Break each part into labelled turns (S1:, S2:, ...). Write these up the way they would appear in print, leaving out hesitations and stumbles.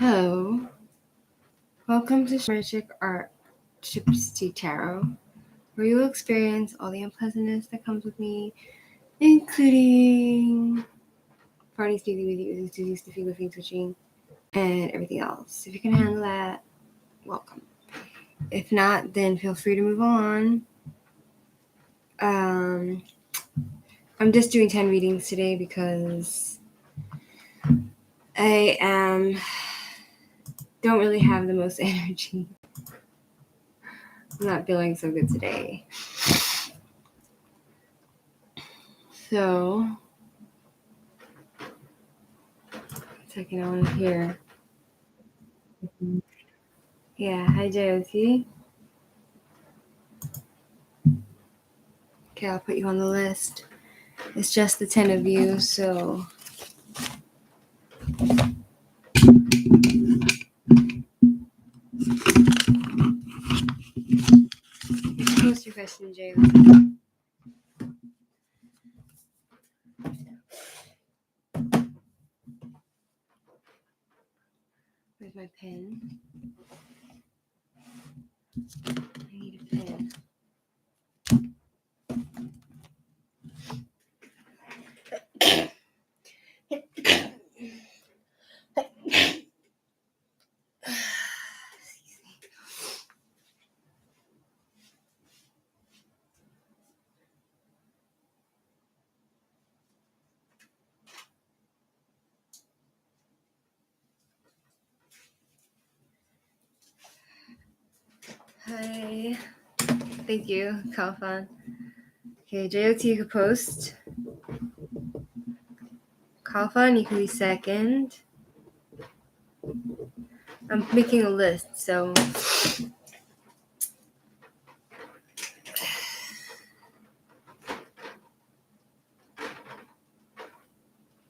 S1: Hello, welcome to Shmirchik Art Gypsy Tarot, where you will experience all the unpleasantness that comes with me, including farting, sneezing, wheezing, oozing, sniffing, whiffing, twitching, and everything else. If you can handle that, welcome. If not, then feel free to move on. I'm just doing 10 readings today because I don't really have the most energy. I'm not feeling so good today. So, second, I want to hear. Yeah, hi JOT. Okay, I'll put you on the list. It's just the 10 of you, so post your question, JOT. Where's my pen? I need a pen. Hi. Thank you, Kalfan. Okay, JOT, you can post. Kalfan, you can be second. I'm making a list, so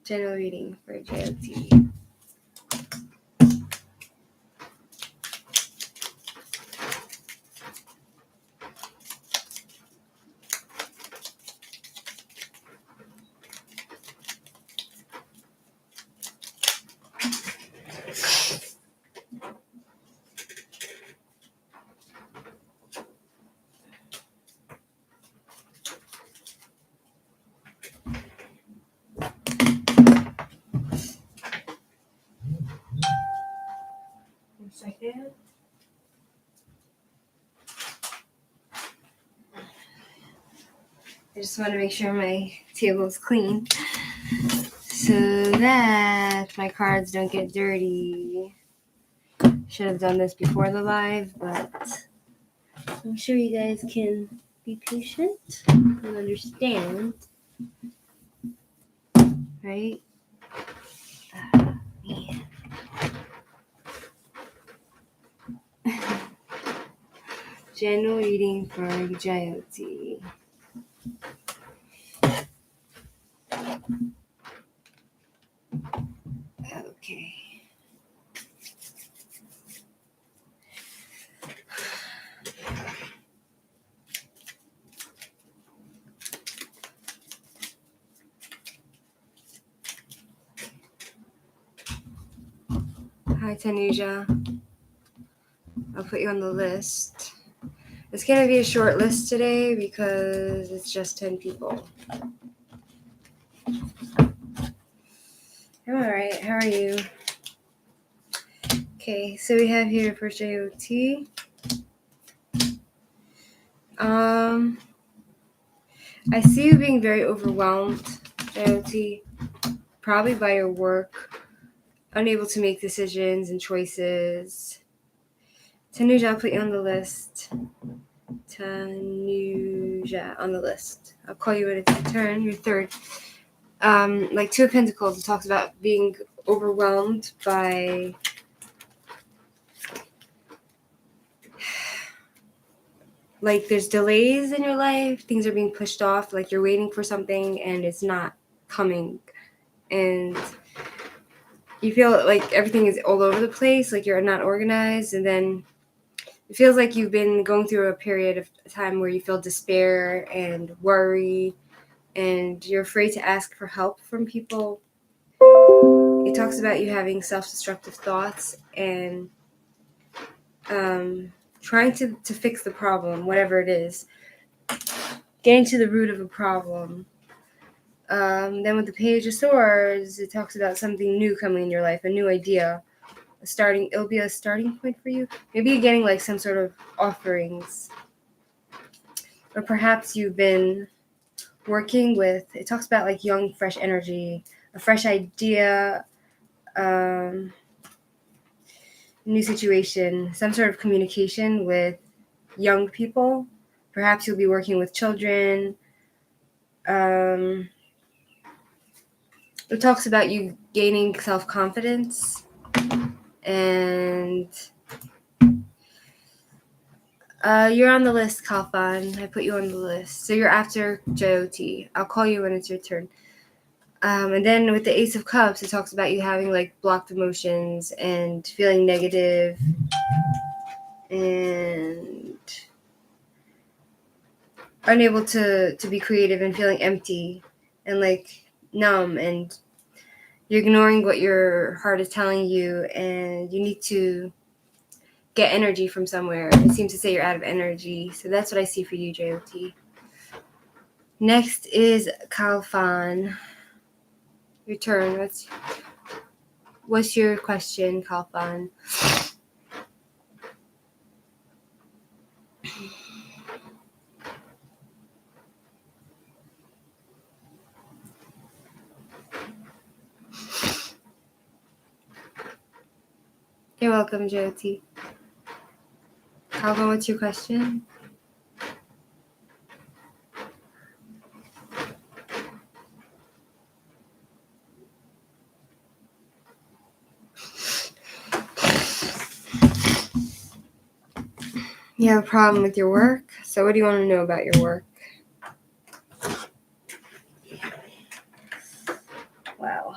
S1: general reading for JOT. One second. I just want to make sure my table is clean so that my cards don't get dirty. Should have done this before the live, but I'm sure you guys can be patient and understand, right? Man. General reading for JOT. Okay. Hi, Tanuja. I'll put you on the list. It's going to be a short list today because it's just 10 people. I'm alright. How are you? Okay, so we have here for JOT. I see you being very overwhelmed, JOT, probably by your work, unable to make decisions and choices. Tanuja, I'll put you on the list. Tanuja on the list. I'll call you when it's your turn. You're third. Like Two of Pentacles, it talks about being overwhelmed by like there's delays in your life. Things are being pushed off. Like you're waiting for something and it's not coming. And you feel like everything is all over the place. Like you're not organized. And then it feels like you've been going through a period of time where you feel despair and worry. And you're afraid to ask for help from people. it talks about you having self-destructive thoughts and trying to fix the problem, whatever it is. Getting to the root of a problem. Then with the Page of Swords, it talks about something new coming in your life, a new idea. It'll be a starting point for you. Maybe you're getting like some sort of offerings. Or perhaps you've been working with, it talks about like young, fresh energy, a fresh idea, new situation, some sort of communication with young people. Perhaps you'll be working with children. It talks about you gaining self-confidence, and you're on the list, Kalfan. I put you on the list. So you're after JOT. I'll call you when it's your turn. And then with the Ace of Cups, it talks about you having like blocked emotions and feeling negative and unable to be creative and feeling empty and like numb, and you're ignoring what your heart is telling you, and you need to get energy from somewhere. It seems to say you're out of energy. So that's what I see for you, JOT. Next is Kalfan. Your turn. What's your question, Kalfan? You're welcome, JOT. Kalfan, what's your question? You have a problem with your work? So what do you want to know about your work? Wow.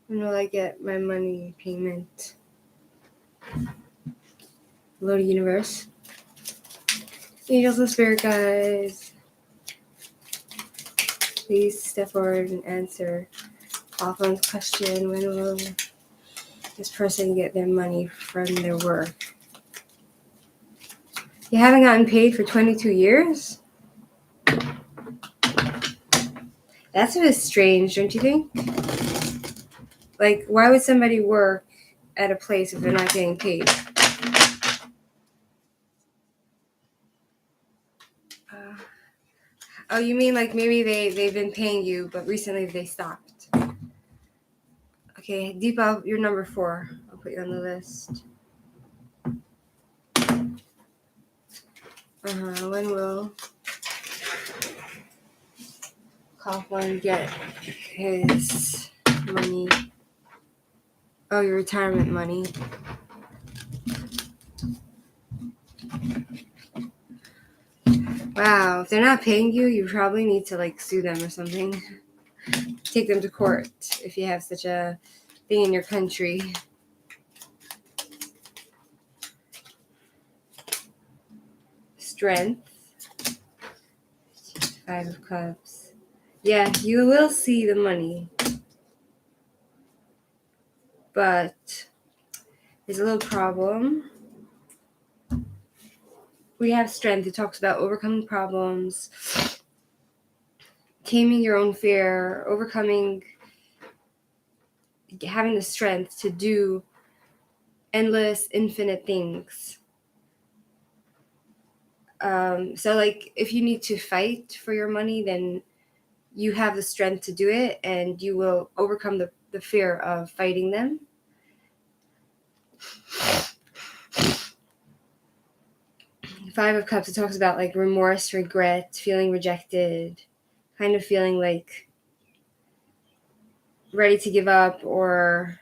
S1: When will I get my money payment? Hello, universe. Angels and spirit guides, please step forward and answer Kalfan's question. When will this person get their money from their work? You haven't gotten paid for 22 years? That's a bit strange, don't you think? Like, why would somebody work at a place if they're not getting paid? Oh, you mean like maybe they've been paying you, but recently they stopped. Okay, Deepa, you're number 4. I'll put you on the list. When will Kaufman get his money? Oh, your retirement money. Wow, if they're not paying you, you probably need to like sue them or something. Take them to court if you have such a thing in your country. Strength. 5 of Cups. Yeah, you will see the money. But there's a little problem. We have strength. It talks about overcoming problems, taming your own fear, overcoming, having the strength to do endless, infinite things. So like if you need to fight for your money, then you have the strength to do it, and you will overcome the fear of fighting them. Five of Cups, it talks about like remorse, regret, feeling rejected, kind of feeling like ready to give up or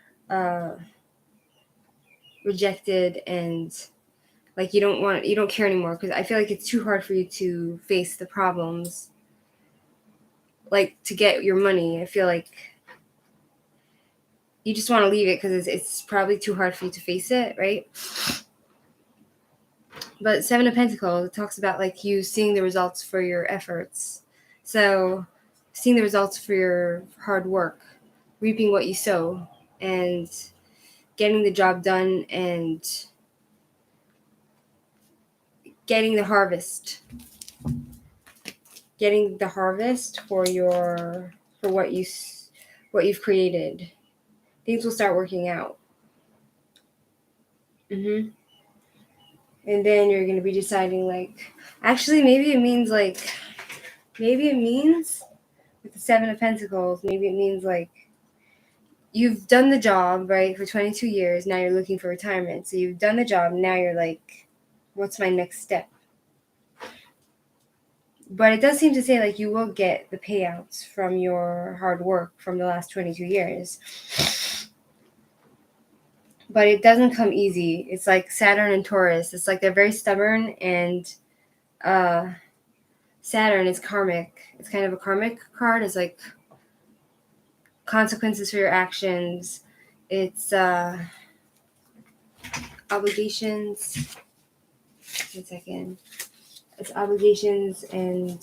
S1: rejected, and like you don't care anymore, because I feel like it's too hard for you to face the problems, like to get your money. I feel like you just want to leave it because it's probably too hard for you to face it, right? But Seven of Pentacles talks about like you seeing the results for your efforts. So seeing the results for your hard work, reaping what you sow, and getting the job done and getting the harvest. Getting the harvest for what you've created. Things will start working out. And then you're going to be deciding like, actually maybe it means with the Seven of Pentacles, maybe it means like you've done the job, right, for 22 years. Now you're looking for retirement. So you've done the job. Now you're like, what's my next step? But it does seem to say like you will get the payouts from your hard work from the last 22 years. But it doesn't come easy. It's like Saturn and Taurus. It's like they're very stubborn, and Saturn is karmic. It's kind of a karmic card. It's like consequences for your actions. It's obligations. 1 second. It's obligations and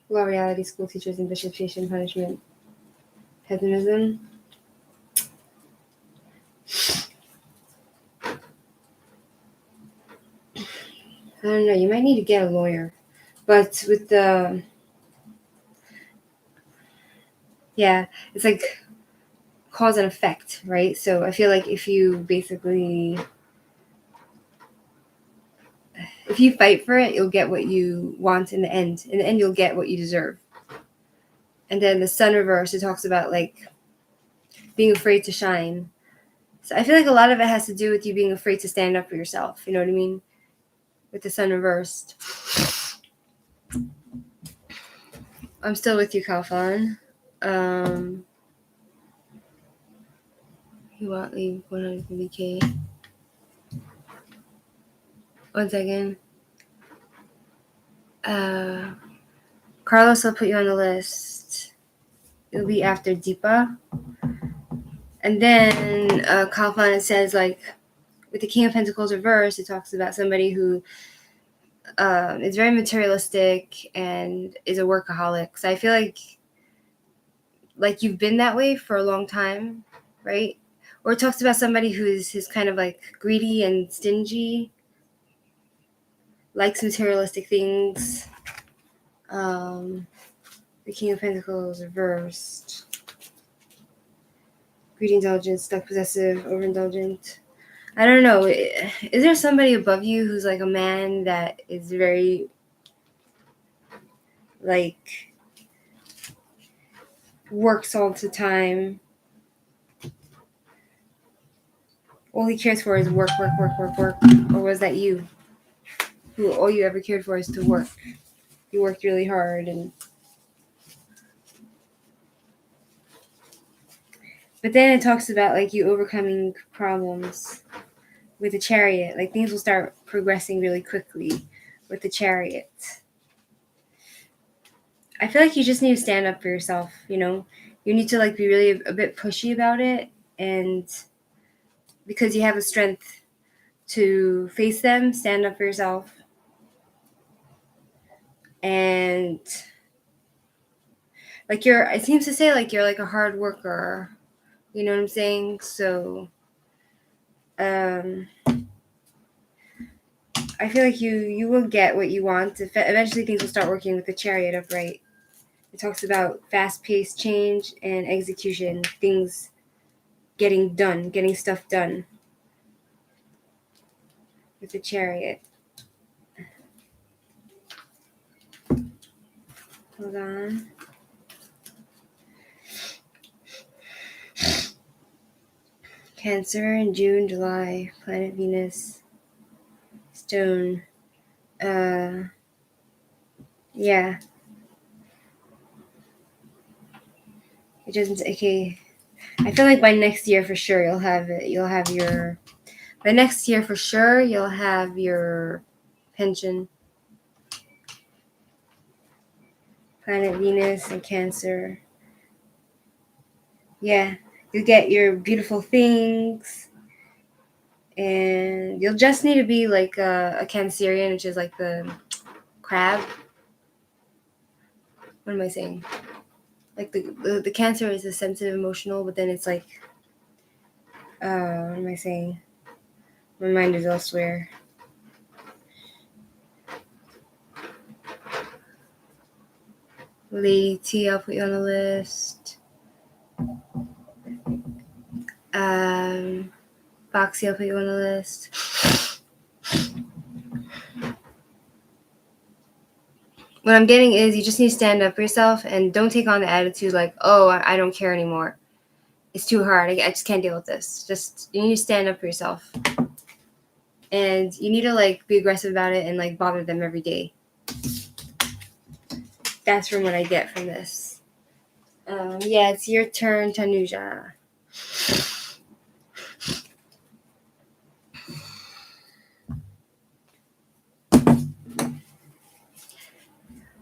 S1: law, reality, school teachers, investigation, punishment, pessimism. I don't know. You might need to get a lawyer, but with the it's like cause and effect, right? So I feel like if you fight for it, you'll get what you want in the end. In the end, you'll get what you deserve. And then the Sun reverse, it talks about like being afraid to shine. So I feel like a lot of it has to do with you being afraid to stand up for yourself. You know what I mean? With the Sun reversed. I'm still with you, Kalfan. You want leave 150K. 1 second. Carlos will put you on the list. It'll be after Deepa. And then Kalfan, it says like with the King of Pentacles reversed, it talks about somebody who is very materialistic and is a workaholic. So I feel like you've been that way for a long time, right? Or it talks about somebody who's kind of like greedy and stingy, likes materialistic things. The King of Pentacles reversed. Greedy, indulgent, stuck, possessive, overindulgent. I don't know. Is there somebody above you who's like a man that is very like works all the time? All he cares for is work. Or was that you? Who all you ever cared for is to work? You worked really hard but then it talks about like you overcoming problems with the Chariot. Like things will start progressing really quickly with the Chariot. I feel like you just need to stand up for yourself, you know? You need to like be really a bit pushy about it, and because you have the strength to face them, stand up for yourself. And like it seems to say like you're like a hard worker. You know what I'm saying? So I feel like you will get what you want. Eventually things will start working with the Chariot upright. It talks about fast-paced change and execution, things getting done, getting stuff done with the Chariot. Hold on. Cancer in June, July, planet Venus, stone. Yeah. It doesn't. Okay. I feel like by next year for sure you'll have it. By next year for sure you'll have your pension. Planet Venus and Cancer. Yeah, you get your beautiful things, and you'll just need to be like a Cancerian, which is like the crab. What am I saying? Like the Cancer is the sensitive, emotional, but then it's like, what am I saying? My mind is elsewhere. Lady T, I'll put you on the list. Foxy, I'll put you on the list. What I'm getting is you just need to stand up for yourself and don't take on the attitude like, oh, I don't care anymore. It's too hard. I just can't deal with this. Just, you need to stand up for yourself. And you need to like be aggressive about it and like bother them every day. That's from what I get from this. Yeah, it's your turn, Tanuja.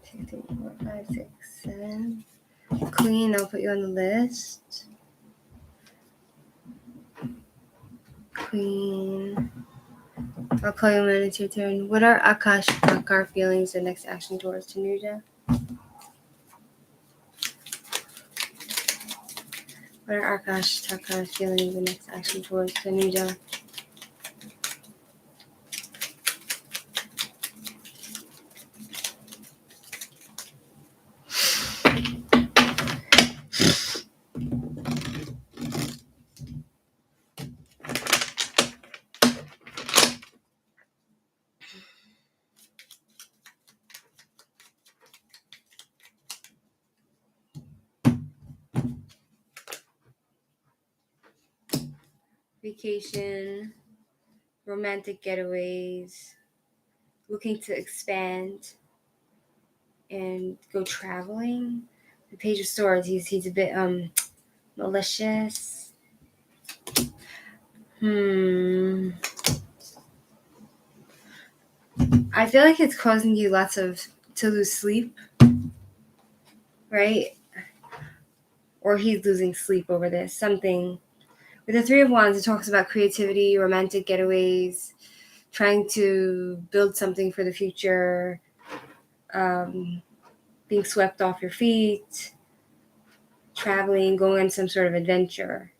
S1: Two, three, 4, 5, 6, 7. Queen, I'll put you on the list. Queen. I'll call you when it's your turn. What are Akash Kakar feelings and next action towards Tanuja? What are Akash Takar's feelings and next action towards Tanuja? Vacation, romantic getaways, looking to expand and go traveling. The Page of Swords, he's a bit malicious. I feel like it's causing you to lose sleep, right? Or he's losing sleep over this. Something. With the Three of Wands, it talks about creativity, romantic getaways, trying to build something for the future, being swept off your feet, traveling, going on some sort of adventure.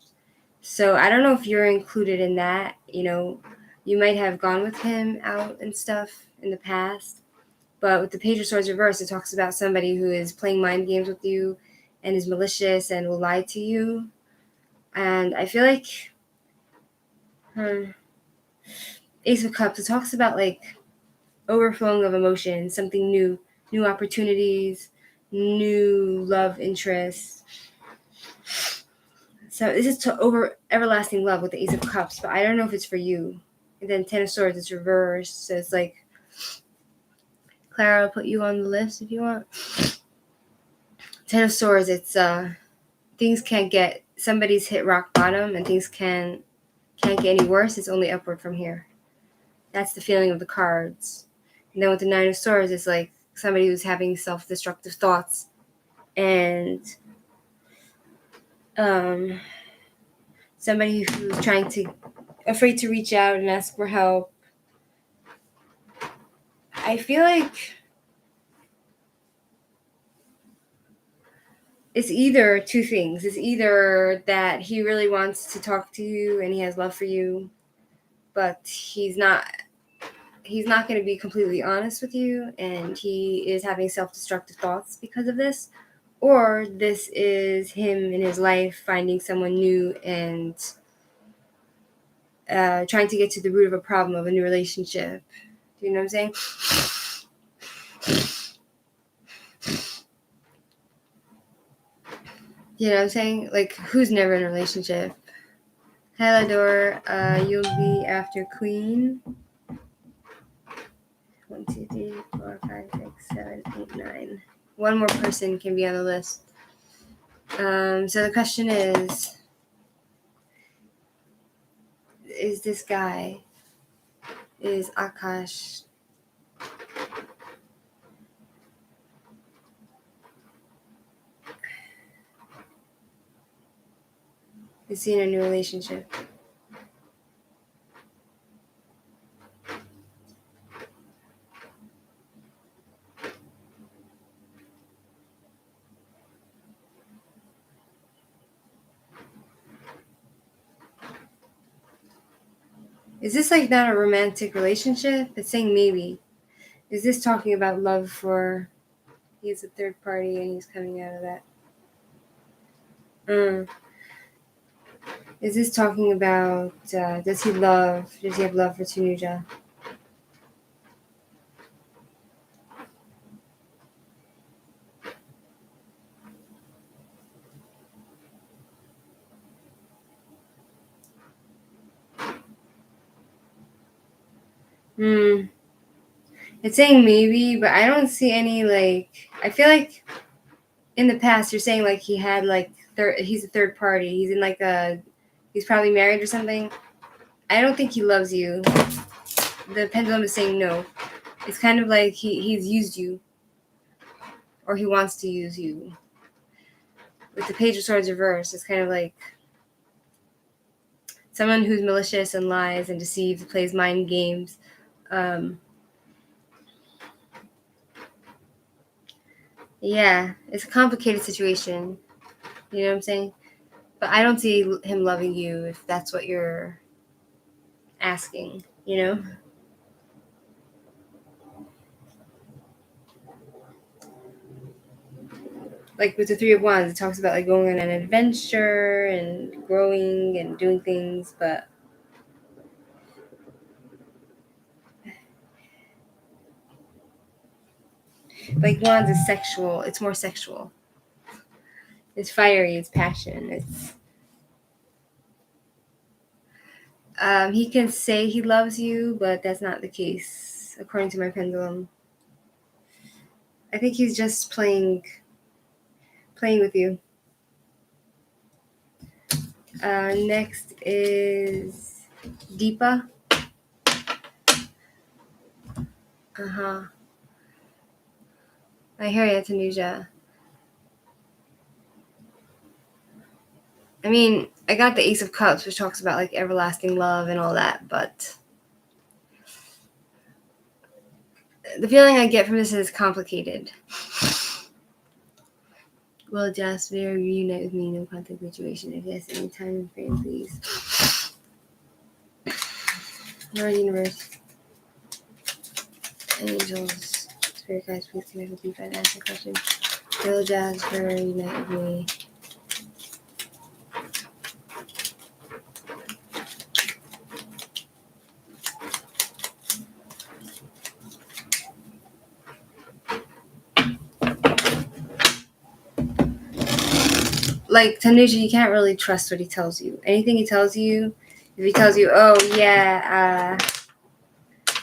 S1: So I don't know if you're included in that. You know, you might have gone with him out and stuff in the past. But with the Page of Swords reversed, it talks about somebody who is playing mind games with you and is malicious and will lie to you. And I feel like Ace of Cups, it talks about like overflowing of emotions, something new, new opportunities, new love interests. So this is to over everlasting love with the Ace of Cups, but I don't know if it's for you. And then Ten of Swords is reversed, so it's like, Clara, I'll put you on the list if you want. Ten of Swords, it's things can't get, somebody's hit rock bottom and things can't get any worse. It's only upward from here. That's the feeling of the cards. And then with the Nine of Swords, it's like somebody who's having self-destructive thoughts and somebody who's afraid to reach out and ask for help. I feel like it's either two things. It's either that he really wants to talk to you and he has love for you, but he's not going to be completely honest with you, and he is having self-destructive thoughts because of this. Or this is him in his life finding someone new and trying to get to the root of a problem of a new relationship. Do you know what I'm saying? You know what I'm saying? Like, who's never in a relationship? Helador, you'll be after Queen. 1, 2, 3, 4, 5, 6, 7, 8, 9. One more person can be on the list. So the question is this guy, is Akash Is he in a new relationship? Is this like not a romantic relationship? It's saying maybe. Is this talking about love for he's a third party and he's coming out of that? Mm. Is this talking about does he have love for Tanuja? Hmm. It's saying maybe, but I don't see any like. I feel like in the past you're saying like he had like he's a third party. He's in like a he's probably married or something. I don't think he loves you. The pendulum is saying no. It's kind of like he's used you or he wants to use you. With the Page of Swords reversed, it's kind of like someone who's malicious and lies and deceives, plays mind games. Yeah, it's a complicated situation. You know what I'm saying? But I don't see him loving you if that's what you're asking, you know? Like with the Three of Wands, it talks about like going on an adventure and growing and doing things, but like Wands is sexual. It's more sexual. It's fiery. It's passion. It's he can say he loves you, but that's not the case, according to my pendulum. I think he's just playing with you. Next is Deepa. Uh-huh. I hear you, Tanuja. I mean, I got the Ace of Cups, which talks about like everlasting love and all that, but the feeling I get from this is complicated. Will Jasper reunite with me in no contact situation? If yes, any time and frame, please. Lord Universe, angels, spirit guides, please connect with me if I ask a question. Will Jasper reunite with me? Like Tanuja, you can't really trust what he tells you. Anything he tells you, if he tells you, "Oh yeah,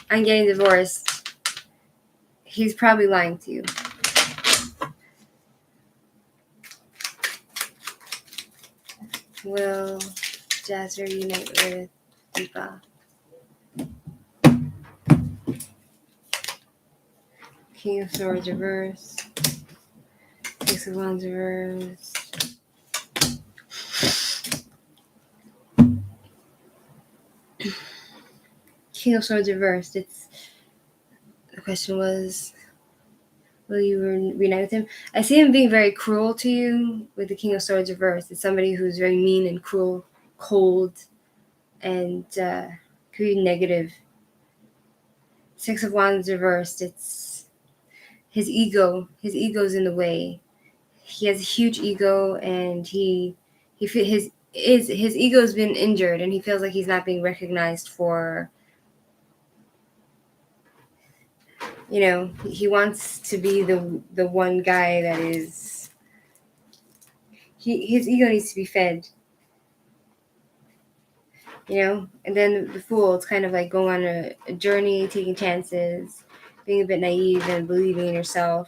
S1: I'm getting divorced," he's probably lying to you. Will Jasper unite with Deepa? King of Swords reverse. Six of Wands reverse. King of Swords reversed. The question was, will you reunite with him? I see him being very cruel to you with the King of Swords reversed. It's somebody who's very mean and cruel, cold, and could be negative. Six of Wands reversed. It's his ego. His ego's in the way. He has a huge ego, and his ego's been injured, and he feels like he's not being recognized for. You know, he wants to be the one guy that is. His ego needs to be fed. You know, and then the Fool, it's kind of like going on a journey, taking chances, being a bit naive and believing in yourself.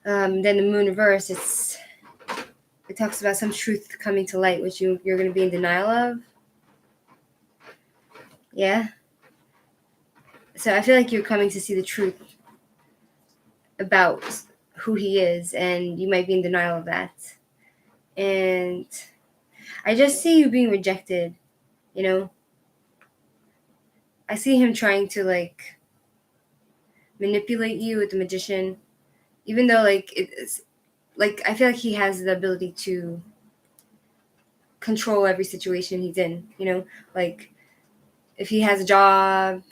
S1: Then the Moon reverse, it talks about some truth coming to light, which you're going to be in denial of. Yeah. So I feel like you're coming to see the truth about who he is, and you might be in denial of that. And I just see you being rejected, you know? I see him trying to like manipulate you with the magician, even though like it's like I feel like he has the ability to control every situation he's in, like if he has a job,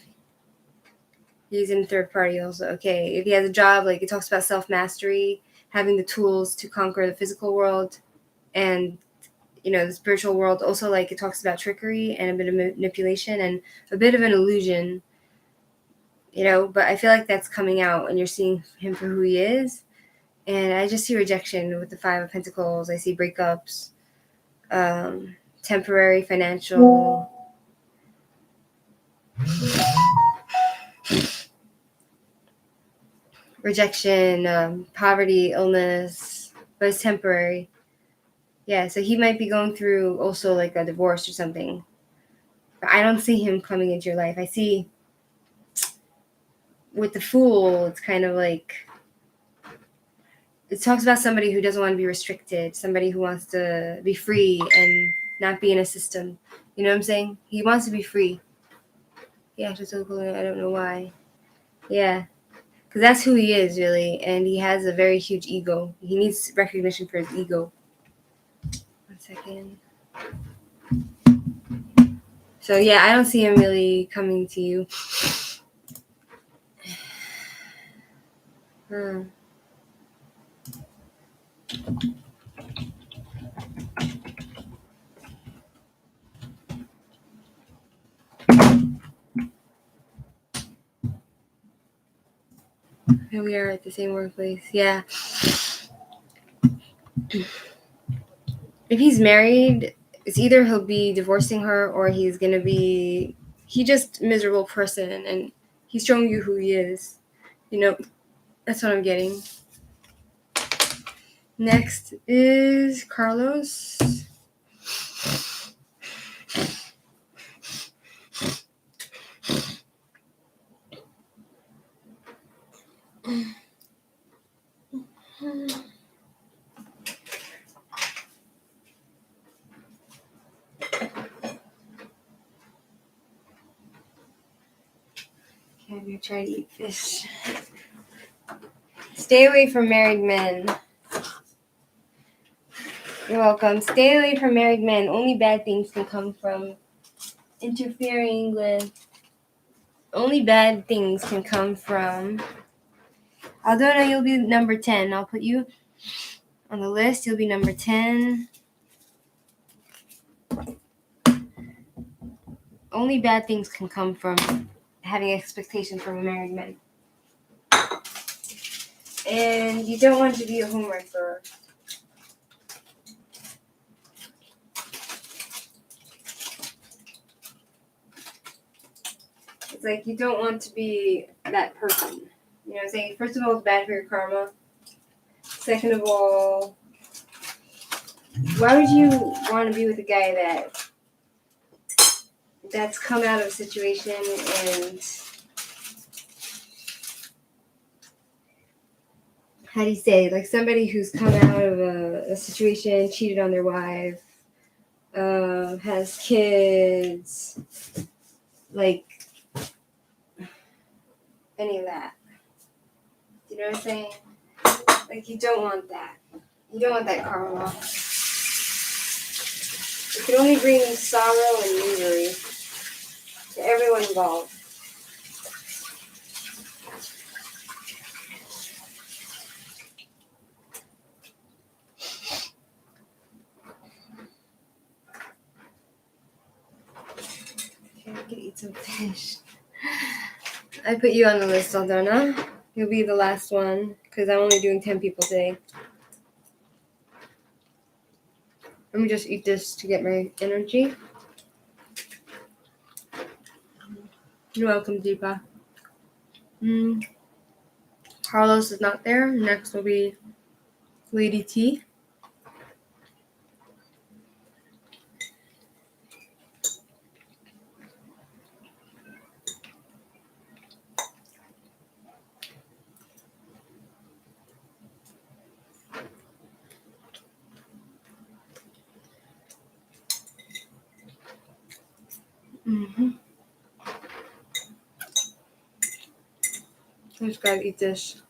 S1: he's in third party also. Okay, if he has a job, like it talks about self-mastery, having the tools to conquer the physical world and the spiritual world. Also, like it talks about trickery and a bit of manipulation and a bit of an illusion, but I feel like that's coming out and you're seeing him for who he is. And I just see rejection with the Five of Pentacles. I see breakups, temporary financial rejection, poverty, illness, but it's temporary. Yeah, so he might be going through also like a divorce or something. But I don't see him coming into your life. I see with the Fool, it's kind of like it talks about somebody who doesn't want to be restricted, somebody who wants to be free and not be in a system. You know what I'm saying? He wants to be free. Yeah, just so cool. I don't know why. Yeah, because that's who he is really, and he has a very huge ego. He needs recognition for his ego. 1 second. So yeah, I don't see him really coming to you. Hmm. Here we are at the same workplace. Yeah. If he's married, it's either he'll be divorcing her or he's gonna be just miserable person and he's showing you who he is. That's what I'm getting. Next is Carlos. Okay, I'm gonna try to eat fish. Stay away from married men. You're welcome. Stay away from married men. Only bad things can come from interfering with. Only bad things can come from. Aldona, you'll be number 10. I'll put you on the list. You'll be number 10. Only bad things can come from having expectations from a married man. And you don't want to be a homewrecker. It's like you don't want to be that person. You know what I'm saying? First of all, it's bad for your karma. Second of all, why would you want to be with a guy that's come out of a situation and how do you say, like somebody who's come out of a situation, cheated on their wife, has kids, like any of that. You know what I'm saying? Like you don't want that. You don't want that karma. It can only bring sorrow and misery to everyone involved. Okay, I can eat some fish. I put you on the list, Aldona. You'll be the last one because I'm only doing 10 people today. Let me just eat this to get my energy. You're welcome, Deepa. Carlos is not there. Next will be Lady T. Mm-hmm. I just gotta eat this.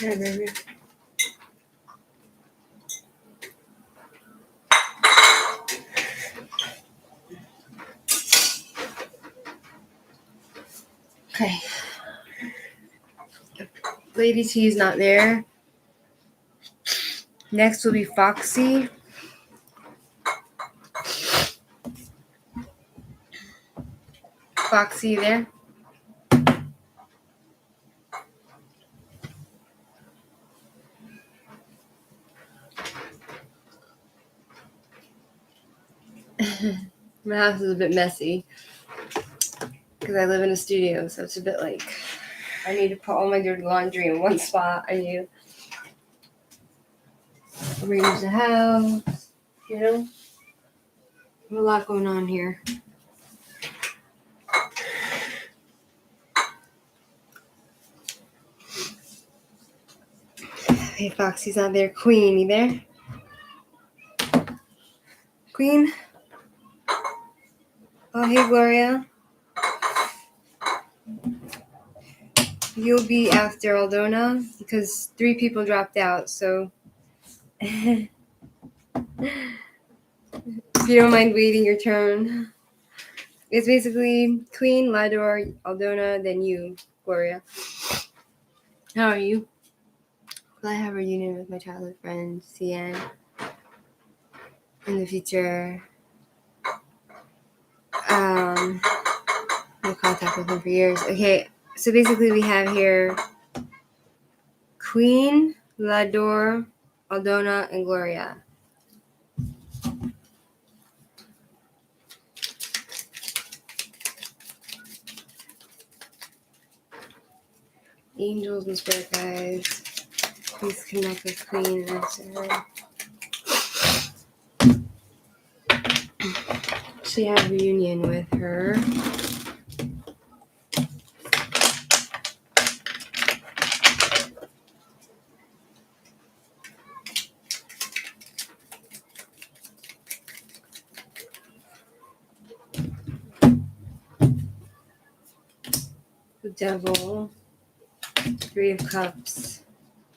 S1: Yeah, baby. Okay. Lady T is not there. Next will be Foxy. Foxy, you there? My house is a bit messy because I live in a studio, so it's a bit like I need to put all my dirty laundry in one spot. I need to arrange the house, you know? There's a lot going on here. Hey, Foxy's not there. Queen, you there? Queen? Oh, hey, Gloria. You'll be after Aldona because 3 people dropped out, so if you don't mind waiting your turn. It's basically Queen, Lador, Aldona, then you, Gloria. How are you? Will I have a reunion with my childhood friend, CN, in the future? No contact with him for years. Okay, so basically we have here Queen, Lador, Aldona, and Gloria. Angels and spirit guides, please connect with Queen and answer her. She had a reunion with her. The Devil, 3 of Cups,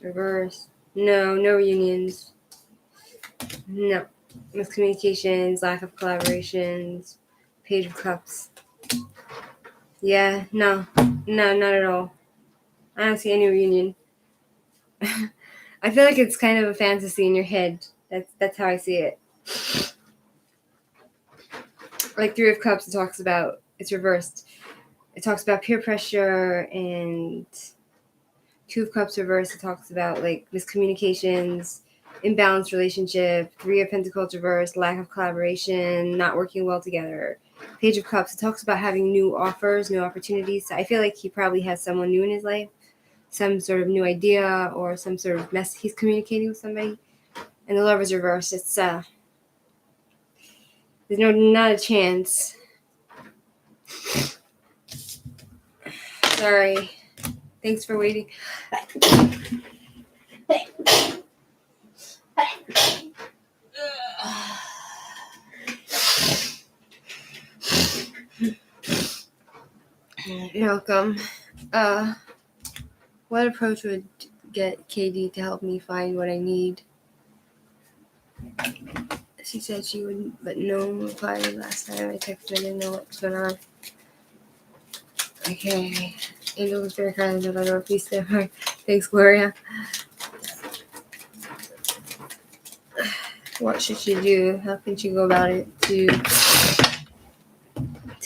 S1: reverse. No reunions. No. Miscommunications, lack of collaborations, Page of Cups. Yeah, no, not at all. I don't see any reunion. I feel like it's kind of a fantasy in your head. That's how I see it. Like 3 of Cups, it talks about, it's reversed. It talks about peer pressure, and 2 of Cups reversed, it talks about like miscommunications, imbalanced relationship. 3 of Pentacles reversed, lack of collaboration, not working well together. Page of Cups, it talks about having new offers, new opportunities. So I feel like he probably has someone new in his life, some sort of new idea or some sort of mess he's communicating with somebody. And the Lover's reversed, it's there's not a chance. Sorry. Thanks for waiting. You're welcome. What approach would get KD to help me find what I need? She said she would, but no reply last time I texted. I didn't know what's going on. Okay. Angel was very kind of I please stay apart. Thanks, Gloria. What should she do? How can she go about it to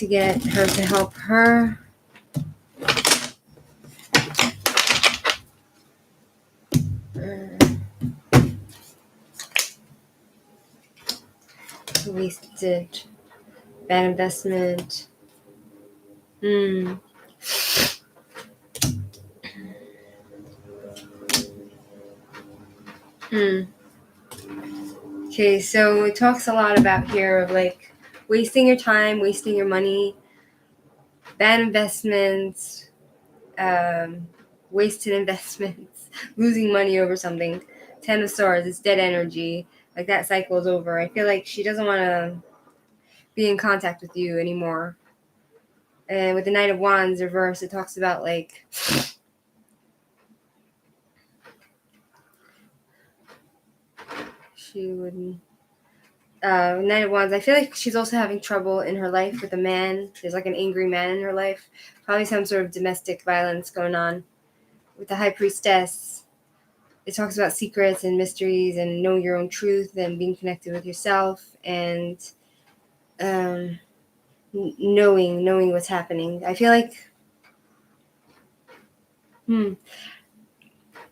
S1: get her to help her? Wasted. Bad investment. Okay, so it talks a lot about here of like wasting your time, wasting your money, bad investments, wasted investments, losing money over something. 10 of Swords, it's dead energy. Like that cycle is over. I feel like she doesn't want to be in contact with you anymore. And with the Knight of Wands reverse, it talks about like she wouldn't. Knight of Wands. I feel like she's also having trouble in her life with a man. There's like an angry man in her life. Probably some sort of domestic violence going on. With the High Priestess, it talks about secrets and mysteries and knowing your own truth and being connected with yourself and um, knowing what's happening. I feel like,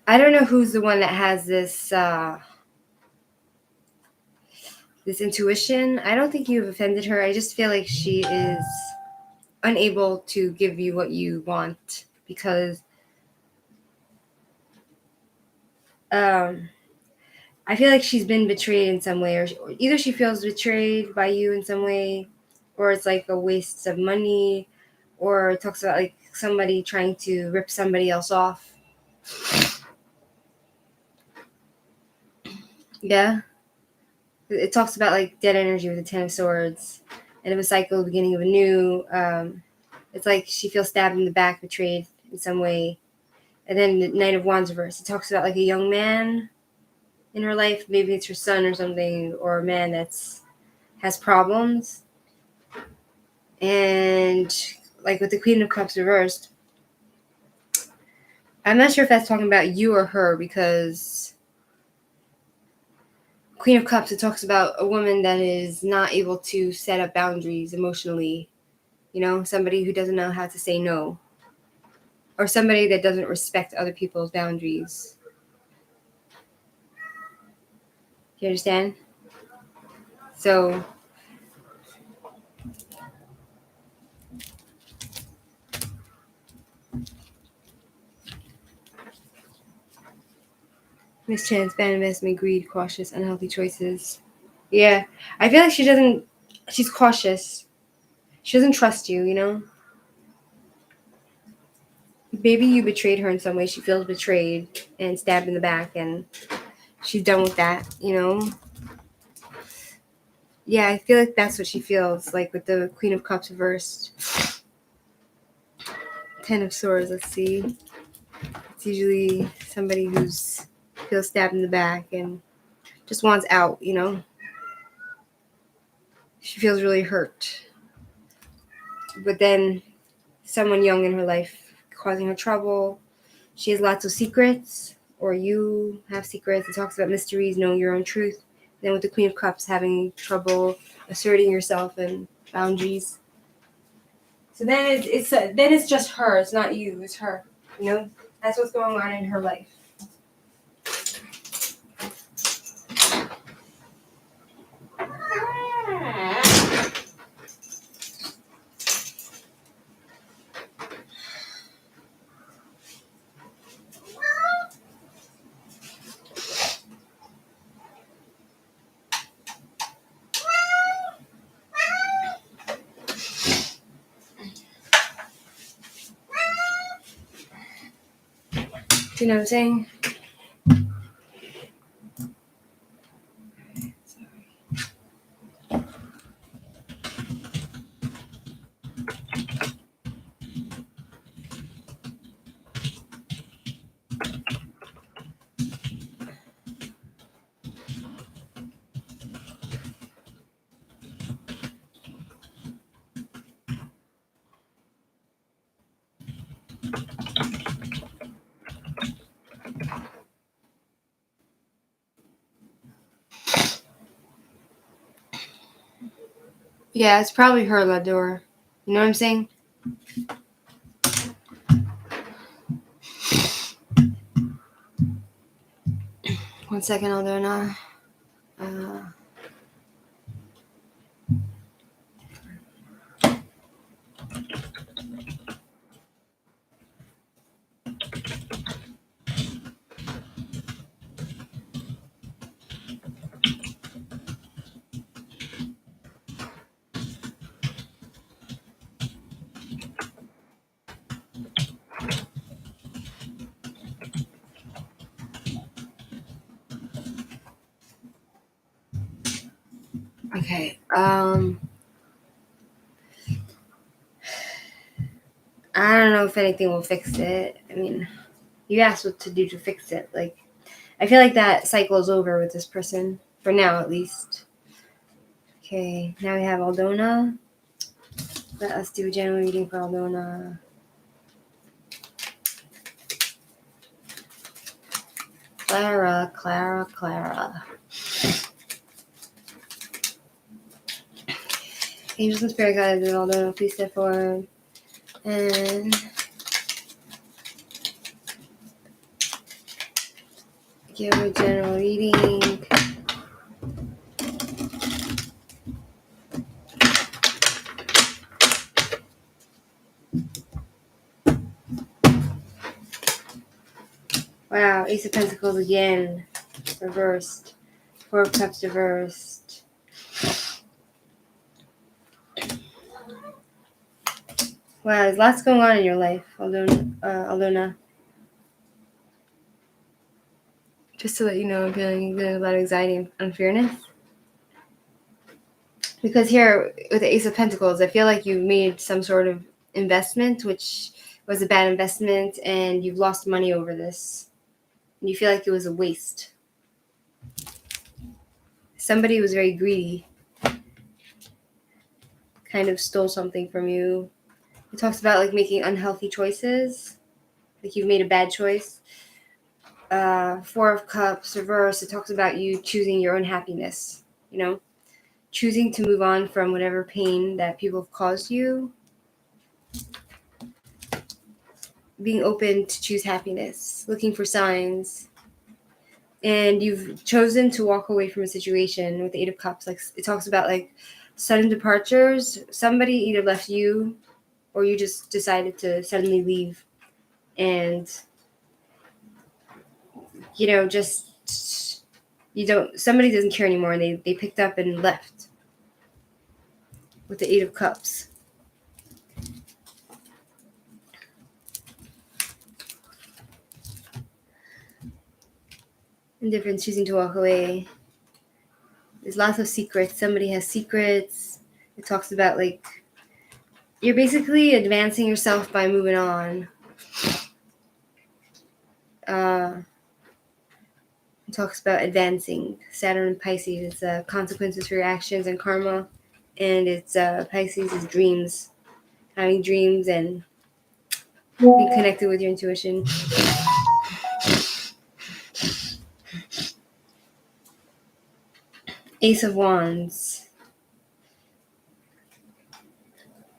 S1: I don't know who's the one that has this intuition. I don't think you've offended her. I just feel like she is unable to give you what you want because I feel like she's been betrayed in some way, or either she feels betrayed by you in some way, or it's like a waste of money, or it talks about like somebody trying to rip somebody else off. Yeah, it talks about like dead energy with the 10 of Swords, end of a cycle, beginning of a new. It's like she feels stabbed in the back, betrayed in some way, and then the Knight of Wands reverse. It talks about like a young man in her life, maybe it's her son or something, or a man that's has problems. And like with the Queen of Cups reversed, I'm not sure if that's talking about you or her because Queen of Cups, it talks about a woman that is not able to set up boundaries emotionally. You know, somebody who doesn't know how to say no, or somebody that doesn't respect other people's boundaries. You understand? So mischance, bad investment, greed, cautious, unhealthy choices. Yeah, I feel like she doesn't. She's cautious. She doesn't trust you. You know, maybe you betrayed her in some way. She feels betrayed and stabbed in the back, and she's done with that. You know. Yeah, I feel like that's what she feels like with the Queen of Cups reversed. 10 of Swords. Let's see. It's usually somebody who's feels stabbed in the back and just wants out. You know. She feels really hurt, but then someone young in her life causing her trouble. She has lots of secrets, or you have secrets. It talks about mysteries, knowing your own truth. Then with the Queen of Cups, having trouble asserting yourself and boundaries. So then it's just her. It's not you. It's her. You know, that's what's going on in her life. Do you know what I'm saying? Yeah, it's probably her, Lador. You know what I'm saying? One second, Aldona. Uh, Okay. I don't know if anything will fix it. I mean, you asked what to do to fix it. Like, I feel like that cycle is over with this person for now, at least. Okay. Now we have Aldona. Let us do a general reading for Aldona. Clara. Angels and spirit guides of Aldona, please step forward. And give a general reading. Wow, Ace of Pentacles again. Reversed. Four of Cups reversed. Wow, there's lots going on in your life, Aldona. Just to let you know, I'm feeling a lot of anxiety and unfairness. Because here, with the Ace of Pentacles, I feel like you've made some sort of investment, which was a bad investment, and you've lost money over this. And you feel like it was a waste. Somebody was very greedy. Kind of stole something from you. It talks about like making unhealthy choices. Like you've made a bad choice. Four of Cups reverse. It talks about you choosing your own happiness. You know, choosing to move on from whatever pain that people have caused you. Being open to choose happiness. Looking for signs. And you've chosen to walk away from a situation with the Eight of Cups. Like it talks about like sudden departures. Somebody either left you, or you just decided to suddenly leave, and somebody doesn't care anymore, and they picked up and left with the Eight of Cups. Indifference, choosing to walk away. There's lots of secrets. Somebody has secrets. It talks about like you're basically advancing yourself by moving on. It talks about advancing. Saturn and Pisces. It's consequences for your actions and karma. And it's Pisces is dreams. Having dreams and being connected with your intuition. Ace of Wands.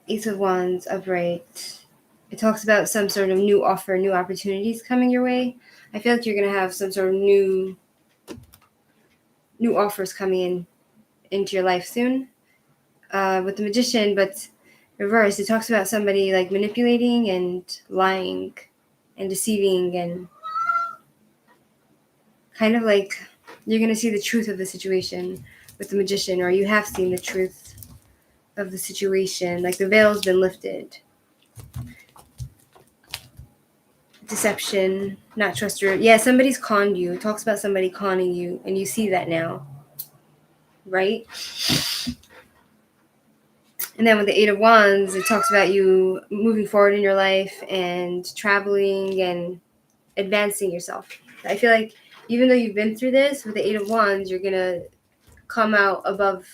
S1: Ace of Wands upright. It talks about some sort of new offer, new opportunities coming your way. I feel like you're going to have some sort of new offers coming into your life soon. With the Magician, but reverse, it talks about somebody like manipulating and lying and deceiving, and kind of like you're going to see the truth of the situation with the Magician, or you have seen the truth of the situation. Like the veil's been lifted. Deception, not trust your... Yeah, somebody's conned you. It talks about somebody conning you, and you see that now. Right? And then with the Eight of Wands, it talks about you moving forward in your life and traveling and advancing yourself. I feel like even though you've been through this, with the Eight of Wands, you're going to come out above,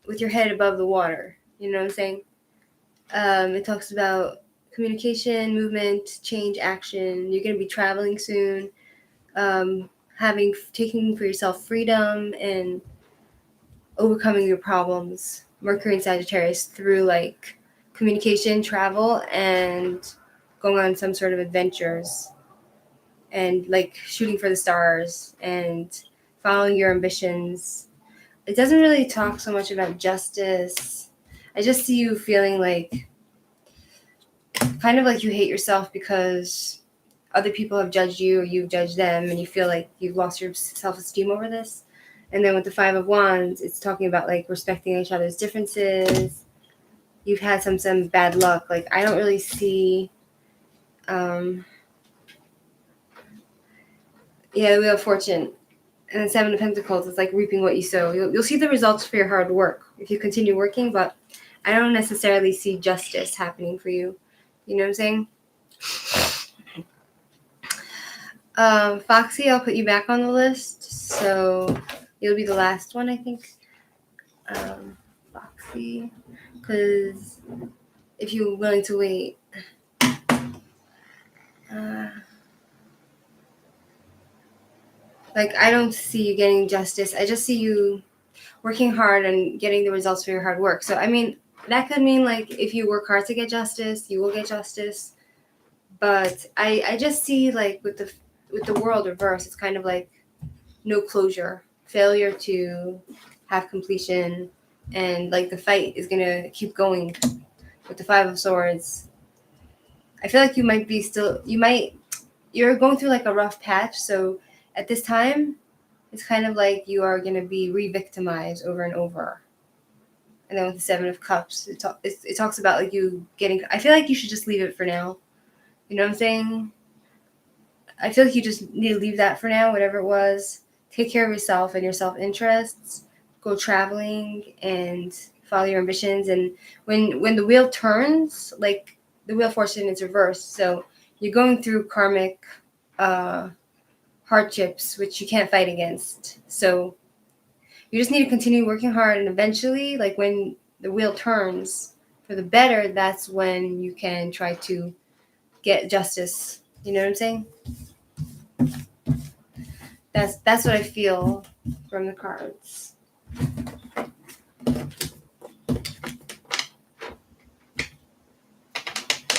S1: with your head above the water. You know what I'm saying? It talks about communication, movement, change, action. You're going to be traveling soon, taking for yourself freedom and overcoming your problems. Mercury and Sagittarius through like communication, travel, and going on some sort of adventures, and like shooting for the stars and following your ambitions. It doesn't really talk so much about justice. I just see you feeling like kind of like you hate yourself because other people have judged you or you've judged them, and you feel like you've lost your self-esteem over this. And then with the Five of Wands, it's talking about like respecting each other's differences. You've had some bad luck. Like I don't really see the Wheel of Fortune. And then Seven of Pentacles, it's like reaping what you sow. You'll see the results for your hard work if you continue working, but I don't necessarily see justice happening for you. You know what I'm saying? Foxy, I'll put you back on the list. So you'll be the last one, I think. Foxy. Because if you're willing to wait. Like, I don't see you getting justice. I just see you working hard and getting the results for your hard work. So, I mean, that could mean, like, if you work hard to get justice, you will get justice. But I just see, like, with the world reverse, it's kind of like no closure, failure to have completion, and, like, the fight is going to keep going with the Five of Swords. I feel like you're going through, like, a rough patch. So at this time, it's kind of like you are going to be re-victimized over and over. And then with the Seven of Cups, it talks about, like, you getting... I feel like you should just leave it for now. You know what I'm saying? I feel like you just need to leave that for now, whatever it was. Take care of yourself and your self-interests. Go traveling and follow your ambitions. And when the wheel turns, like, the Wheel of Fortune is reversed. So you're going through karmic hardships, which you can't fight against. So you just need to continue working hard, and eventually, like, when the wheel turns for the better, that's when you can try to get justice. You know what I'm saying? That's what I feel from the cards.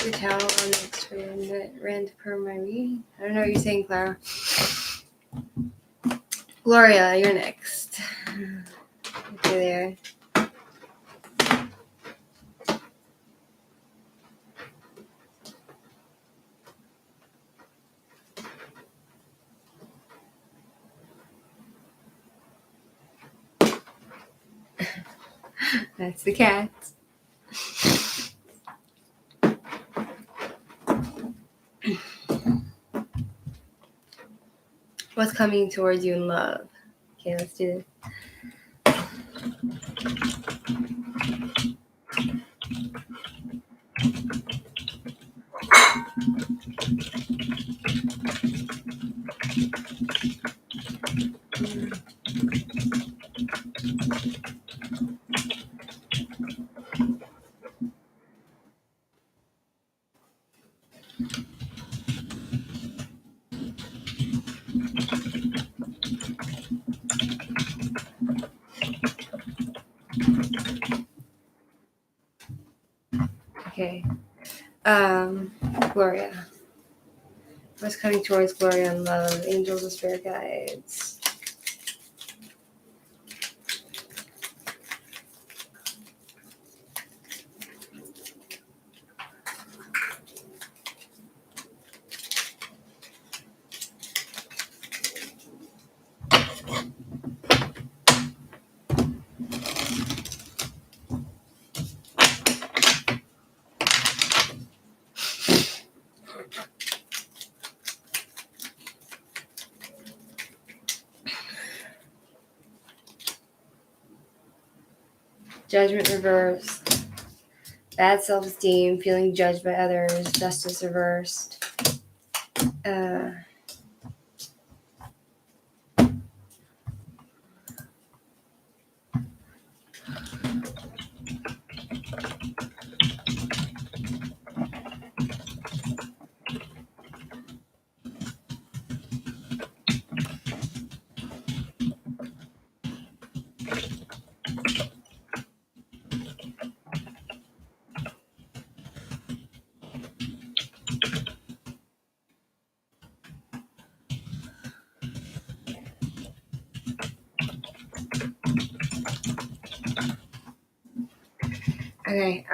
S1: The Tower on next Rand per Marie. I don't know what you're saying, Clara. Gloria, you're next. Okay, there. That's the cat. What's coming towards you in love? Okay, let's do this. Okay. Gloria. What's coming towards Gloria in love? Angels and spirit guides. Judgment reversed. Bad self-esteem, feeling judged by others, justice reversed. Okay,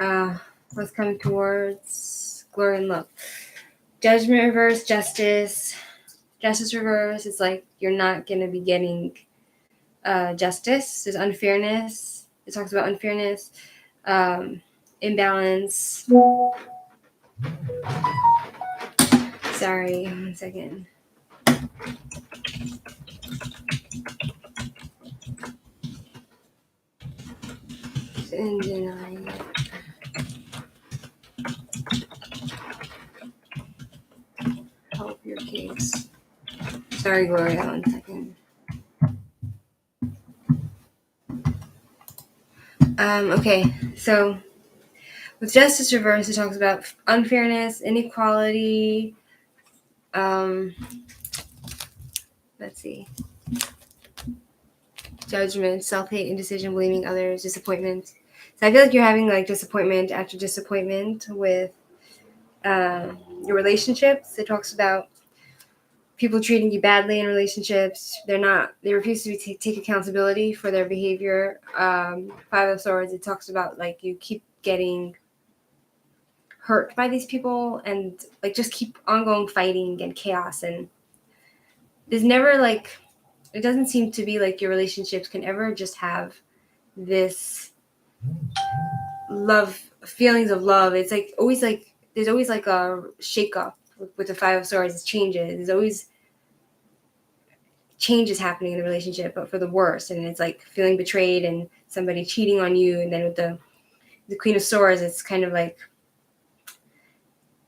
S1: what's coming towards Glory and Love? Judgment reverse, justice. Justice reverse. It's like you're not going to be getting justice. There's unfairness. It talks about unfairness, imbalance. Sorry, 1 second. in denial. Help your case. Sorry, Gloria, 1 second. Okay, so with justice reversed, it talks about unfairness, inequality. Let's see. Judgment, self-hate, indecision, blaming others, disappointment. So I feel like you're having like disappointment after disappointment with your relationships. It talks about people treating you badly in relationships. They refuse to take accountability for their behavior. Five of Swords, it talks about like you keep getting hurt by these people and like just keep ongoing fighting and chaos, and there's never like, it doesn't seem to be like your relationships can ever just have this love, feelings of love. It's like always like there's always like a shake up with the Five of Swords. It's changes. There's always changes happening in the relationship, but for the worse. And it's like feeling betrayed and somebody cheating on you. And then with the Queen of Swords, it's kind of like,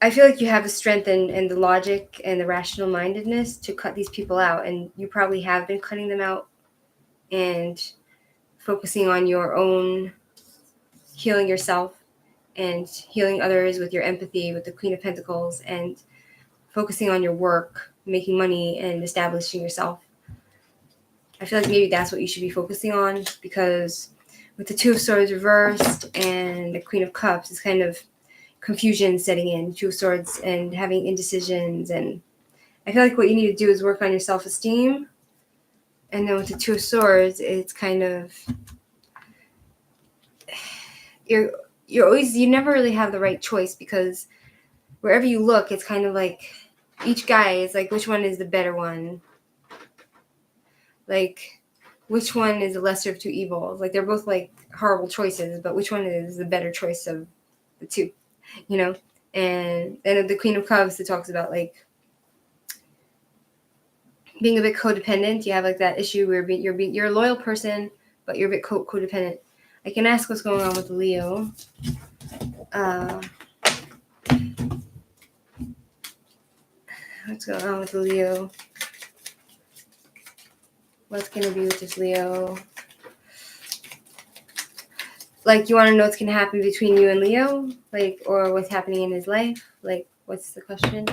S1: I feel like you have the strength and the logic and the rational mindedness to cut these people out. And you probably have been cutting them out and focusing on your own healing yourself and healing others with your empathy with the Queen of Pentacles, and focusing on your work, making money, and establishing yourself. I feel like maybe that's what you should be focusing on, because with the Two of Swords reversed and the Queen of Cups, it's kind of confusion setting in, Two of Swords, and having indecisions. And I feel like what you need to do is work on your self-esteem. And then with the Two of Swords, it's kind of, you never really have the right choice, because wherever you look, it's kind of like each guy is like, which one is the better one? Like, which one is the lesser of two evils? Like, they're both like horrible choices, but which one is the better choice of the two? You know? And then the Queen of Cups, it talks about like being a bit codependent. You have like that issue where you're a loyal person, but you're a bit codependent. I can ask what's going on with Leo. What's going on with Leo? What's going to be with this Leo? Like, you want to know what's going to happen between you and Leo? Like, or what's happening in his life? Like, what's the question?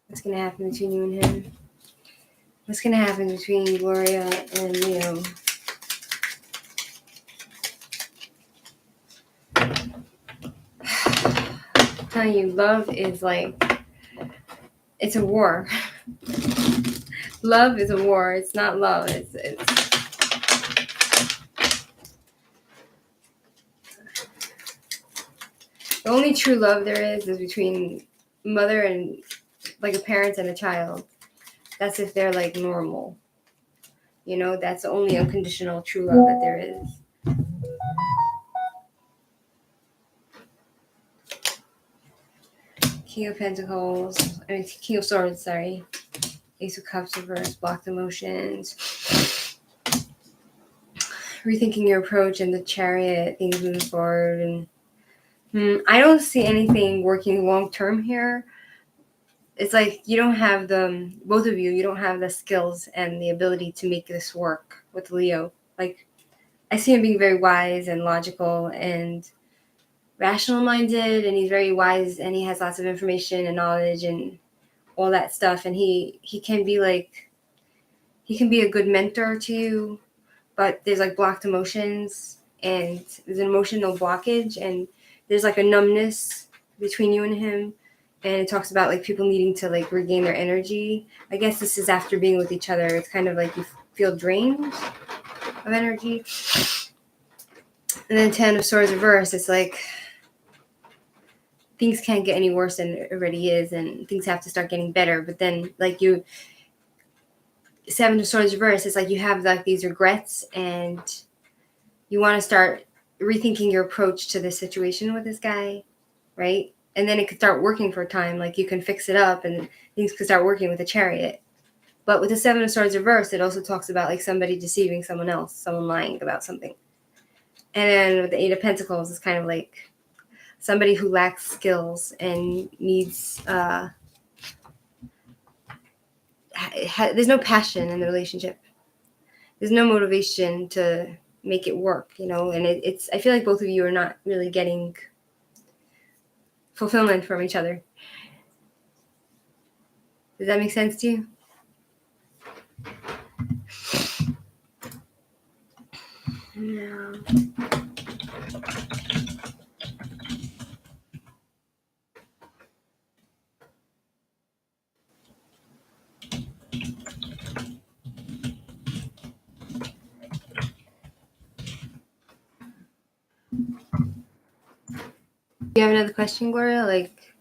S1: What's going to happen between you and him? What's going to happen between Gloria and Leo? I'm telling you, love is like, it's a war. Love is a war. It's not love. It's the only true love there is between mother and like a parent and a child. That's if they're like normal. You know, that's the only unconditional true love that there is. King of Pentacles, King of Swords, sorry. Ace of Cups reverse, blocked emotions. Rethinking your approach and the Chariot, things moving forward. And I don't see anything working long term here. It's like you don't have both of you don't have the skills and the ability to make this work with Leo. Like, I see him being very wise and logical and rational minded, and he's very wise, and he has lots of information and knowledge and all that stuff. And he can be like, he can be a good mentor to you, but there's like blocked emotions, and there's an emotional blockage, and there's like a numbness between you and him. and it talks about like people needing to like regain their energy. I guess this is after being with each other. It's kind of like you feel drained of energy. And then 10 of Swords reverse, it's like things can't get any worse than it already is, and things have to start getting better. But then like 7 of Swords reverse, it's like you have like these regrets, and you want to start rethinking your approach to this situation with this guy, right? And then it could start working for a time. Like you can fix it up and things could start working with the Chariot. But with the 7 of Swords reversed, it also talks about like somebody deceiving someone else, someone lying about something. And then with the 8 of Pentacles, it's kind of like somebody who lacks skills and needs, there's no passion in the relationship. There's no motivation to make it work, you know? And it's, I feel like both of you are not really getting fulfillment from each other. Does that make sense to you? No. You have another question, Gloria? Like,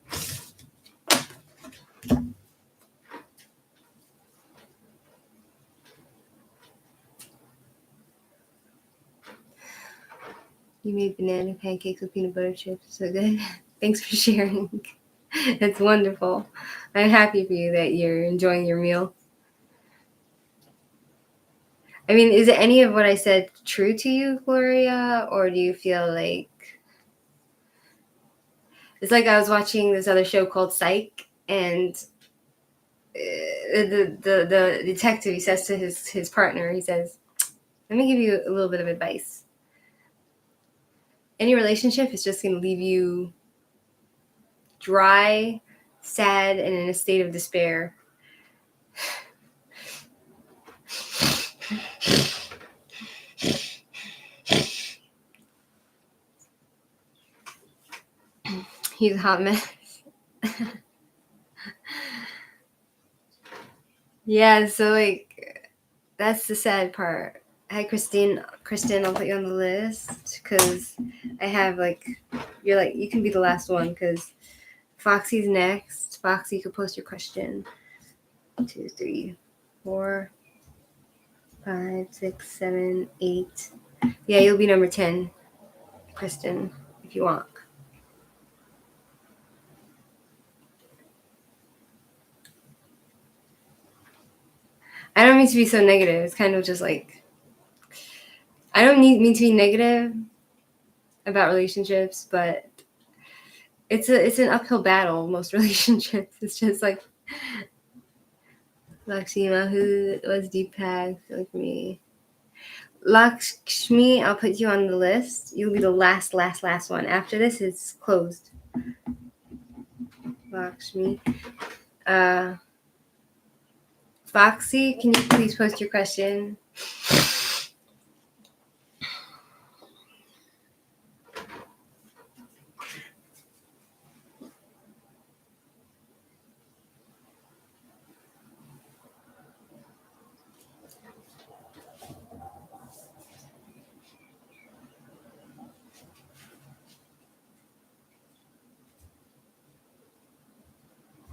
S1: you made banana pancakes with peanut butter chips. So good. Thanks for sharing. It's wonderful. I'm happy for you that you're enjoying your meal. I mean, is it any of what I said true to you, Gloria? Or do you feel like... It's like I was watching this other show called Psych, and the detective, he says to his partner, he says, let me give you a little bit of advice. Any relationship is just going to leave you dry, sad, and in a state of despair. He's a hot mess. Yeah, so like that's the sad part. Hi, Christine. Kristen, I'll put you on the list because I have like, you're like, you can be the last one because Foxy's next. Foxy, you could post your question. 2, 3, 4, 5, 6, 7, 8. Yeah, you'll be number 10, Kristen, if you want. I don't mean to be so negative. It's kind of just like, I don't mean to be negative about relationships, but it's an uphill battle, most relationships. It's just like, Lakshima, who was Deepak, like me. Lakshmi, I'll put you on the list. You'll be the last one. After this, it's closed. Lakshmi. Foxy, can you please post your question?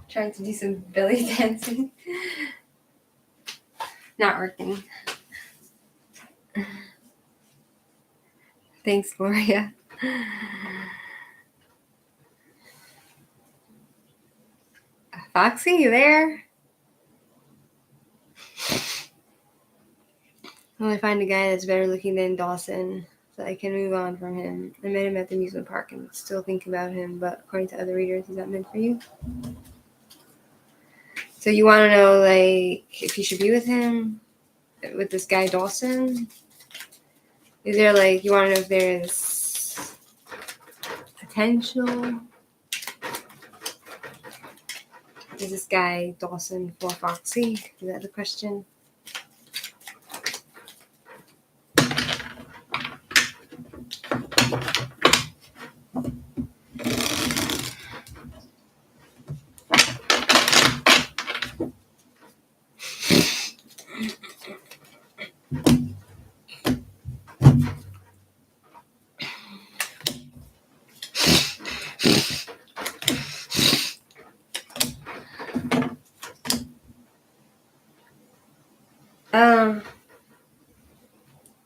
S1: Trying to do some belly dancing. Not working. Thanks, Gloria. Foxy, you there? Well, I find a guy that's better looking than Dawson, so I can move on from him. I met him at the amusement park and still think about him, but according to other readers, he's not meant for you. So you want to know, like, if you should be with him, with this guy Dawson? Is there, like, you want to know if there's potential? Is this guy Dawson for Foxy? Is that the question?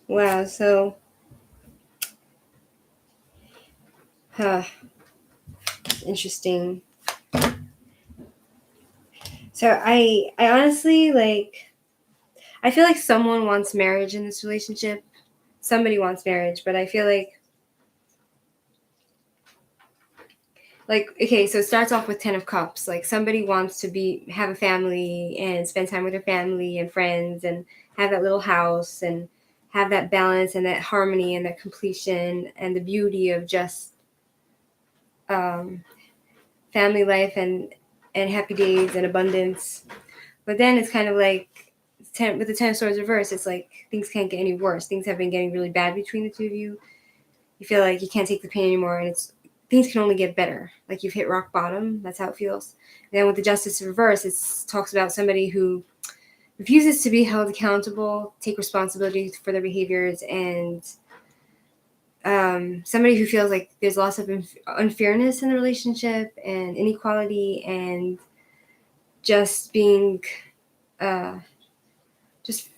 S1: Wow. So, huh, interesting. So I honestly like. I feel like someone wants marriage in this relationship. Somebody wants marriage, but I feel like okay, so it starts off with 10 of cups. Like somebody wants to be have a family and spend time with their family and friends and have that little house and have that balance and that harmony and that completion and the beauty of just um, family life and happy days and abundance. But then it's kind of like with the 10 of swords reverse, it's like things can't get any worse. Things have been getting really bad between the two of you. You feel like you can't take the pain anymore, and it's things can only get better. Like you've hit rock bottom. That's how it feels. And then with the justice reverse, it talks about somebody who refuses to be held accountable, take responsibility for their behaviors, and somebody who feels like there's lots of unfairness in the relationship and inequality and just being uh,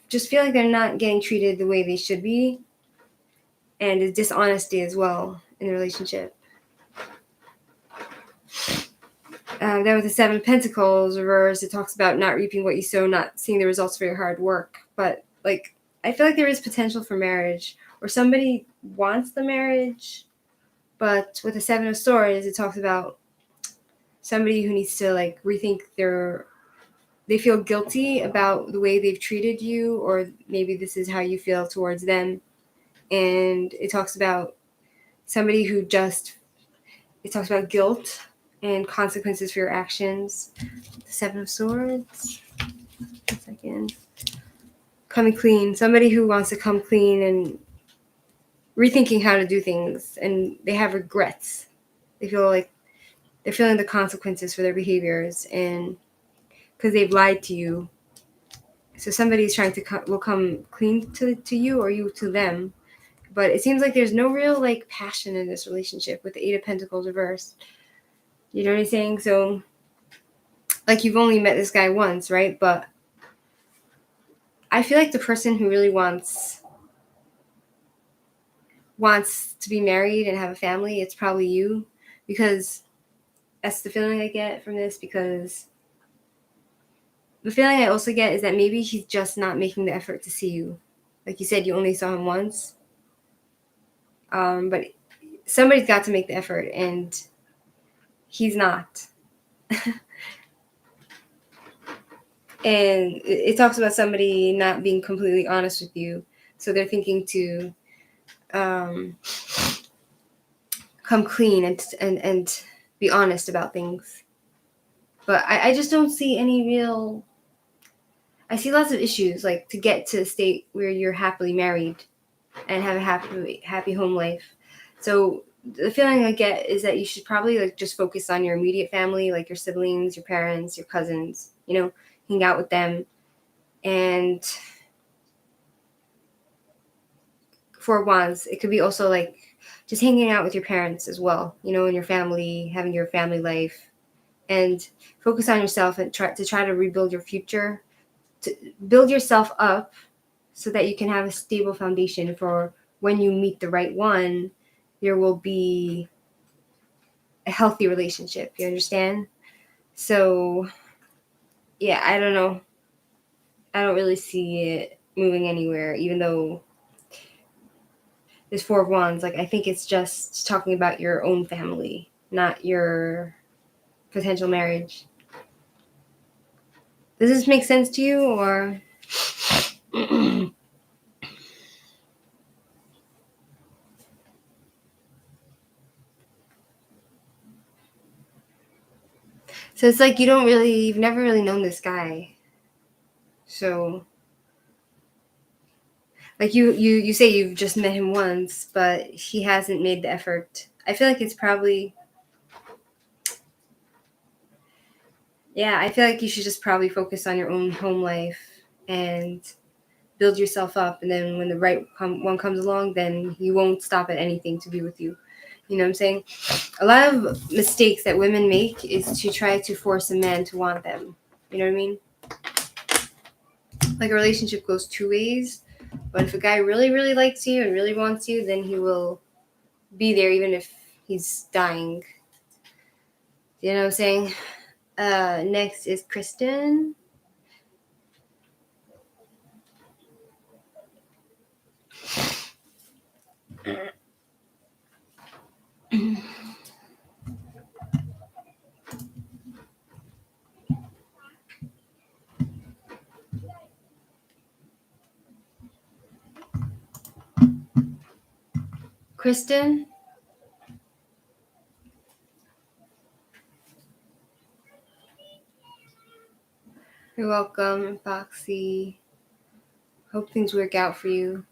S1: just feel like they're not getting treated the way they should be, and the dishonesty as well in the relationship. Then with the Seven of Pentacles reversed, it talks about not reaping what you sow, not seeing the results for your hard work. But like, I feel like there is potential for marriage, or somebody wants the marriage. But with the Seven of Swords, it talks about somebody who needs to like rethink they feel guilty about the way they've treated you, or maybe this is how you feel towards them. And it talks about somebody who it talks about guilt and consequences for your actions. The Seven of Swords. 1 second. Coming clean. Somebody who wants to come clean and rethinking how to do things, and they have regrets. They feel like they're feeling the consequences for their behaviors, and because they've lied to you. So somebody's trying to will come clean to you, or you to them. But it seems like there's no real like passion in this relationship with the Eight of Pentacles reversed. You know what I'm saying? So like you've only met this guy once, right? But I feel like the person who really wants to be married and have a family, it's probably you, because that's the feeling I get from this. Because the feeling I also get is that maybe he's just not making the effort to see you. Like you said, you only saw him once, but somebody's got to make the effort, and he's not. And it talks about somebody not being completely honest with you, so they're thinking to come clean and be honest about things. But I just don't see any real. I see lots of issues, like to get to a state where you're happily married and have a happy home life. So the feeling I get is that you should probably like just focus on your immediate family, like your siblings, your parents, your cousins, hang out with them. And for Wands, it could be also like just hanging out with your parents as well, and your family, having your family life, and focus on yourself and try to rebuild your future, to build yourself up so that you can have a stable foundation for when you meet the right one. There will be a healthy relationship. You understand? So, yeah, I don't know. I don't really see it moving anywhere, even though there's Four of Wands. Like, I think it's just talking about your own family, not your potential marriage. Does this make sense to you, or? So it's like you've never really known this guy. So like you say you've just met him once, but he hasn't made the effort. I feel like it's probably, yeah, I feel like you should just probably focus on your own home life and build yourself up, and then when the right one comes along, then you won't stop at anything to be with you. You know what I'm saying? A lot of mistakes that women make is to try to force a man to want them. You know what I mean? Like a relationship goes two ways. But if a guy really, really likes you and really wants you, then he will be there even if he's dying. You know what I'm saying? Next is Kristen. Kristen? You're welcome, Foxy. Hope things work out for you.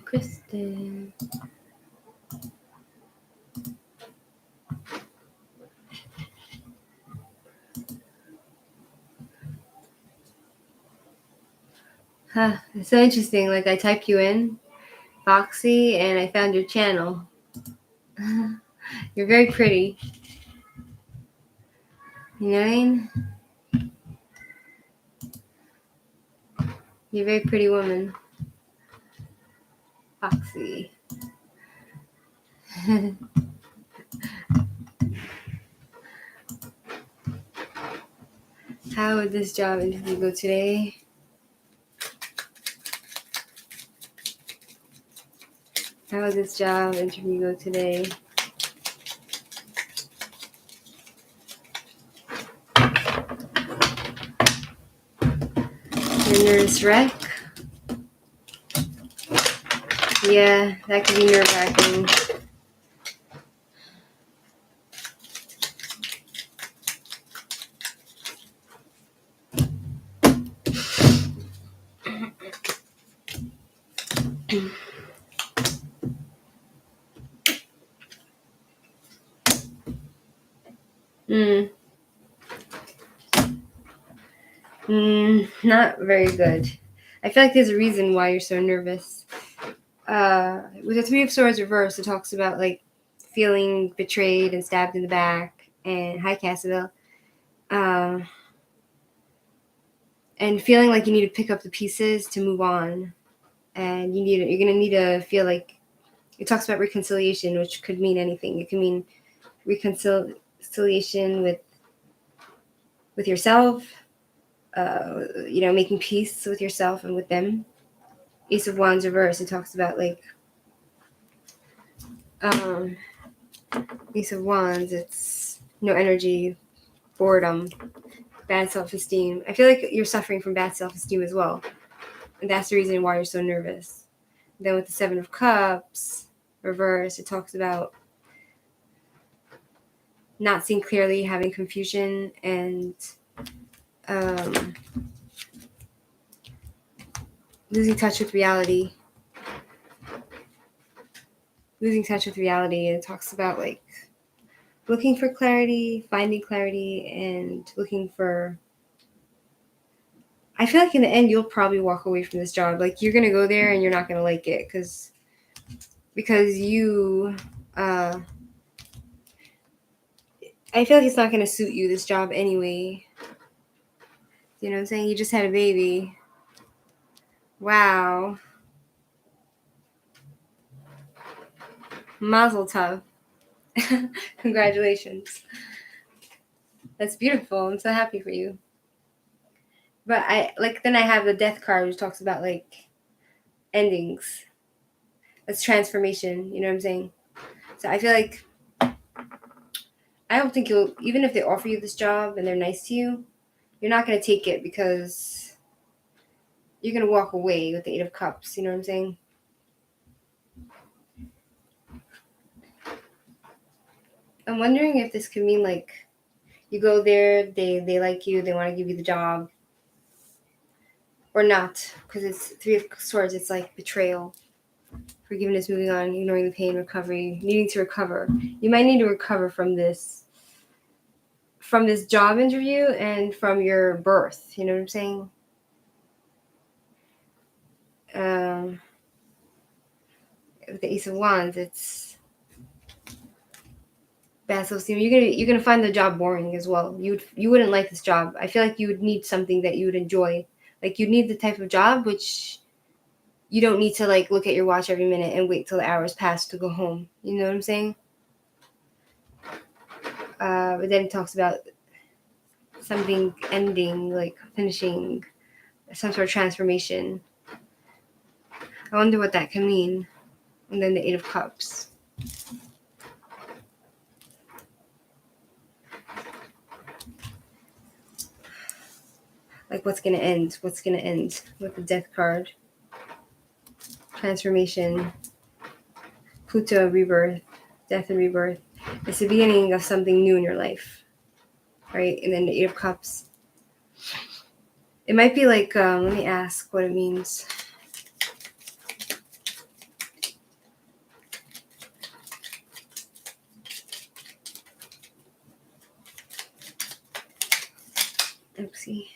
S1: Kristen. Huh, it's so interesting. Like, I typed you in, Foxy, and I found your channel. You're very pretty. You know what I mean? You're a very pretty woman. Foxy. How would this job interview go today? How would this job interview go today? Your nervous wreck? Yeah, that could be nerve-wracking. Not very good. I feel like there's a reason why you're so nervous. With the Three of Swords reversed, it talks about like feeling betrayed and stabbed in the back. And hi, Cassaville. And feeling like you need to pick up the pieces to move on, and you're gonna need to feel like it talks about reconciliation, which could mean anything. It can mean reconciliation with yourself. Making peace with yourself and with them. Ace of Wands reverse. It talks about like Ace of Wands. It's no energy, boredom, bad self-esteem. I feel like you're suffering from bad self-esteem as well, and that's the reason why you're so nervous. Then with the Seven of Cups reverse, it talks about not seeing clearly, having confusion, and losing touch with reality. It talks about like looking for clarity, finding clarity, and looking for. I feel like in the end, you'll probably walk away from this job. Like you're gonna go there and you're not gonna like it because you. I feel like it's not gonna suit you, this job anyway. You know what I'm saying? You just had a baby. Wow. Mazel tov. Congratulations. That's beautiful. I'm so happy for you. But then I have the death card, which talks about like endings. That's transformation. You know what I'm saying? So I feel like I don't think you'll, even if they offer you this job and they're nice to you, you're not going to take it because you're going to walk away with the Eight of Cups. You know what I'm saying? I'm wondering if this could mean like you go there, they like you, they want to give you the job. Or not, because it's Three of Swords, it's like betrayal. Forgiveness, moving on, ignoring the pain, recovery, needing to recover. You might need to recover from this job interview and from your birth. You know what I'm saying? With the Ace of Wands, it's bad self-esteem. You're gonna find the job boring as well. You wouldn't like this job. I feel like you would need something that you would enjoy. Like you'd need the type of job which you don't need to like look at your watch every minute and wait till the hours pass to go home. You know what I'm saying? But then it talks about something ending, like finishing, some sort of transformation. I wonder what that can mean. And then the Eight of Cups. Like what's going to end? What's going to end with the Death card? Transformation. Pluto, rebirth. Death and rebirth. It's the beginning of something new in your life. Right? And then the Eight of Cups. It might be like, let me ask what it means. Oopsie.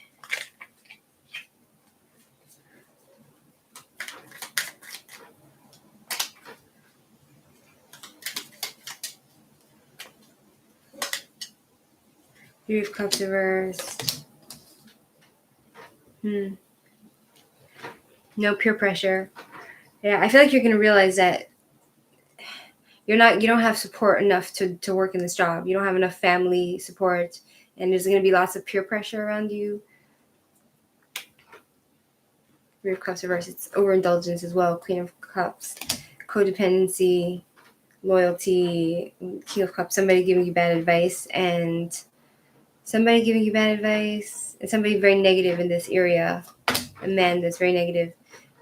S1: Three of Cups reversed. No peer pressure. Yeah, I feel like you're gonna realize that you don't have support enough to work in this job. You don't have enough family support, and there's gonna be lots of peer pressure around you. Three of Cups reversed. It's overindulgence as well. Queen of Cups, codependency, loyalty. King of Cups. Somebody giving you bad advice, and somebody very negative in this area. A man that's very negative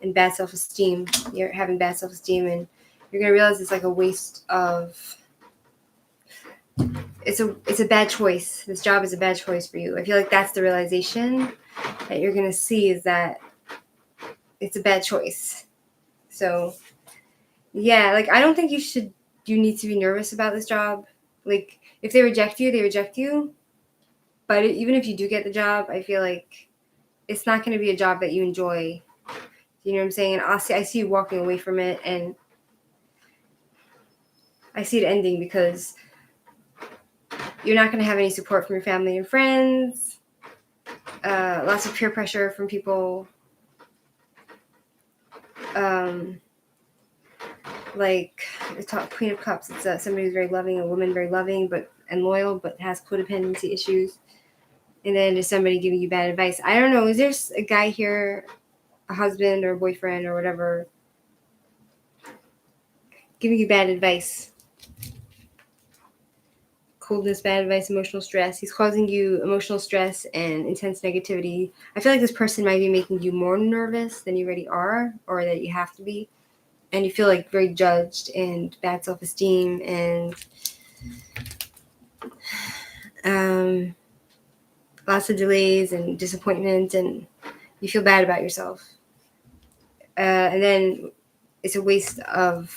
S1: and bad self-esteem. You're having bad self-esteem, and you're gonna realize it's like a waste of. It's a bad choice. This job is a bad choice for you. I feel like that's the realization that you're gonna see, is that it's a bad choice. So yeah, like I don't think you need to be nervous about this job. Like if they reject you, they reject you. But even if you do get the job, I feel like it's not going to be a job that you enjoy. You know what I'm saying? And I see you walking away from it, and I see it ending because you're not going to have any support from your family and friends. Lots of peer pressure from people. Like the top Queen of Cups, it's somebody who's very loving, a woman very loving and loyal, but has codependency issues. And then there's somebody giving you bad advice. I don't know. Is there a guy here, a husband or a boyfriend or whatever, giving you bad advice? Coldness, bad advice, emotional stress. He's causing you emotional stress and intense negativity. I feel like this person might be making you more nervous than you already are, or that you have to be. And you feel like very judged and bad self-esteem and lots of delays and disappointment, and you feel bad about yourself. And then it's a waste, bad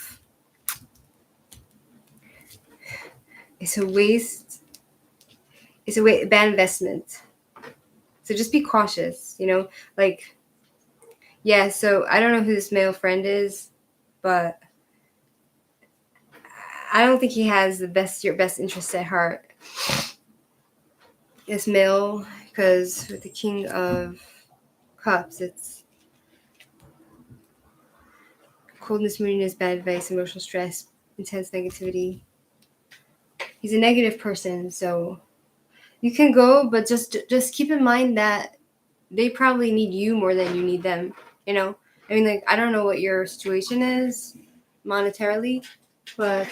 S1: investment. So just be cautious, like, yeah, so I don't know who this male friend is, but I don't think he has your best interests at heart. This male, because with the King of Cups, it's coldness, moodiness, bad advice, emotional stress, intense negativity. He's a negative person, so you can go, but just keep in mind that they probably need you more than you need them. I mean, like, I don't know what your situation is monetarily, but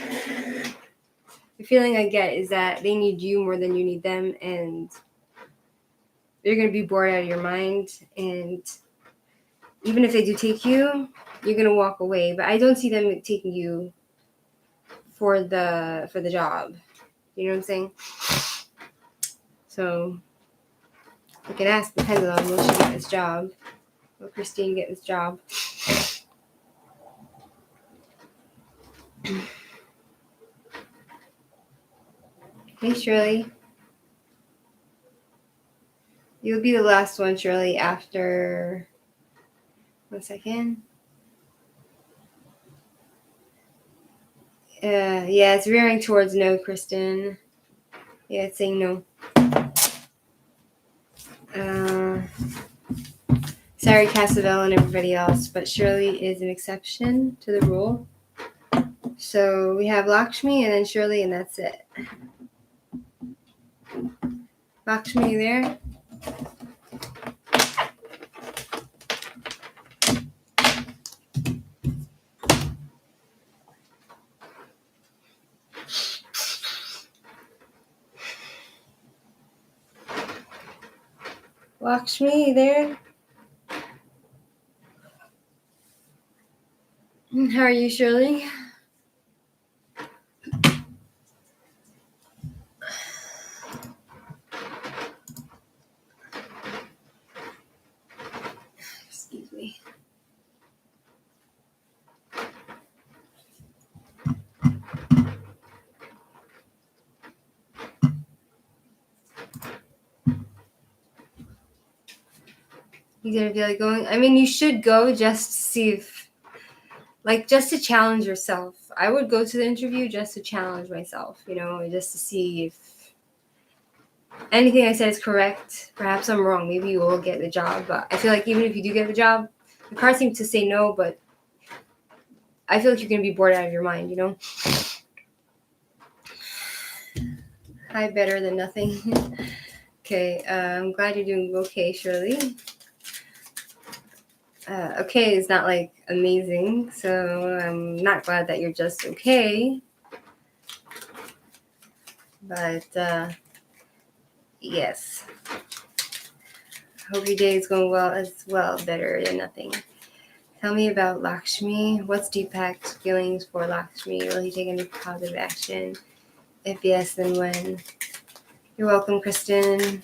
S1: the feeling I get is that they need you more than you need them, and they're going to be bored out of your mind. And even if they do take you, you're going to walk away. But I don't see them taking you for the job. You know what I'm saying? So you can ask the pendulum, will she get this job? Will Christine get this job? Hey, Shirley. You'll be the last one, Shirley, after... 1 second. Yeah, it's veering towards no, Kristen. Yeah, it's saying no. Sorry, Cassavell and everybody else, but Shirley is an exception to the rule. So we have Lakshmi and then Shirley, and that's it. Lakshmi, you there? Lakshmi, you there? How are you, Shirley? Excuse me. You gonna feel like going? I mean, you should go just to see if, like, just to challenge yourself. I would go to the interview just to challenge myself, just to see if anything I said is correct. Perhaps I'm wrong. Maybe you will get the job. But I feel like even if you do get the job, the cards seem to say no, but I feel like you're going to be bored out of your mind, Hi, better than nothing. Okay, I'm glad you're doing okay, Shirley. Okay is not like amazing, so I'm not glad that you're just okay. But yes, hope your day is going well as well. Better than nothing. Tell me about Lakshmi. What's Deepak's feelings for Lakshmi? Will he take any positive action? If yes, then when? You're welcome, Kristen.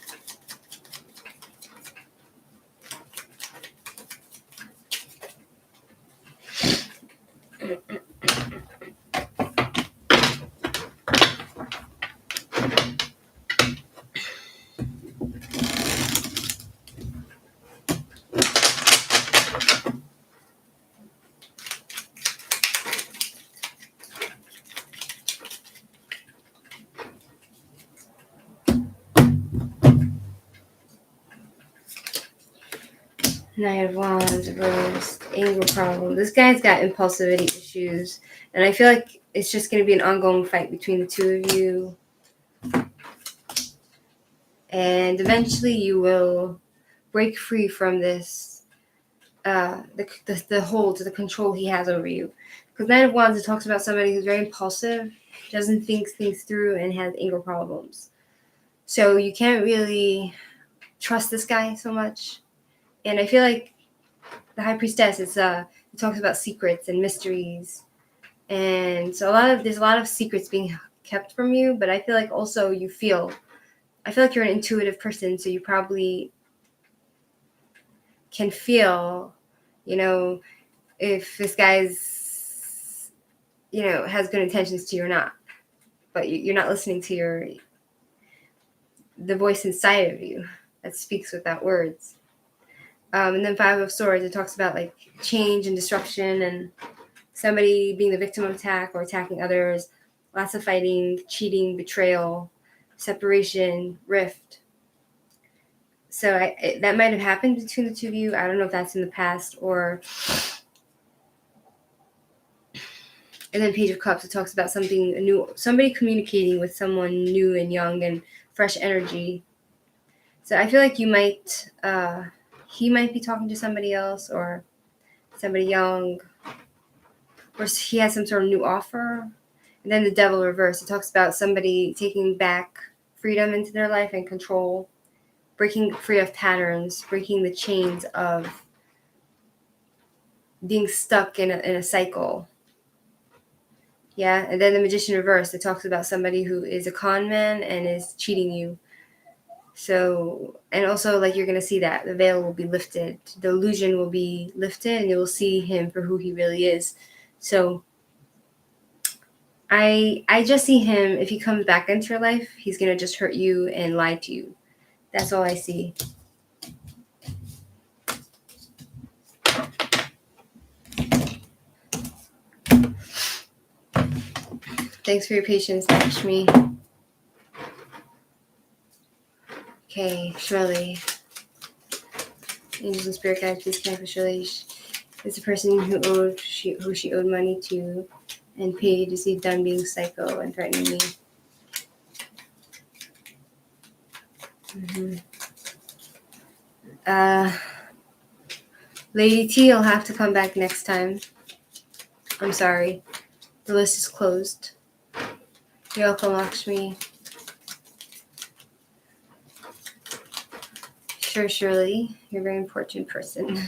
S1: Knight of Wands, reversed, anger problem. This guy's got impulsivity issues, and I feel like it's just going to be an ongoing fight between the two of you. And eventually you will break free from this, the hold, the control he has over you. Because Knight of Wands, it talks about somebody who's very impulsive, doesn't think things through, and has anger problems. So you can't really trust this guy so much. And I feel like the High Priestess it talks about secrets and mysteries, and so there's a lot of secrets being kept from you. But I feel like also I feel like you're an intuitive person, so you probably can feel, if this guy's, has good intentions to you or not. But you're not listening to the voice inside of you that speaks without words. And then Five of Swords, it talks about like change and disruption and somebody being the victim of attack or attacking others, lots of fighting, cheating, betrayal, separation, rift. So that might have happened between the two of you. I don't know if that's in the past or... And then Page of Cups, it talks about something new, somebody communicating with someone new and young and fresh energy. So I feel like he might be talking to somebody else or somebody young, or he has some sort of new offer. And then the Devil reverse, it talks about somebody taking back freedom into their life and control, breaking free of patterns, breaking the chains of being stuck in a cycle. Yeah, and then the Magician reverse, it talks about somebody who is a con man and is cheating you. So, and also like you're going to see that the veil will be lifted, the illusion will be lifted, and you will see him for who he really is. So I just see him, if he comes back into your life, he's gonna just hurt you and lie to you. That's all I see. Thanks for your patience, Lakshmi. Okay, Shirley. Angels and spirit guides, please connect with Shirley. It's a person who she owed money to and paid. Is he done being psycho and threatening me? Mm-hmm. Lady T, you'll have to come back next time. I'm sorry. The list is closed. You're welcome, Lakshmi. Sure, Shirley. You're a very important person.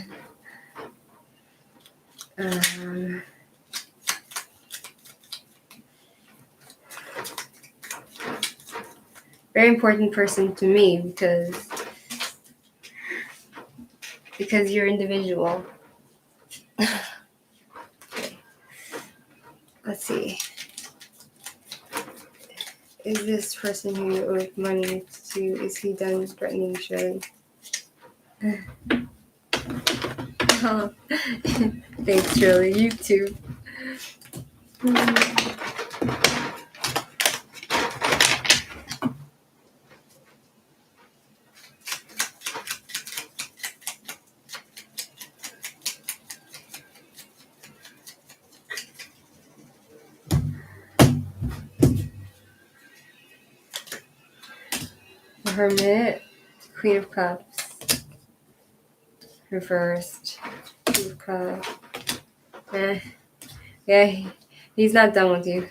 S1: Very important person to me because you're individual. Okay. Let's see. Is this person who you owed money to, is he done threatening Shirley? Oh. Thanks, Shirley. You too. The Hermit, Queen of Cups, reversed, Queen of Cups. Yeah, he's not done with you.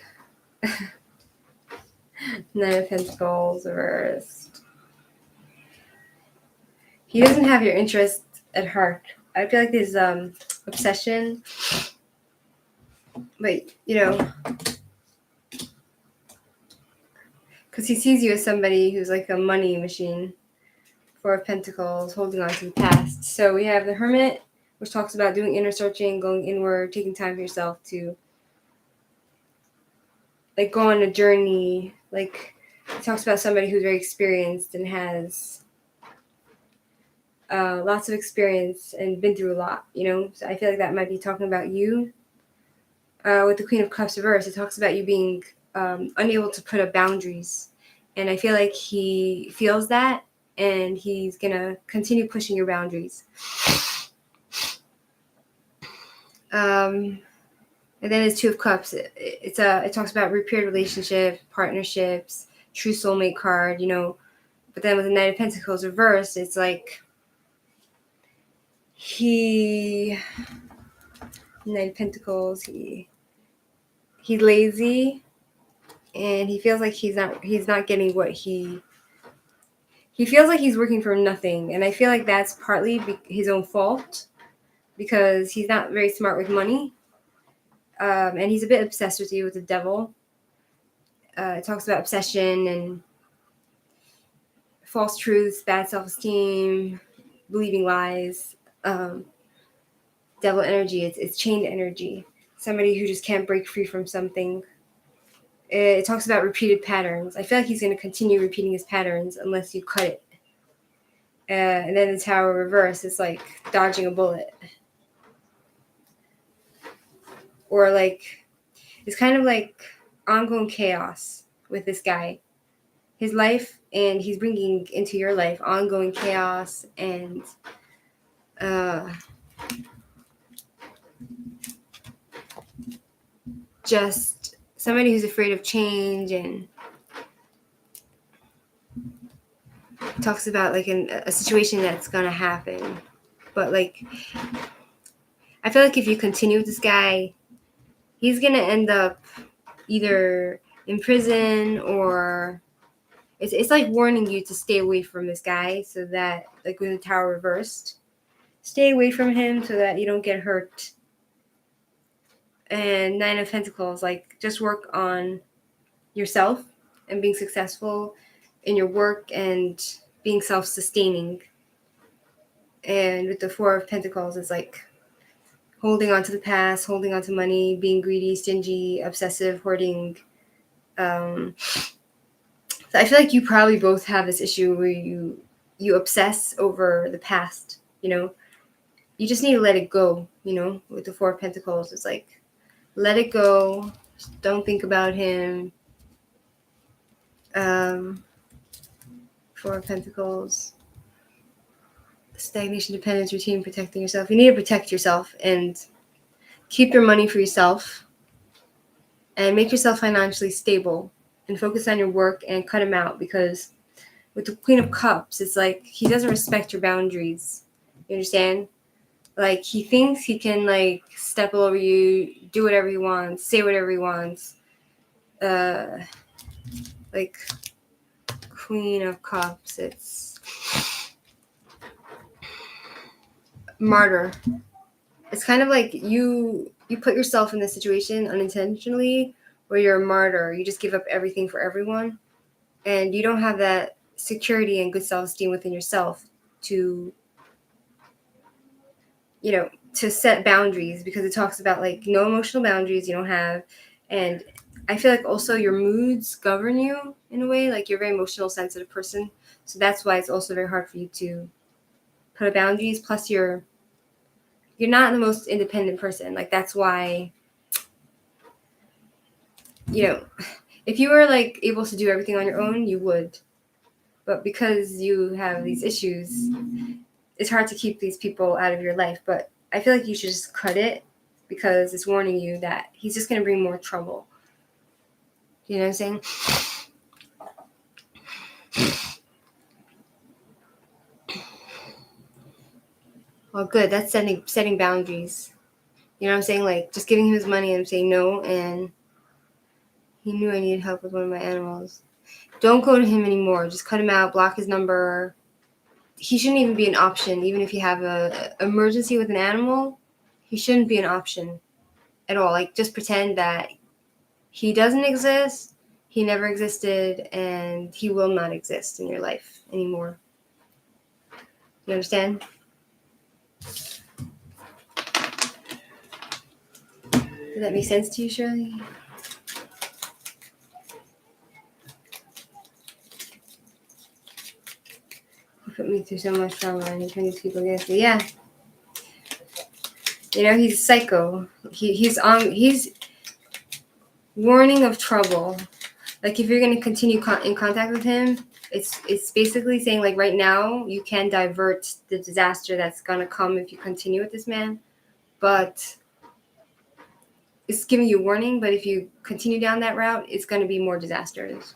S1: Nine of Pentacles, reversed. He doesn't have your interest at heart. I feel like there's obsession, but because he sees you as somebody who's like a money machine. Four of Pentacles, holding on to the past. So we have the Hermit, which talks about doing inner searching, going inward, taking time for yourself to like go on a journey. Like it talks about somebody who's very experienced and has lots of experience and been through a lot, So I feel like that might be talking about you. With the Queen of Cups reverse, it talks about you being unable to put up boundaries. And I feel like he feels that, and he's going to continue pushing your boundaries. And then it's Two of Cups. It talks about repaired relationship, partnerships, true soulmate card, But then with the Knight of Pentacles reversed, it's like Knight of Pentacles, he's lazy, and he feels like he's not getting what he feels like he's working for nothing. And I feel like that's partly his own fault because he's not very smart with money. And he's a bit obsessed with you with the Devil. It talks about obsession and false truths, bad self-esteem, believing lies, devil energy. It's chained energy. Somebody who just can't break free from something. It talks about repeated patterns. I feel like he's going to continue repeating his patterns unless you cut it. And then the Tower reverse is like dodging a bullet. Or like, it's kind of like ongoing chaos with this guy. His life, and he's bringing into your life ongoing chaos and just somebody who's afraid of change, and talks about like a situation that's gonna happen. But like, I feel like if you continue with this guy, he's gonna end up either in prison, or it's like warning you to stay away from this guy, so that like with the Tower reversed, stay away from him so that you don't get hurt. And Nine of Pentacles, like just work on yourself and being successful in your work and being self-sustaining. And with the Four of Pentacles, it's like holding on to the past, holding on to money, being greedy, stingy, obsessive, hoarding. So I feel like you probably both have this issue where you obsess over the past. You just need to let it go. With the Four of Pentacles, it's like let it go. Just don't think about him. Four of Pentacles. Stagnation, dependence, routine, protecting yourself. You need to protect yourself and keep your money for yourself and make yourself financially stable and focus on your work and cut him out, because with the Queen of Cups, it's like he doesn't respect your boundaries. You understand? Like he thinks he can like step all over you, do whatever he wants, say whatever he wants. Like Queen of Cups, it's martyr. It's kind of like you put yourself in this situation unintentionally where you're a martyr. You just give up everything for everyone, and you don't have that security and good self-esteem within yourself to to set boundaries, because it talks about like no emotional boundaries you don't have. And I feel like also your moods govern you in a way, like you're a very emotional, sensitive person. So that's why it's also very hard for you to put boundaries. Plus you're not the most independent person. Like that's why, if you were like able to do everything on your own, you would. But because you have these issues, it's hard to keep these people out of your life. But I feel like you should just cut it, because it's warning you that he's just going to bring more trouble. You know what I'm saying? Well, good. That's setting boundaries. You know what I'm saying? Like just giving him his money and saying no. And he knew I needed help with one of my animals. Don't go to him anymore. Just cut him out. Block his number. He shouldn't even be an option. Even if you have a emergency with an animal, he shouldn't be an option at all. Like just pretend that he doesn't exist. He never existed, and he will not exist in your life anymore. You understand? Does that make sense to you, Shirley? He put me through so much trauma, and he turned these people against me. Yeah. He's psycho. He's warning of trouble. Like if you're going to continue in contact with him, it's basically saying like right now you can divert the disaster that's going to come if you continue with this man. But it's giving you a warning, but if you continue down that route, it's going to be more disasters.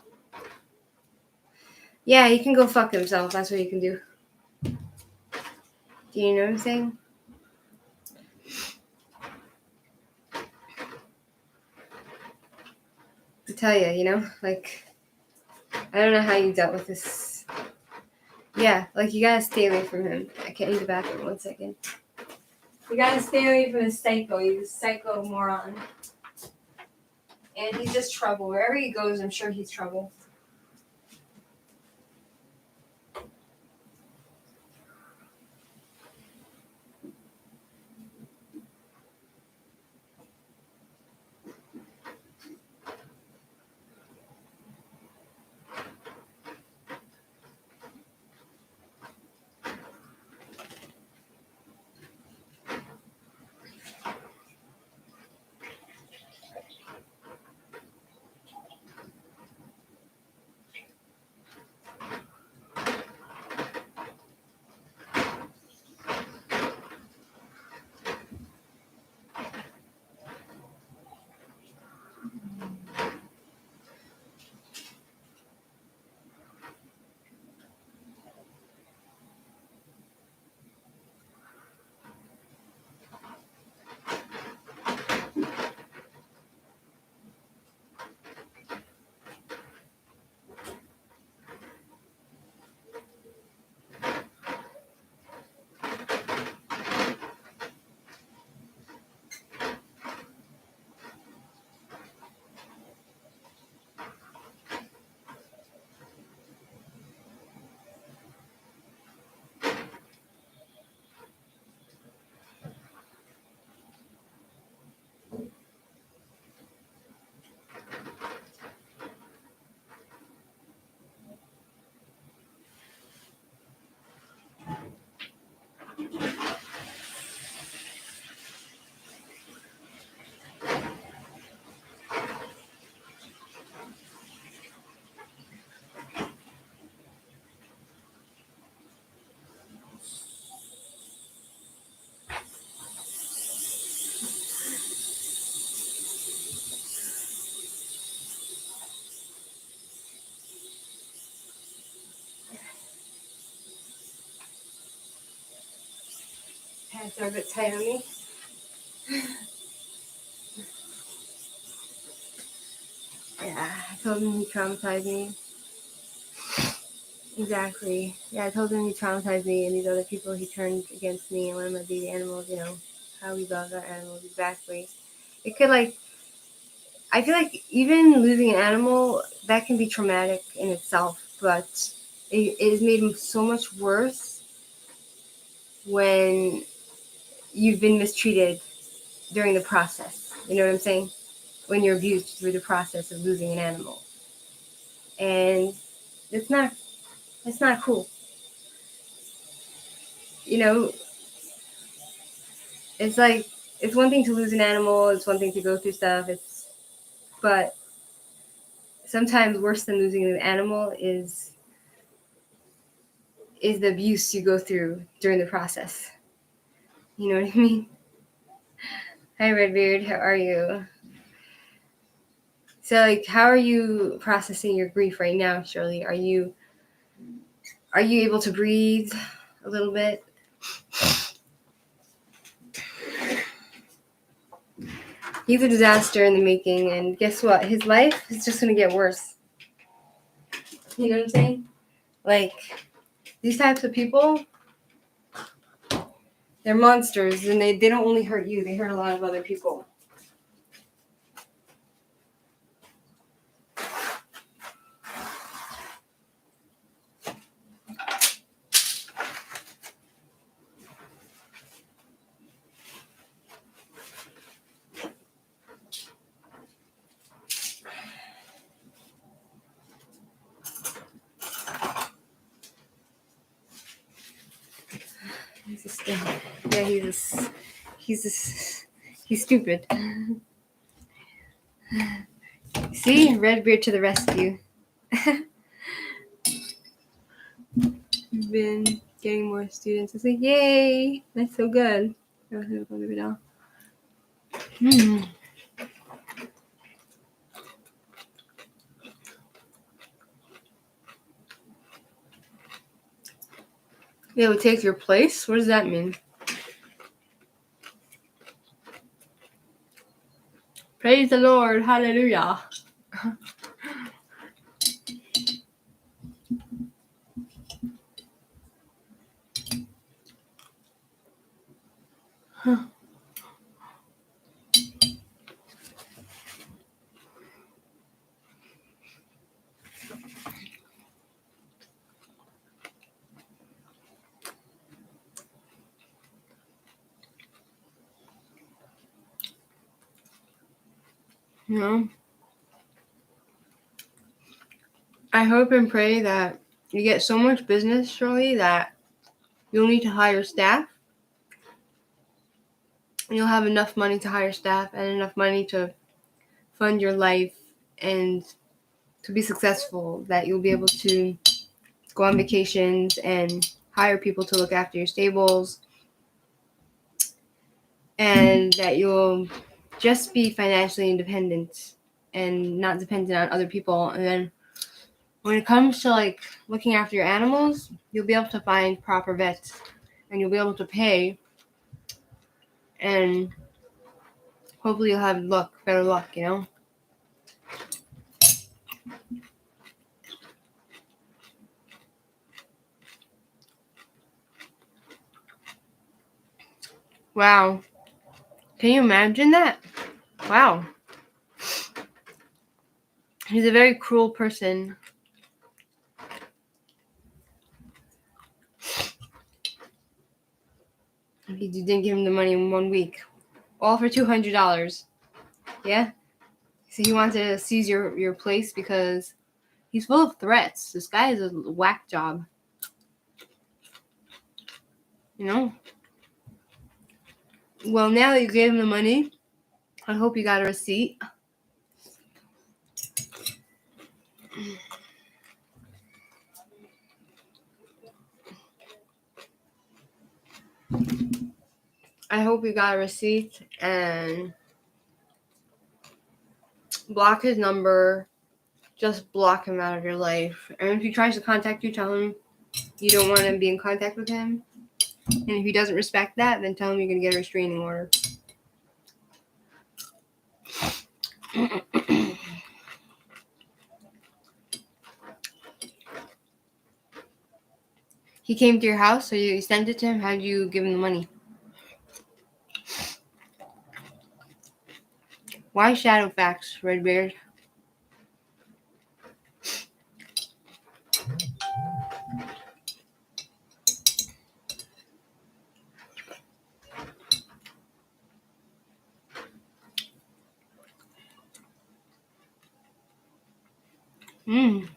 S1: Yeah, he can go fuck himself. That's what you can do. Do you know what I'm saying? To tell you, like, I don't know how you dealt with this. Yeah, like, you gotta stay away from him. I can't use the bathroom. 1 second. You gotta stay away from this psycho. He's a psycho moron. And he's just trouble. Wherever he goes, I'm sure he's trouble. Cats are a bit tight on me. Yeah, I told him he traumatized me. Exactly. Yeah, I told him he traumatized me and these other people he turned against me and one of my baby animals, how we love our animals. Exactly. It could, I feel like even losing an animal, that can be traumatic in itself, but it is made so much worse when you've been mistreated during the process. You know what I'm saying? When you're abused through the process of losing an animal. And it's not cool. It's it's one thing to lose an animal, it's one thing to go through stuff, but sometimes worse than losing an animal is the abuse you go through during the process. You know what I mean? Hi Redbeard, how are you? So how are you processing your grief right now, Shirley? Are you able to breathe a little bit? He's a disaster in the making, and guess what? His life is just going to get worse. You know what I'm saying? These types of people, they're monsters, and they don't only hurt you, they hurt a lot of other people. He's stupid. See, Redbeard to the rescue. Been getting more students. It's like, yay, that's so good. They would take your place? What does that mean? Praise the Lord. Hallelujah. I hope and pray that you get so much business, Shirley, that you'll need to hire staff. And you'll have enough money to hire staff and enough money to fund your life and to be successful, that you'll be able to go on vacations and hire people to look after your stables, and that you'll just be financially independent and not dependent on other people. And then when it comes to looking after your animals, you'll be able to find proper vets and you'll be able to pay, and hopefully you'll have better luck, Wow. Can you imagine that? Wow. He's a very cruel person. You didn't give him the money in 1 week. All for $200. Yeah? So he wanted to seize your place because he's full of threats. This guy is a whack job. Well, now that you gave him the money, I hope you got a receipt. I hope you got a receipt and block his number. Just block him out of your life. And if he tries to contact you, tell him you don't want to be in contact with him. And if he doesn't respect that, then tell him you're going to get a restraining order. He came to your house, so you sent it to him. How did you give him the money? Why shadow facts, Redbeard?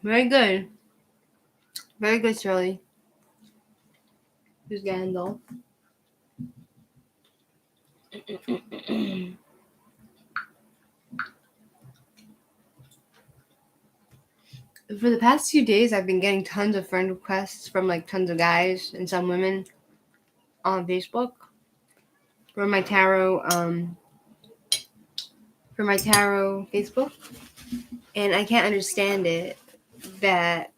S1: Very good. Very good, Shirley. Who's getting dull? For the past few days, I've been getting tons of friend requests from like tons of guys and some women on Facebook for my tarot Facebook, and I can't understand it. That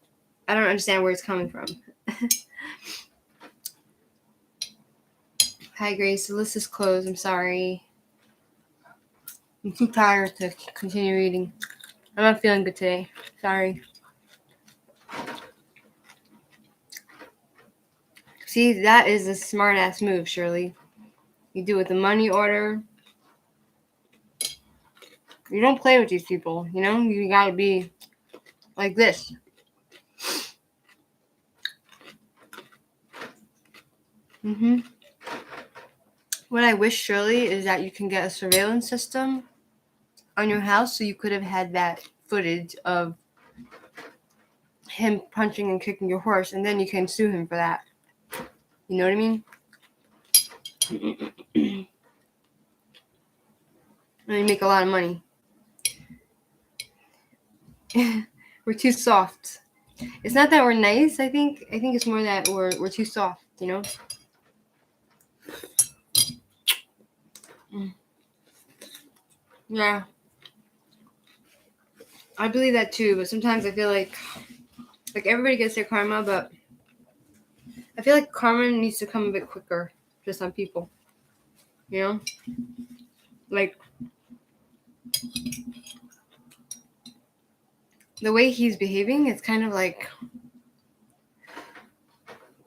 S1: I don't understand where it's coming from. Hi, Grace. The list is closed. I'm sorry. I'm too tired to continue reading. I'm not feeling good today. Sorry. See, that is a smart-ass move, Shirley. You do it with the money order. You don't play with these people, you know? You gotta be like this. What I wish, Shirley, is that you can get a surveillance system on your house so you could have had that footage of him punching and kicking your horse, and then you can sue him for that. You know what I mean? And you make a lot of money. We're too soft. It's not that we're nice. I think it's more that we're too soft. You know. Yeah. I believe that too, but sometimes I feel like everybody gets their karma, but I feel like karma needs to come a bit quicker to some people. You know? Like, the way he's behaving, it's kind of like,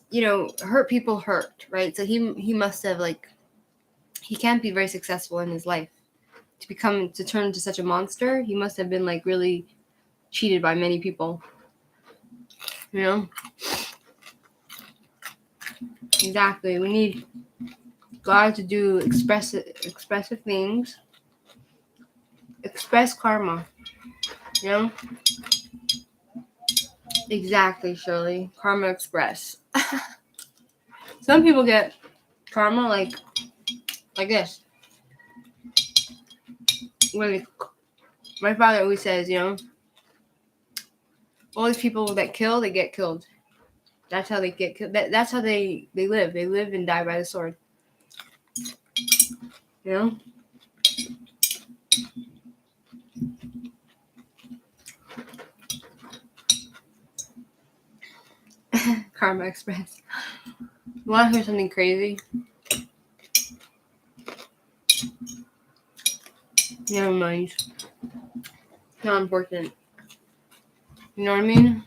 S1: you know, hurt people hurt, right? So he must have, like, he can't be very successful in his life. To turn into such a monster, he must have been, like, really cheated by many people. You know? Exactly. We need God to do expressive things. Express karma. You know? Exactly, Shirley. Karma express. Some people get karma like this. My father always says, you know, all these people that kill, they get killed. That's how they get killed. That's how they live. They live and die by the sword. You know? Karma Express. You want to hear something crazy? Never mind. It's not important. You know what I mean?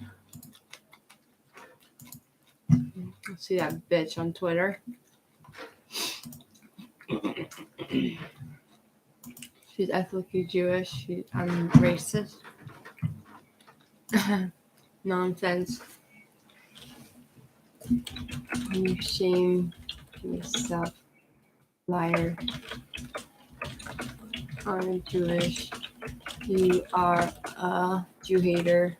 S1: Let's see that bitch on Twitter. She's ethnically Jewish. I'm racist. Nonsense. You shame yourself, liar. I'm Jewish. You are a Jew hater.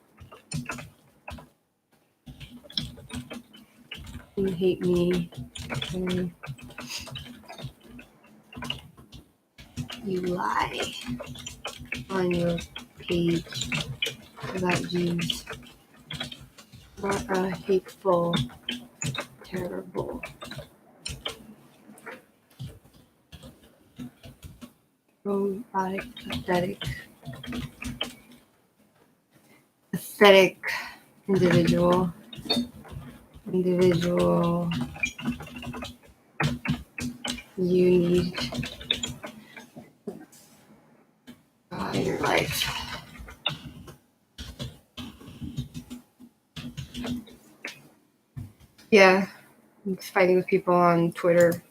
S1: You hate me. You lie on your page about Jews. You are a hateful, terrible, robotic, pathetic individual. you need God in your life. Yeah, I'm fighting with people on Twitter.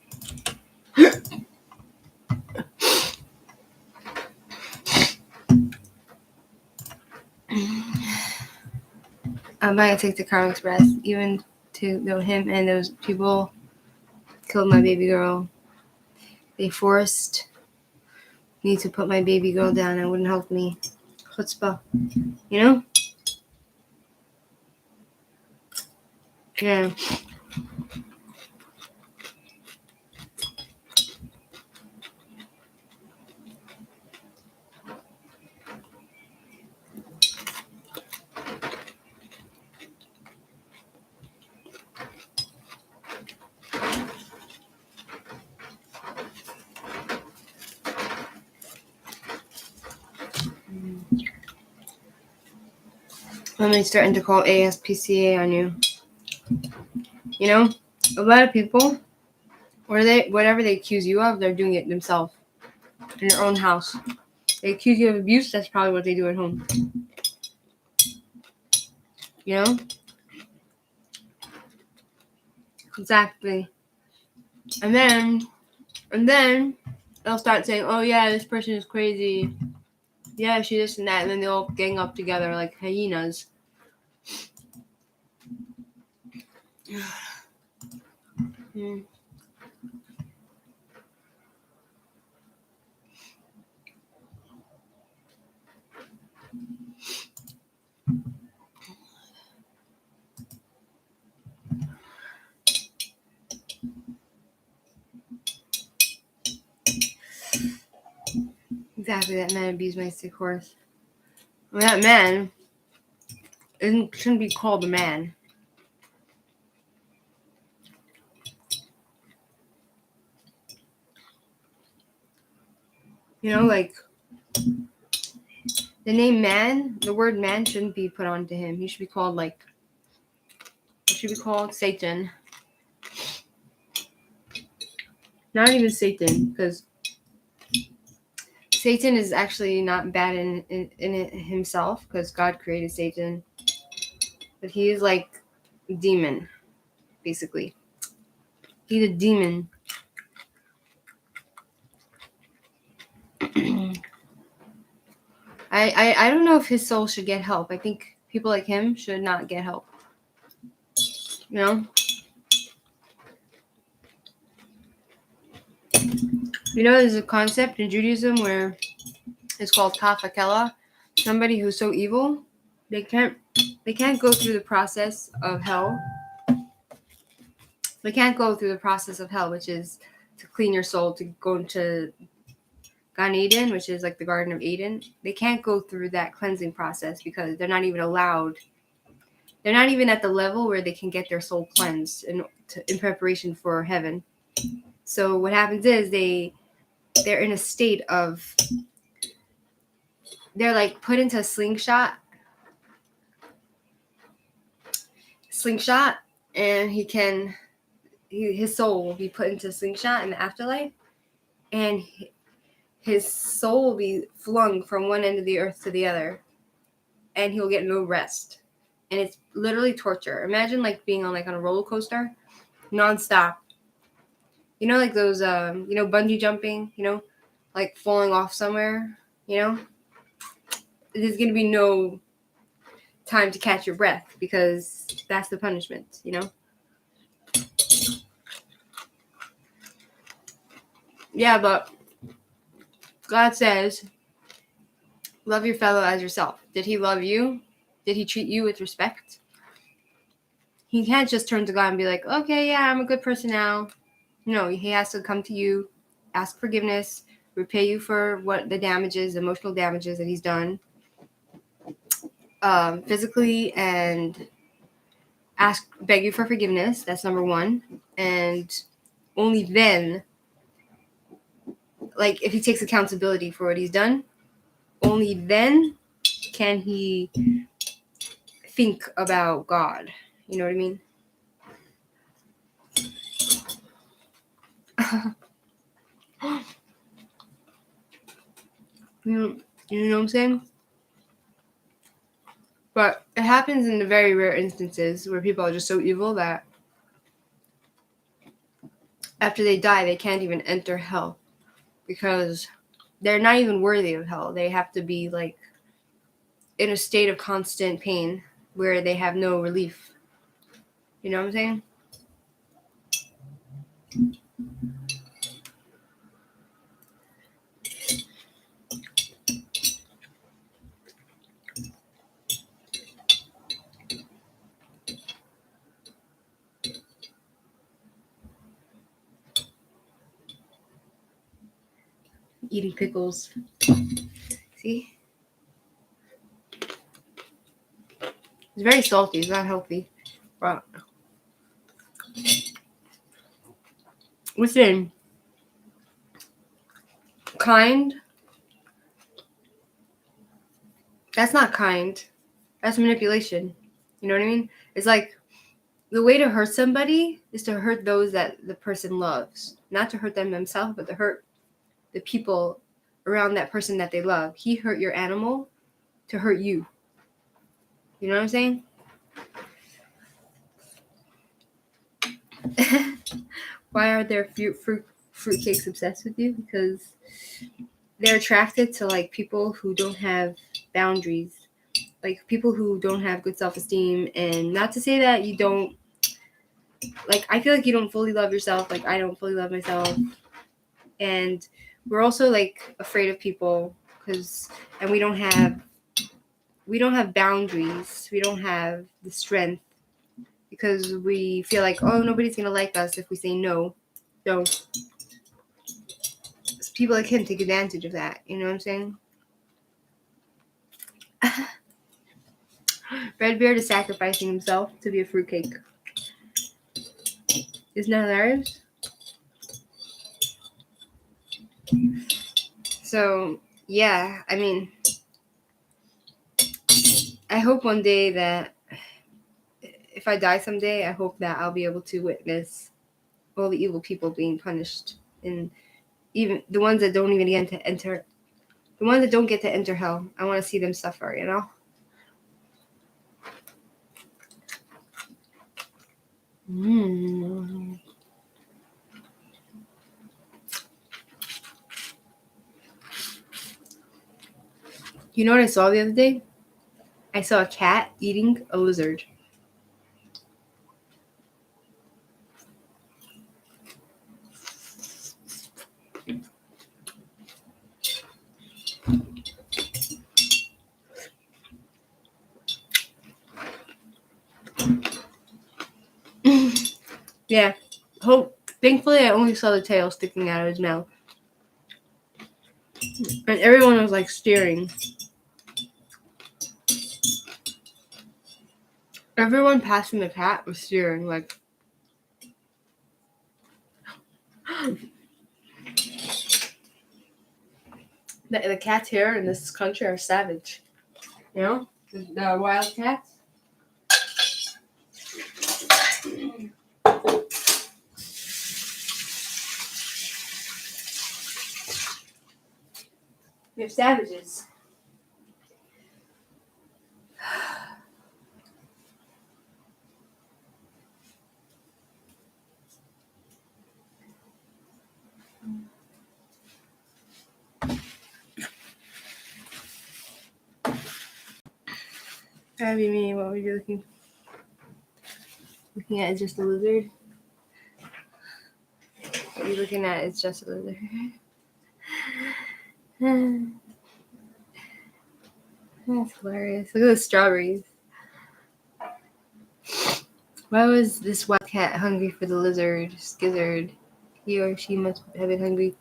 S1: I'm not gonna take the Car Express, even to know him and those people killed my baby girl. They forced me to put my baby girl down and wouldn't help me. Chutzpah. You know? Yeah. Let me starting to call ASPCA on you. You know? A lot of people, whatever they accuse you of, they're doing it themselves. In their own house. They accuse you of abuse, that's probably what they do at home. You know? Exactly. And then they'll start saying, oh yeah, this person is crazy. Yeah, she this and that. And then they'll gang up together like hyenas. Mm. Exactly, that man abused my sick horse. Well, that man shouldn't be called a man. You know, like, the name man, the word man shouldn't be put onto him. He should be called, like, it should be called Satan. Not even Satan, because Satan is actually not bad in it himself, because God created Satan. But he is like a demon, basically. He's a demon. I don't know if his soul should get help. I think people like him should not get help. You know? You know, there's a concept in Judaism where it's called kafakela. Somebody who's so evil, they can't go through the process of hell. They can't go through the process of hell, which is to clean your soul, to go into Gan Eden, which is like the Garden of Eden. They can't go through that cleansing process because they're not even allowed. They're not even at the level where they can get their soul cleansed in preparation for heaven. So what happens is they're in a state of, they're like put into a slingshot, and his soul will be put into a slingshot in the afterlife, and his soul will be flung from one end of the earth to the other, and he will get no rest. And it's literally torture. Imagine like being on a roller coaster, nonstop. You know, like those bungee jumping. You know, like falling off somewhere. You know, there's gonna be no time to catch your breath because that's the punishment. You know. Yeah, but God says, love your fellow as yourself. Did he love you? Did he treat you with respect? He can't just turn to God and be like, okay, yeah, I'm a good person now. No, he has to come to you, ask forgiveness, repay you for what the damages, emotional damages that he's done, physically, and beg you for forgiveness. That's number one. And only then, like, if he takes accountability for what he's done, only then can he think about God. You know what I mean? You know what I'm saying? But it happens in the very rare instances where people are just so evil that after they die, they can't even enter hell because they're not even worthy of hell. They have to be like in a state of constant pain where they have no relief. You know what I'm saying? Eating pickles. See? It's very salty. It's not healthy. But listen, kind. That's not kind. That's manipulation. You know what I mean? It's like the way to hurt somebody is to hurt those that the person loves. Not to hurt them themselves, but to hurt the people around that person that they love. He hurt your animal to hurt you. You know what I'm saying? Why are there fruitcakes obsessed with you? Because they're attracted to like people who don't have boundaries, like people who don't have good self-esteem. And not to say that you don't, like, I feel like you don't fully love yourself, like I don't fully love myself. And we're also like afraid of people because, and we don't have boundaries, we don't have the strength because we feel like, oh, nobody's gonna like us if we say no. So people like him take advantage of that. You know what I'm saying? Redbeard is sacrificing himself to be a fruitcake. Isn't that hilarious? So yeah, I mean, I hope one day that if I die someday, I hope that I'll be able to witness all the evil people being punished, and even the ones that don't even get to enter, the ones that don't get to enter hell. I want to see them suffer. You know. You know what I saw the other day? I saw a cat eating a lizard. Yeah. Thankfully, I only saw the tail sticking out of his mouth. And everyone was like staring. Everyone passing the cat was staring like. The cats here in this country are savage. You know? The wild cats. They're savages. That'd be me. What were you looking at? Is just a lizard. What you're looking at is just a lizard. That's hilarious. Look at the strawberries. Why was this wild cat hungry for the lizard? Skizzard. He or she must have been hungry.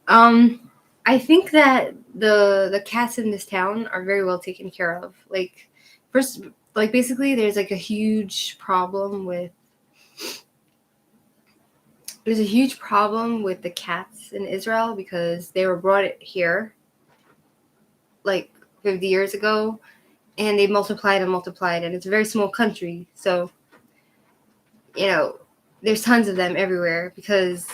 S1: I think that the cats in this town are very well taken care of. Like, first, like basically, there's like a huge problem with. There's a huge problem with the cats in Israel because they were brought here like 50 years ago, and they multiplied and multiplied, and it's a very small country. So, you know, there's tons of them everywhere because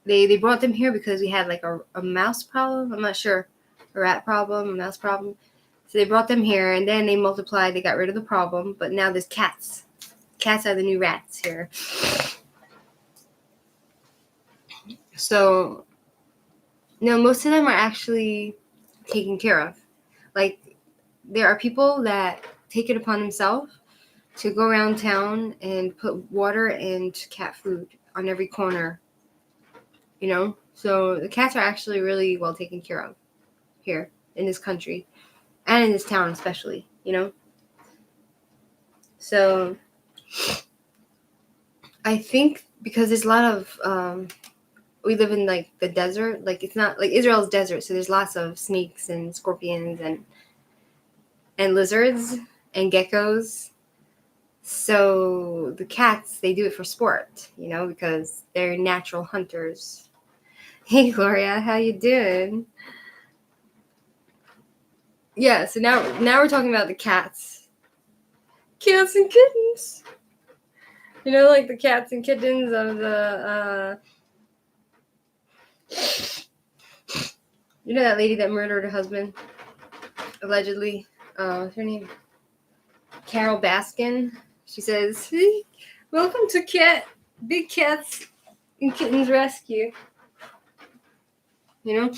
S1: they brought them here because we had like a mouse problem. I'm not sure. a rat problem, a mouse problem. So they brought them here, and then they multiplied. They got rid of the problem, but now there's cats. Cats are the new rats here. So, no, most of them are actually taken care of. Like, there are people that take it upon themselves to go around town and put water and cat food on every corner. You know? So the cats are actually really well taken care of here in this country. And in this town especially, you know? So I think because there's a lot of we live in like the desert, like it's not like Israel's desert, so there's lots of snakes and scorpions and lizards and geckos. So the cats, they do it for sport, you know, because they're natural hunters. Hey Gloria, how you doing? Yeah, so now we're talking about the cats. Cats and kittens. You know, like the cats and kittens of the you know that lady that murdered her husband? Allegedly. What's her name? Carol Baskin. She says, hey, welcome to Big Cats and Kittens Rescue. You know?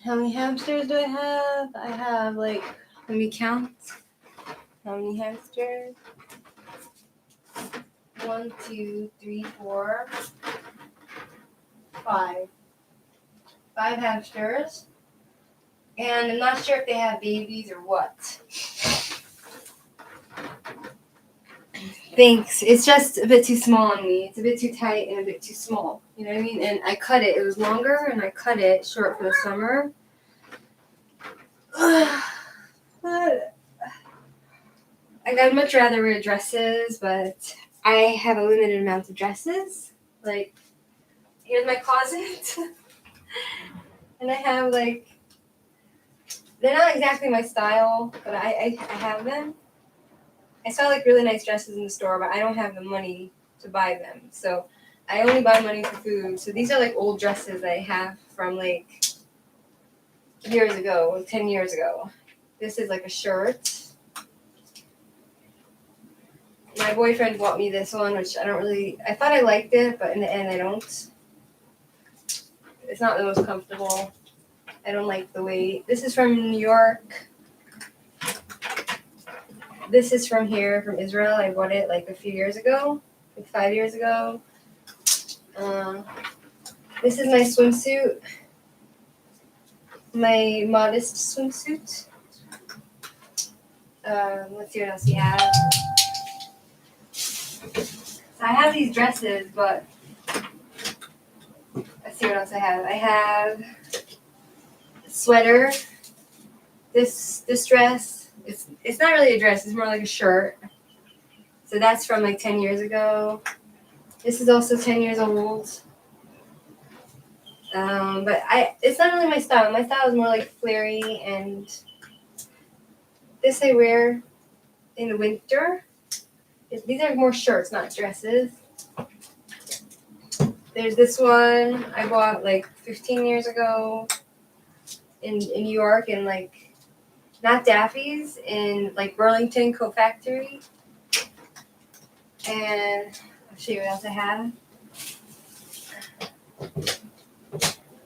S1: How many hamsters do I have? I have like, let me count. How many hamsters? 1, 2, 3, 4, 5. 5 hamsters. And I'm not sure if they have babies or what. Thanks. It's just a bit too small on me. It's a bit too tight and a bit too small. You know what I mean? And I cut it. It was longer, and I cut it short for the summer. I'd much rather wear dresses, but I have a limited amount of dresses. Like, here's my closet. And I have, like, they're not exactly my style, but I have them. I saw, like, really nice dresses in the store, but I don't have the money to buy them. So I only buy money for food. So these are, like, old dresses that I have from, like, years ago, 10 years ago. This is, like, a shirt. My boyfriend bought me this one, which I thought I liked it, but in the end I don't. It's not the most comfortable. I don't like the weight. This is from New York. This is from here, from Israel. I bought it like a few years ago, like 5 years ago. This is my swimsuit. My modest swimsuit. Let's see what else we have. So I have these dresses, but let's see what else I have. I have a sweater. This dress, it's not really a dress, it's more like a shirt. So that's from like 10 years ago. This is also 10 years old. But it's not really my style. My style is more like flary, and this I wear in the winter. These are more shirts, not dresses. There's this one I bought like 15 years ago in New York, in like, not Daffy's, in like Burlington Coat Factory. And I'll show you what else I have.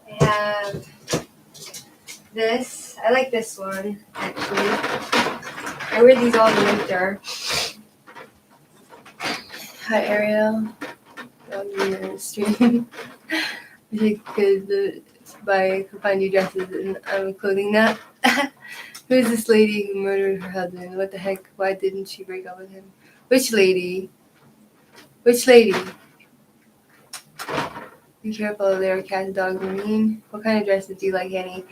S1: I have this. I like this one, actually. I wear these all in the winter. Hi, Ariel. On the stream. Wish I could find new dresses and clothing now. Who is this lady who murdered her husband? What the heck? Why didn't she break up with him? Which lady? Which lady? Be careful, there are cats, dogs, and mean. What kind of dresses do you like, Annie?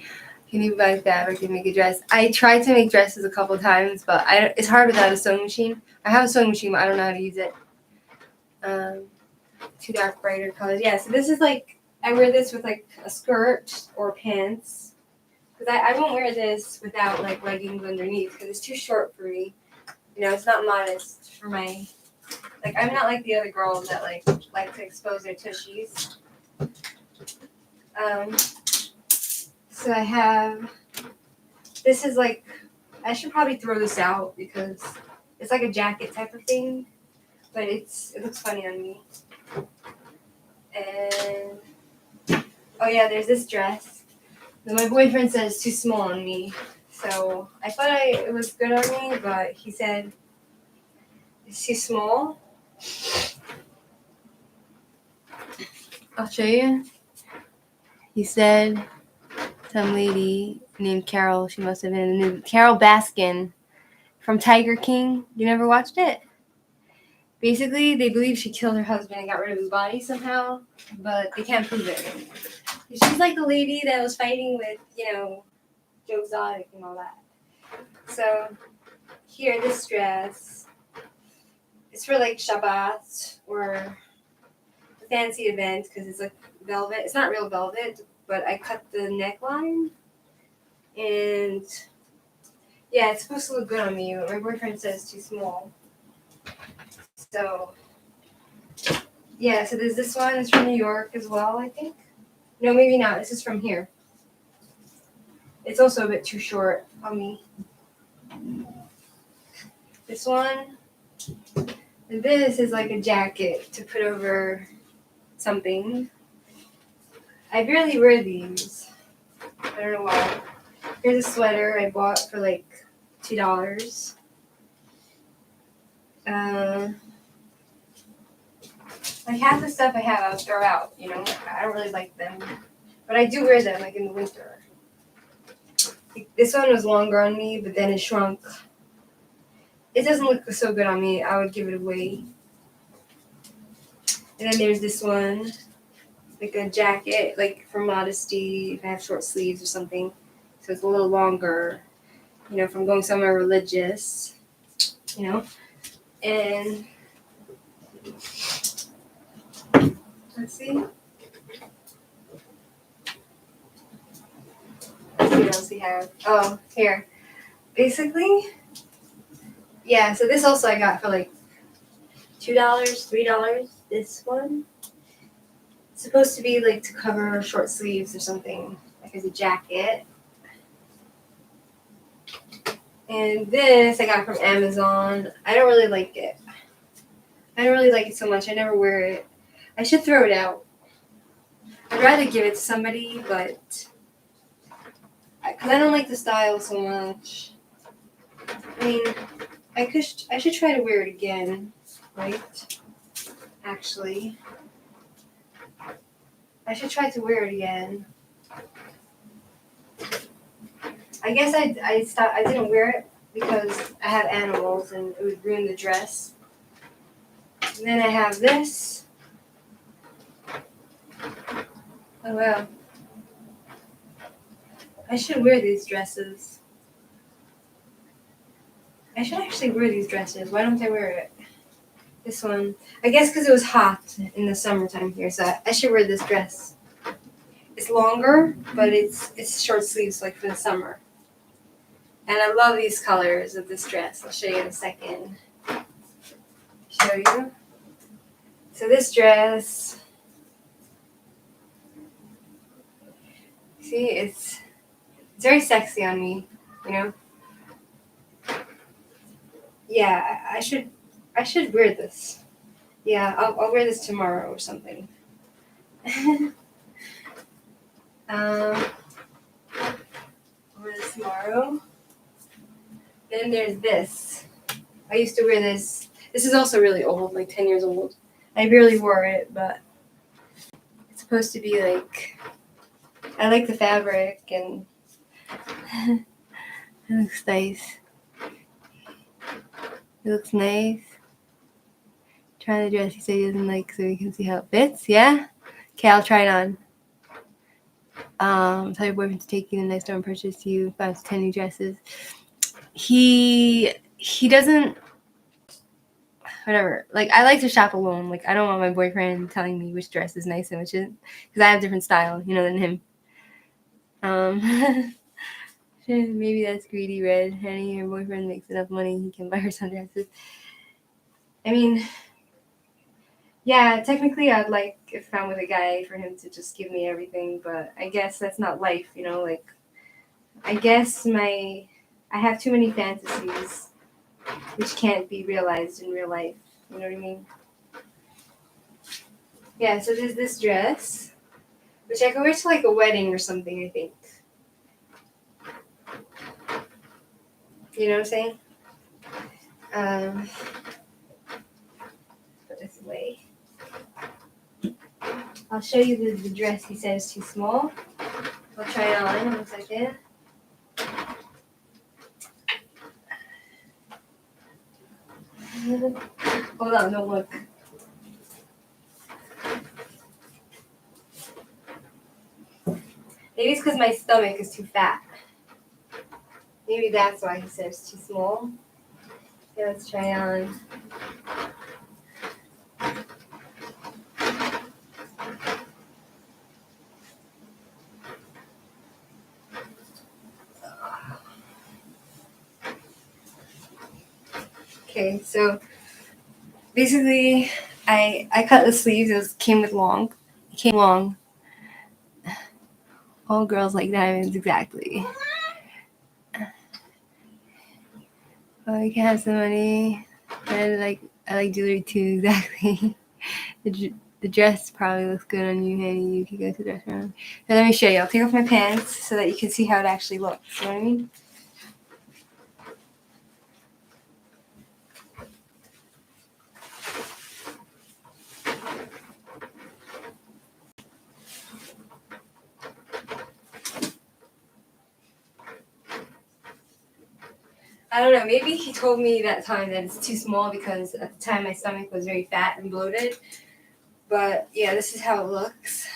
S1: Can you buy fabric and make a dress? I tried to make dresses a couple times, but it's hard without a sewing machine. I have a sewing machine, but I don't know how to use it. Two dark, brighter colors. Yeah, so this is like, I wear this with like a skirt or pants. Because I won't wear this without like leggings underneath, because it's too short for me. You know, it's not modest for my, like, I'm not like the other girls that like to expose their tushies. So I have This is like, I should probably throw this out because it's like a jacket type of thing, but it looks funny on me. And oh yeah, there's this dress that my boyfriend says is too small on me. So I thought it was good on me, but he said it's too small. I'll show you. He said some lady named Carol, she must have been Carol Baskin from Tiger King. You never watched it? Basically, they believe she killed her husband and got rid of his body somehow, but they can't prove it. She's like the lady that was fighting with, Joe Exotic and all that. So, here, this dress, it's for like Shabbat or a fancy event because it's like velvet. It's not real velvet, but I cut the neckline. And yeah, it's supposed to look good on me. My boyfriend says it's too small. So, yeah, so there's this one. It's from New York as well, I think. No, maybe not. This is from here. It's also a bit too short on me. This one. And this is like a jacket to put over something. I barely wear these. I don't know why. Here's a sweater I bought for like $2. Like half the stuff I have, I'll throw out. I don't really like them, but I do wear them like in the winter. This one was longer on me, but then it shrunk. It doesn't look so good on me. I would give it away. And then there's this one, like a jacket, like for modesty, if I have short sleeves or something. So it's a little longer, if I'm going somewhere religious, And let's see. Let's see what else we have. Oh, here. Basically, yeah, so this also I got for like $2, $3. This one. It's supposed to be like to cover short sleeves or something, like as a jacket. And this I got from Amazon. I don't really like it. I don't really like it so much. I never wear it. I should throw it out. I'd rather give it to somebody, but because I don't like the style so much. I mean, I should try to wear it again, right? Actually, I should try to wear it again. I guess I stopped. I didn't wear it because I have animals and it would ruin the dress. And then I have this. Oh wow. I should wear these dresses. I should actually wear these dresses. Why don't I wear it? This one. I guess because it was hot in the summertime here, so I should wear this dress. It's longer, but it's short sleeves like for the summer. And I love these colors of this dress. I'll show you in a second. Show you. So this dress, see, it's very sexy on me, Yeah, I should wear this. Yeah, I'll wear this tomorrow or something. I'll wear this tomorrow. Then there's this. I used to wear this. This is also really old, like 10 years old. I barely wore it, but it's supposed to be like, I like the fabric and it looks nice. It looks nice. Trying the dress he said he doesn't like so you can see how it fits, yeah? Okay, I'll try it on. Tell your boyfriend to take you to the next store and purchase you 5 to 10 new dresses. He doesn't, whatever. Like, I like to shop alone. Like, I don't want my boyfriend telling me which dress is nice and which isn't. Because I have different style, than him. Maybe that's greedy, Red. Honey, your boyfriend makes enough money, he can buy her some dresses. I mean, yeah, technically I'd like, if I'm with a guy, for him to just give me everything. But I guess that's not life, like, I guess I have too many fantasies which can't be realized in real life. You know what I mean? Yeah, so there's this dress, which I could wear to like a wedding or something, I think. You know what I'm saying? Um, put this away. I'll show you the dress he said is too small. I'll try it on in 1 second. Hold on, don't look. Maybe it's because my stomach is too fat. Maybe that's why he said it's too small. Okay, let's try on. Okay, so basically, I cut the sleeves. It came long. All girls like diamonds, exactly. Oh, you can have some money. I like jewelry too, exactly. The dress probably looks good on you, honey. You can go to the restaurant. Now let me show you. I'll take off my pants so that you can see how it actually looks. You know what I mean? I don't know. Maybe he told me that time that it's too small because at the time my stomach was very fat and bloated. But yeah, this is how it looks.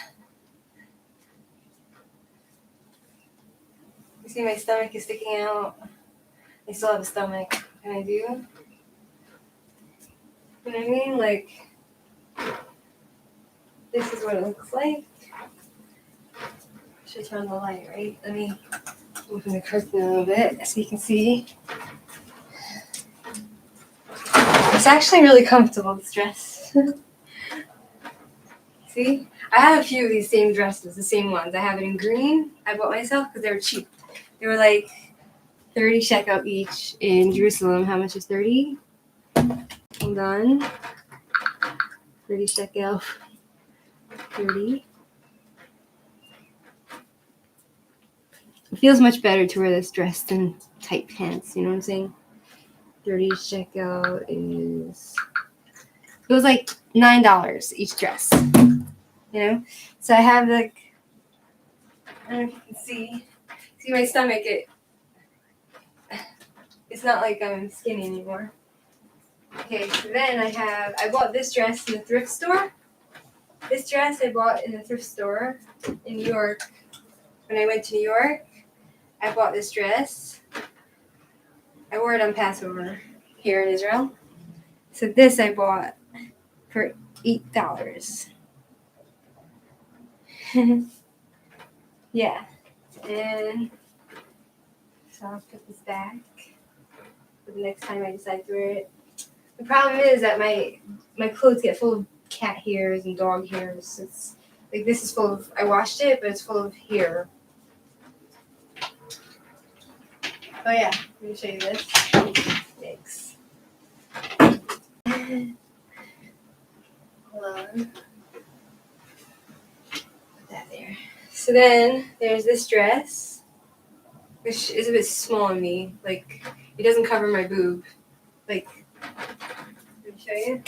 S1: You see my stomach is sticking out. I still have a stomach. What can I do? You know what I mean? Like, this is what it looks like. Should turn the light, right? Let me open the curtain a little bit so you can see. It's actually really comfortable, this dress. See? I have a few of these same dresses, the same ones. I have it in green. I bought myself because they were cheap. They were like 30 shekel each in Jerusalem. How much is 30? Hold on. 30 shekel. 30. It feels much better to wear this dress than tight pants. You know what I'm saying? 30 shekel is... It was like $9 each dress. You know? So I have like... I don't know if you can see. See my stomach? It's not like I'm skinny anymore. Okay, so then I bought this dress in the thrift store. This dress I bought in the thrift store in New York. When I went to New York, I bought this dress. I wore it on Passover here in Israel. So this I bought for $8. Yeah. And so I'll put this back for the next time I decide to wear it. The problem is that my clothes get full of cat hairs and dog hairs. It's like this is full of. I washed it, but it's full of hair. Oh yeah, let me show you this. Thanks. Hold on. Put that there. So then there's this dress, which is a bit small on me. Like it doesn't cover my boob. Like let me show you.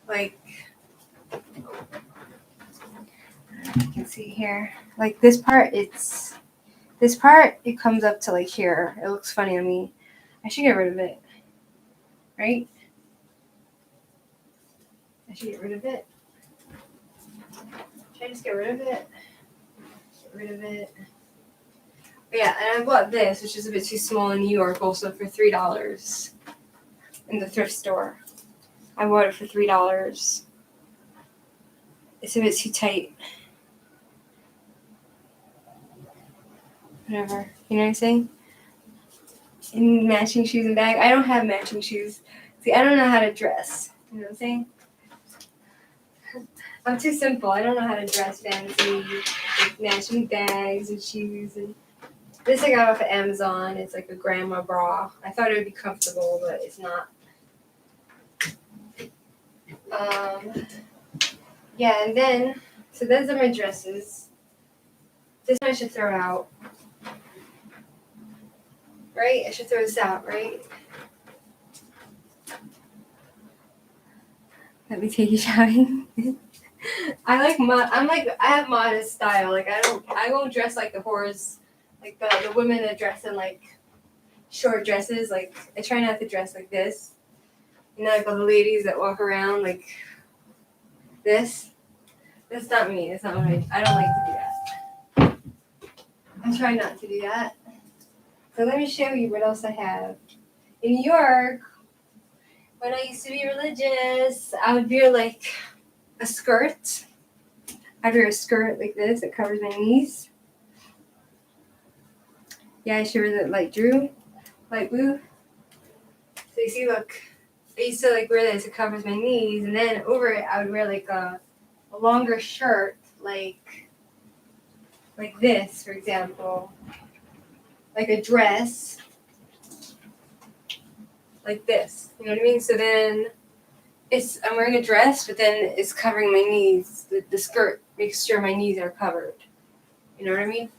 S1: Like you can see here. Like this part, it comes up to like here. It looks funny on me. I should get rid of it. Right? I should get rid of it. Should I just get rid of it? Get rid of it. But yeah, and I bought this, which is a bit too small in New York, also for $3 in the thrift store. I bought it for $3. It's a bit too tight. Whatever. You know what I'm saying? And matching shoes and bag. I don't have matching shoes. See, I don't know how to dress. You know what I'm saying? I'm too simple. I don't know how to dress fancy, like matching bags and shoes. And this I got off of Amazon. It's like a grandma bra. I thought it would be comfortable, but it's not. Yeah, and then, so those are my dresses. This one I should throw out. Right? I should throw this out, right? Let me take you shopping. I have modest style. Like I won't dress like the whores, like the women that dress in like short dresses. Like I try not to dress like this. You know, like all the ladies that walk around like this. That's not me. That's not what I don't like to do that. I'm trying not to do that. So let me show you what else I have. In New York, when I used to be religious, I would wear like a skirt. I'd wear a skirt like this that covers my knees. Yeah, I should wear the light blue. So you see, look, I used to like wear this. It covers my knees, and then over it, I would wear like a longer shirt, like this, for example, like a dress, like this. You know what I mean? So then I'm wearing a dress, but then it's covering my knees. The skirt makes sure my knees are covered. You know what I mean?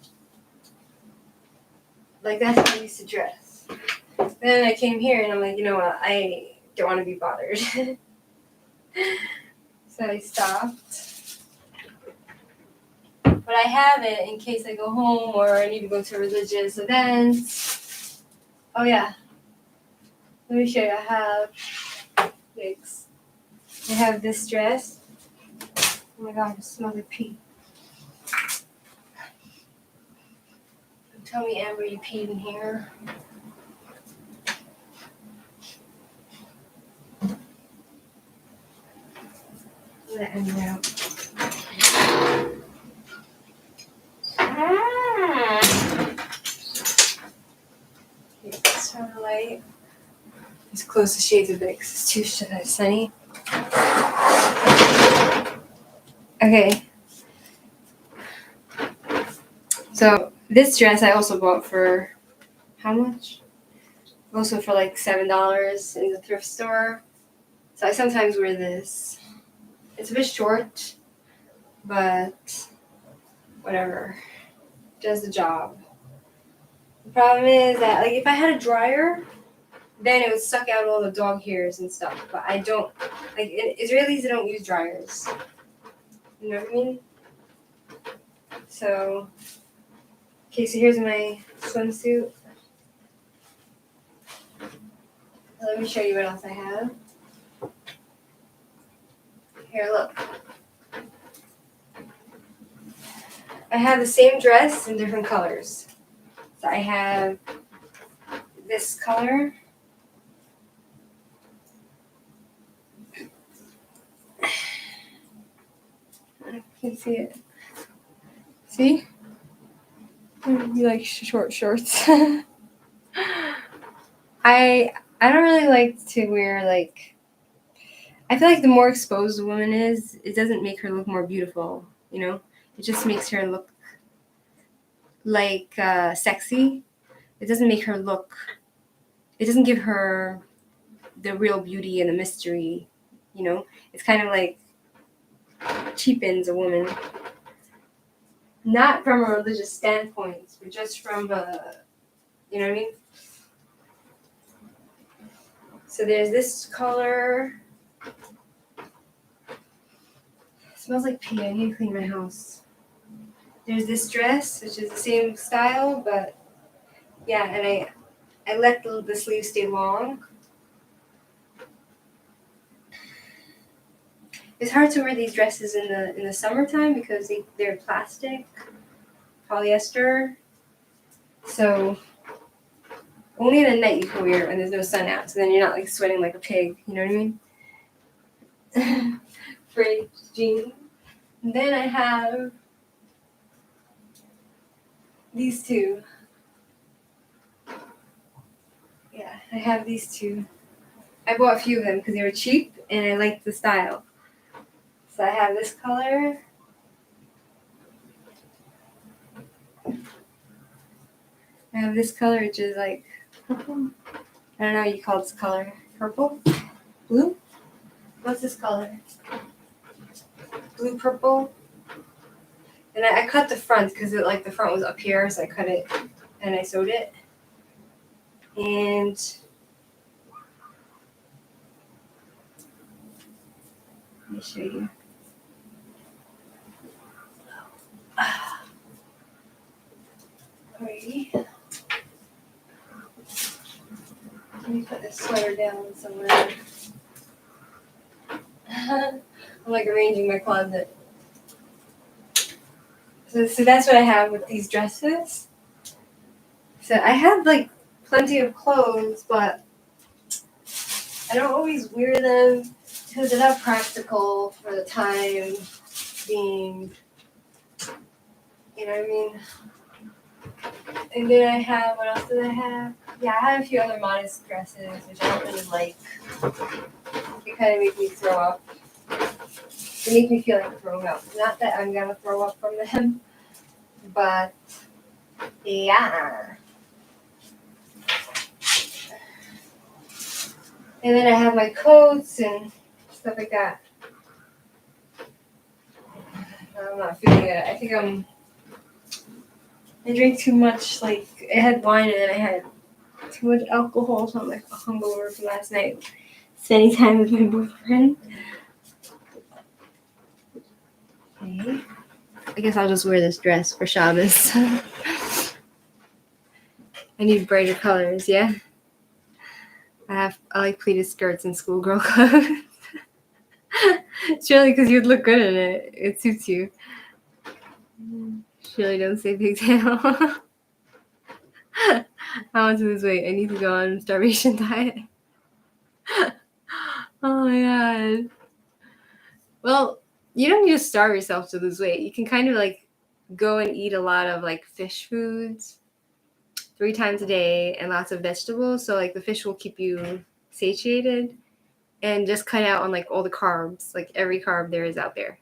S1: Like that's how I used to dress. Then I came here and I'm like, you know what? I don't want to be bothered. So I stopped. But I have it in case I go home or I need to go to a religious event. Oh yeah. Let me show you. I have this dress. Oh my god, it smells like pee. Tell me, Amber, you peed in here. Let Amber out. It's turn the light. Let's close the shades a bit because it's too sunny. Okay. So this dress I also bought for how much? Also for like $7 in the thrift store. So I sometimes wear this. It's a bit short, but whatever. Does the job. The problem is that like if I had a dryer, then it would suck out all the dog hairs and stuff. But I don't like Israelis. They don't use dryers. You know what I mean? So, okay. So here's my swimsuit. Let me show you what else I have. Here, look. I have the same dress in different colors. So I have this color. I can see it. See? You like short shorts. I don't really like to wear like. I feel like the more exposed a woman is, it doesn't make her look more beautiful. You know, it just makes her look like sexy. It doesn't make her look. It doesn't give her the real beauty and the mystery. You know, it's kind of like cheapens a woman. Not from a religious standpoint, but just from a, you know what I mean? So there's this color. It smells like pee. I need to clean my house. There's this dress, which is the same style, but yeah, and I let the sleeves stay long. It's hard to wear these dresses in the summertime because they're plastic, polyester. So only at night you can wear it when there's no sun out. So then you're not like sweating like a pig. You know what I mean? Free jeans. And then I have these two. Yeah, I have these two. I bought a few of them because they were cheap and I liked the style. So So I have this color. I have this color, which is like purple. I don't know what you call this color. Purple? Blue? What's this color? Blue, purple. And I cut the front because like the front was up here, so I cut it and I sewed it. And let me show you. Alrighty. Let me put this sweater down somewhere. I'm like arranging my closet. So that's what I have with these dresses. So I have like plenty of clothes, but I don't always wear them because they're not practical for the time being. You know what I mean? And then I have, what else did I have? Yeah, I have a few other modest dresses, which I don't really like. They kind of make me throw up. They make me feel like throwing up. Not that I'm going to throw up from them, but yeah. And then I have my coats and stuff like that. I'm not feeling it. I think I drank too much. Like, I had wine and then I had too much alcohol, so I'm like hungover from last night. Spending time with my boyfriend. Okay. I guess I'll just wear this dress for Shabbos. I need brighter colors, yeah? I like pleated skirts and schoolgirl clothes. Surely because you'd look good in it. It suits you. Surely don't say pigtail. I want to lose weight. I need to go on a starvation diet. Oh my god. Well, you don't need to starve yourself to lose weight. You can kind of like go and eat a lot of like fish foods 3 times a day and lots of vegetables. So like the fish will keep you satiated, and just cut out on like all the carbs, like every carb there is out there.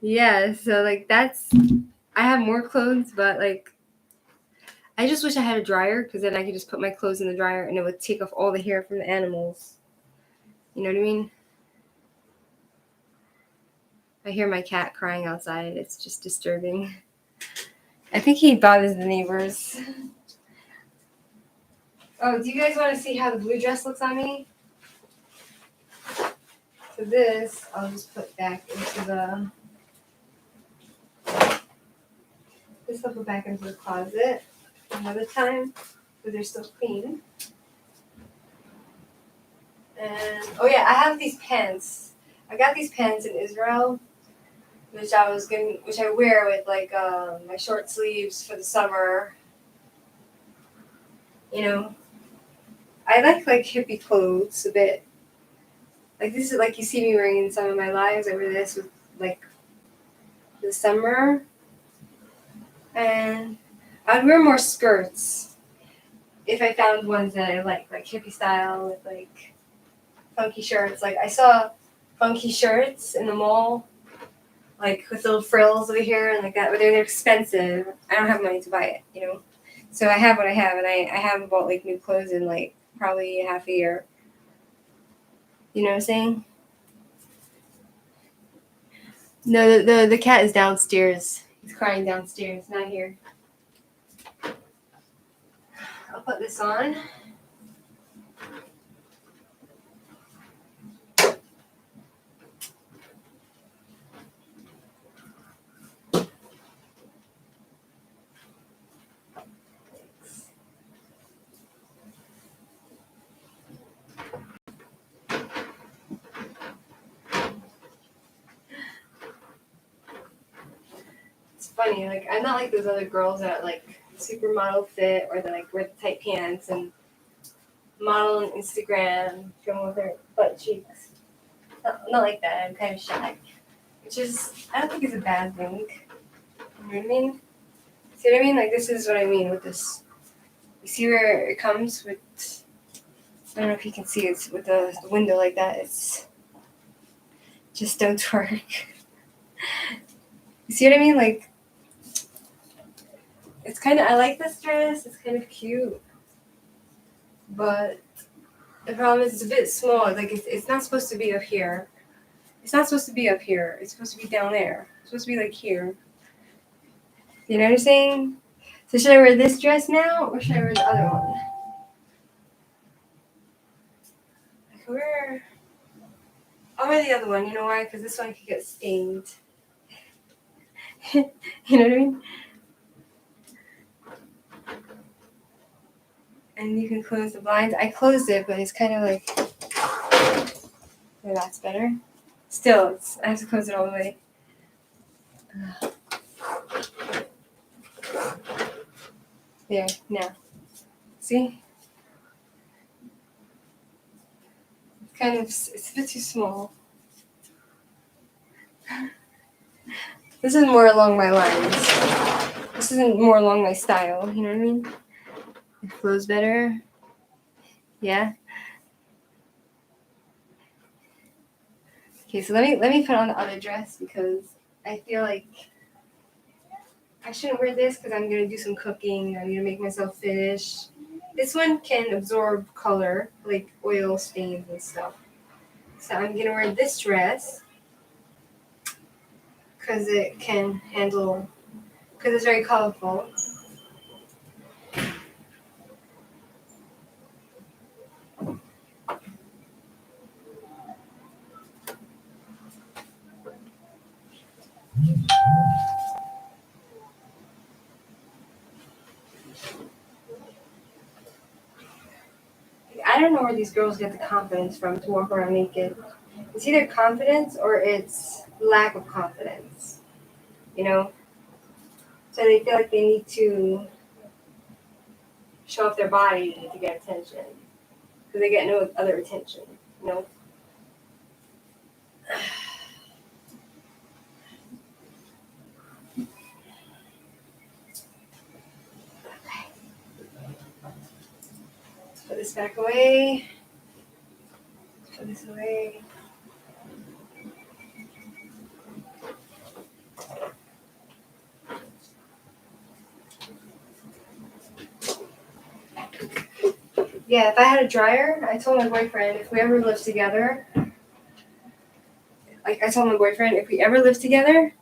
S1: Yeah, so like I have more clothes, but like I just wish I had a dryer because then I could just put my clothes in the dryer and it would take off all the hair from the animals. You know what I mean? I hear my cat crying outside. It's just disturbing. I think he bothers the neighbors. Oh, do you guys want to see how the blue dress looks on me? So this, I'll just put back into this I'll put back into the closet another time, but they're still clean. And, oh yeah, I have these pants. I got these pants in Israel, which I wear with like my short sleeves for the summer. You know, I like hippie clothes a bit. Like this is like you see me wearing in some of my lives. I wear this with like the summer, and I'd wear more skirts if I found ones that I like hippie style with like funky shirts. Like I saw funky shirts in the mall, like with little frills over here and like that, but they're expensive. I don't have money to buy it, you know. So I have what I have, and I haven't bought like new clothes in like probably half a year. You know what I'm saying? No, the cat is downstairs. He's crying downstairs, not here. I'll put this on. It's funny, like I'm not like those other girls that like supermodel fit or that like wear the tight pants and model on Instagram, film with their butt cheeks. Not like that. I'm kind of shy, which is I don't think it's a bad thing. You know what I mean? See what I mean? Like this is what I mean with this. You see where it comes with I don't know if you can see it's with the window like that. It's just don't work. You see what I mean? Like, it's kind of, I like this dress. It's kind of cute. But the problem is it's a bit small. Like, it's not supposed to be up here. It's not supposed to be up here. It's supposed to be down there. It's supposed to be like here. You know what I'm saying? So should I wear this dress now or should I wear the other one? I'll wear the other one. You know why? Because this one could get stained. You know what I mean? And you can close the blinds. I closed it, but it's kind of like... Yeah, that's better. Still, I have to close it all the way. There, now. See? It's a bit too small. This is more along my lines. This isn't more along my style, you know what I mean? It flows better. Yeah. Okay, so let me put on the other dress because I feel like I shouldn't wear this because I'm gonna do some cooking. I'm gonna make myself finish. This one can absorb color, like oil stains and stuff. So I'm gonna wear this dress because it can handle, because it's very colorful. I don't know where these girls get the confidence from to walk around naked. It's either confidence or it's lack of confidence, you know? So they feel like they need to show off their body to get attention because they get no other attention, you know? Put this back away. Put this away. Yeah, if I had a dryer, I told my boyfriend if we ever lived together, like I told my boyfriend if we ever lived together,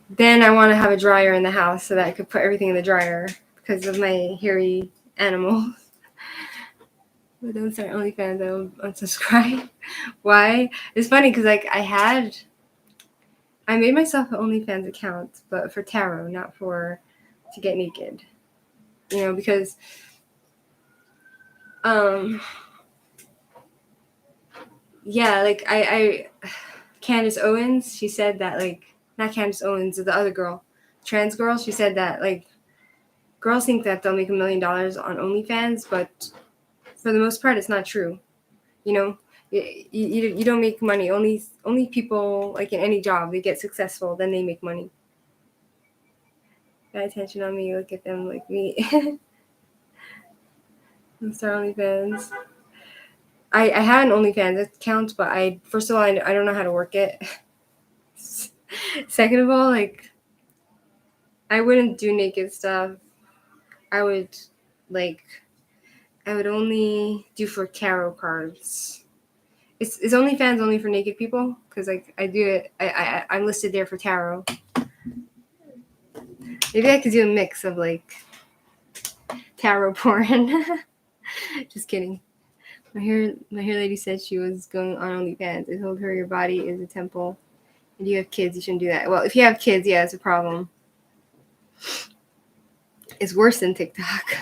S1: then I want to have a dryer in the house so that I could put everything in the dryer because of my hairy animals. But don't start OnlyFans, I will unsubscribe. Why? It's funny because like I made myself an OnlyFans account, but for tarot, not for to get naked. You know, because yeah, like I Candace Owens, she said that like not Candace Owens, the other girl, trans girl, she said that like girls think that they'll make $1 million on OnlyFans, but for the most part, it's not true. You know, you don't make money. Only people like in any job they get successful, then they make money. Got attention on me. Look at them like me. I'm sorry, OnlyFans. I had an OnlyFans account, but first of all I don't know how to work it. Second of all, like I wouldn't do naked stuff. I would only do for tarot cards. Is OnlyFans only for naked people? Because like I do it. I'm listed there for tarot. Maybe I could do a mix of like tarot porn. Just kidding. My hair lady said she was going on OnlyFans. I told her your body is a temple. And you have kids, you shouldn't do that. Well, if you have kids, yeah, it's a problem. It's worse than TikTok.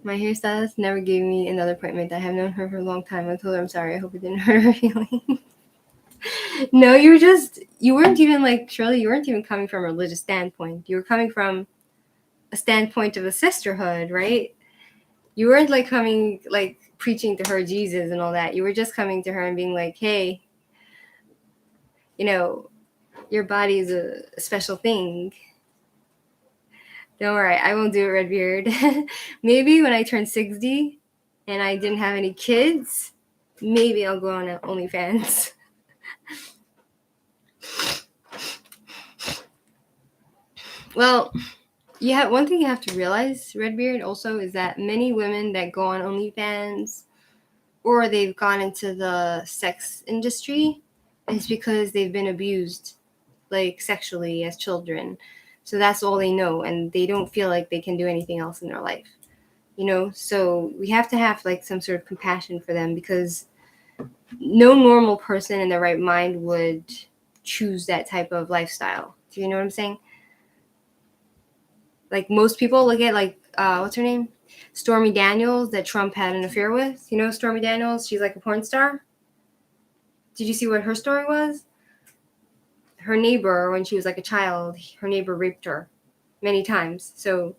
S1: My hairstylist never gave me another appointment. I have known her for a long time. I told her I'm sorry. I hope it didn't hurt her feelings. No, you weren't even like, Shirley, you weren't even coming from a religious standpoint. You were coming from a standpoint of a sisterhood, right? You weren't like coming, like preaching to her Jesus and all that. You were just coming to her and being like, hey, you know, your body is a special thing. Don't worry, I won't do it, Redbeard. Maybe when I turn 60 and I didn't have any kids, maybe I'll go on OnlyFans. Well, one thing you have to realize, Redbeard, also is that many women that go on OnlyFans or they've gone into the sex industry is because they've been abused, like sexually as children. So that's all they know, and they don't feel like they can do anything else in their life. So we have to have like some sort of compassion for them, because no normal person in their right mind would choose that type of lifestyle. Do you know what I'm saying? Like most people look at like what's her name? Stormy Daniels, that Trump had an affair with. You know Stormy Daniels? She's like a porn star. Did you see what her story was? Her neighbor, when she was like a child, her neighbor raped her many times. So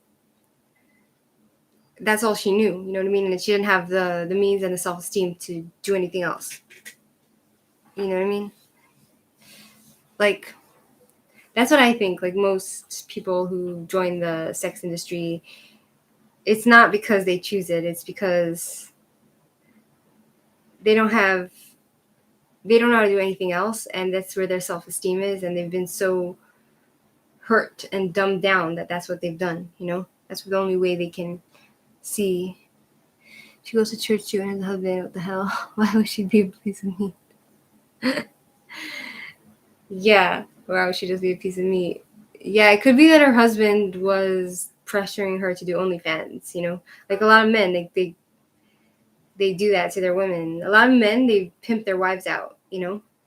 S1: that's all she knew, you know what I mean? And she didn't have the means and the self-esteem to do anything else. You know what I mean? Like, that's what I think. Like, most people who join the sex industry, it's not because they choose it. It's because they don't know how to do anything else, and that's where their self-esteem is, and they've been so hurt and dumbed down that that's what they've done, That's the only way they can see. She goes to church too, and has a husband. What the hell? Why would she be a piece of meat? Yeah, why would she just be a piece of meat? Yeah, it could be that her husband was pressuring her to do OnlyFans. Like a lot of men, they do that to their women. A lot of men, they pimp their wives out.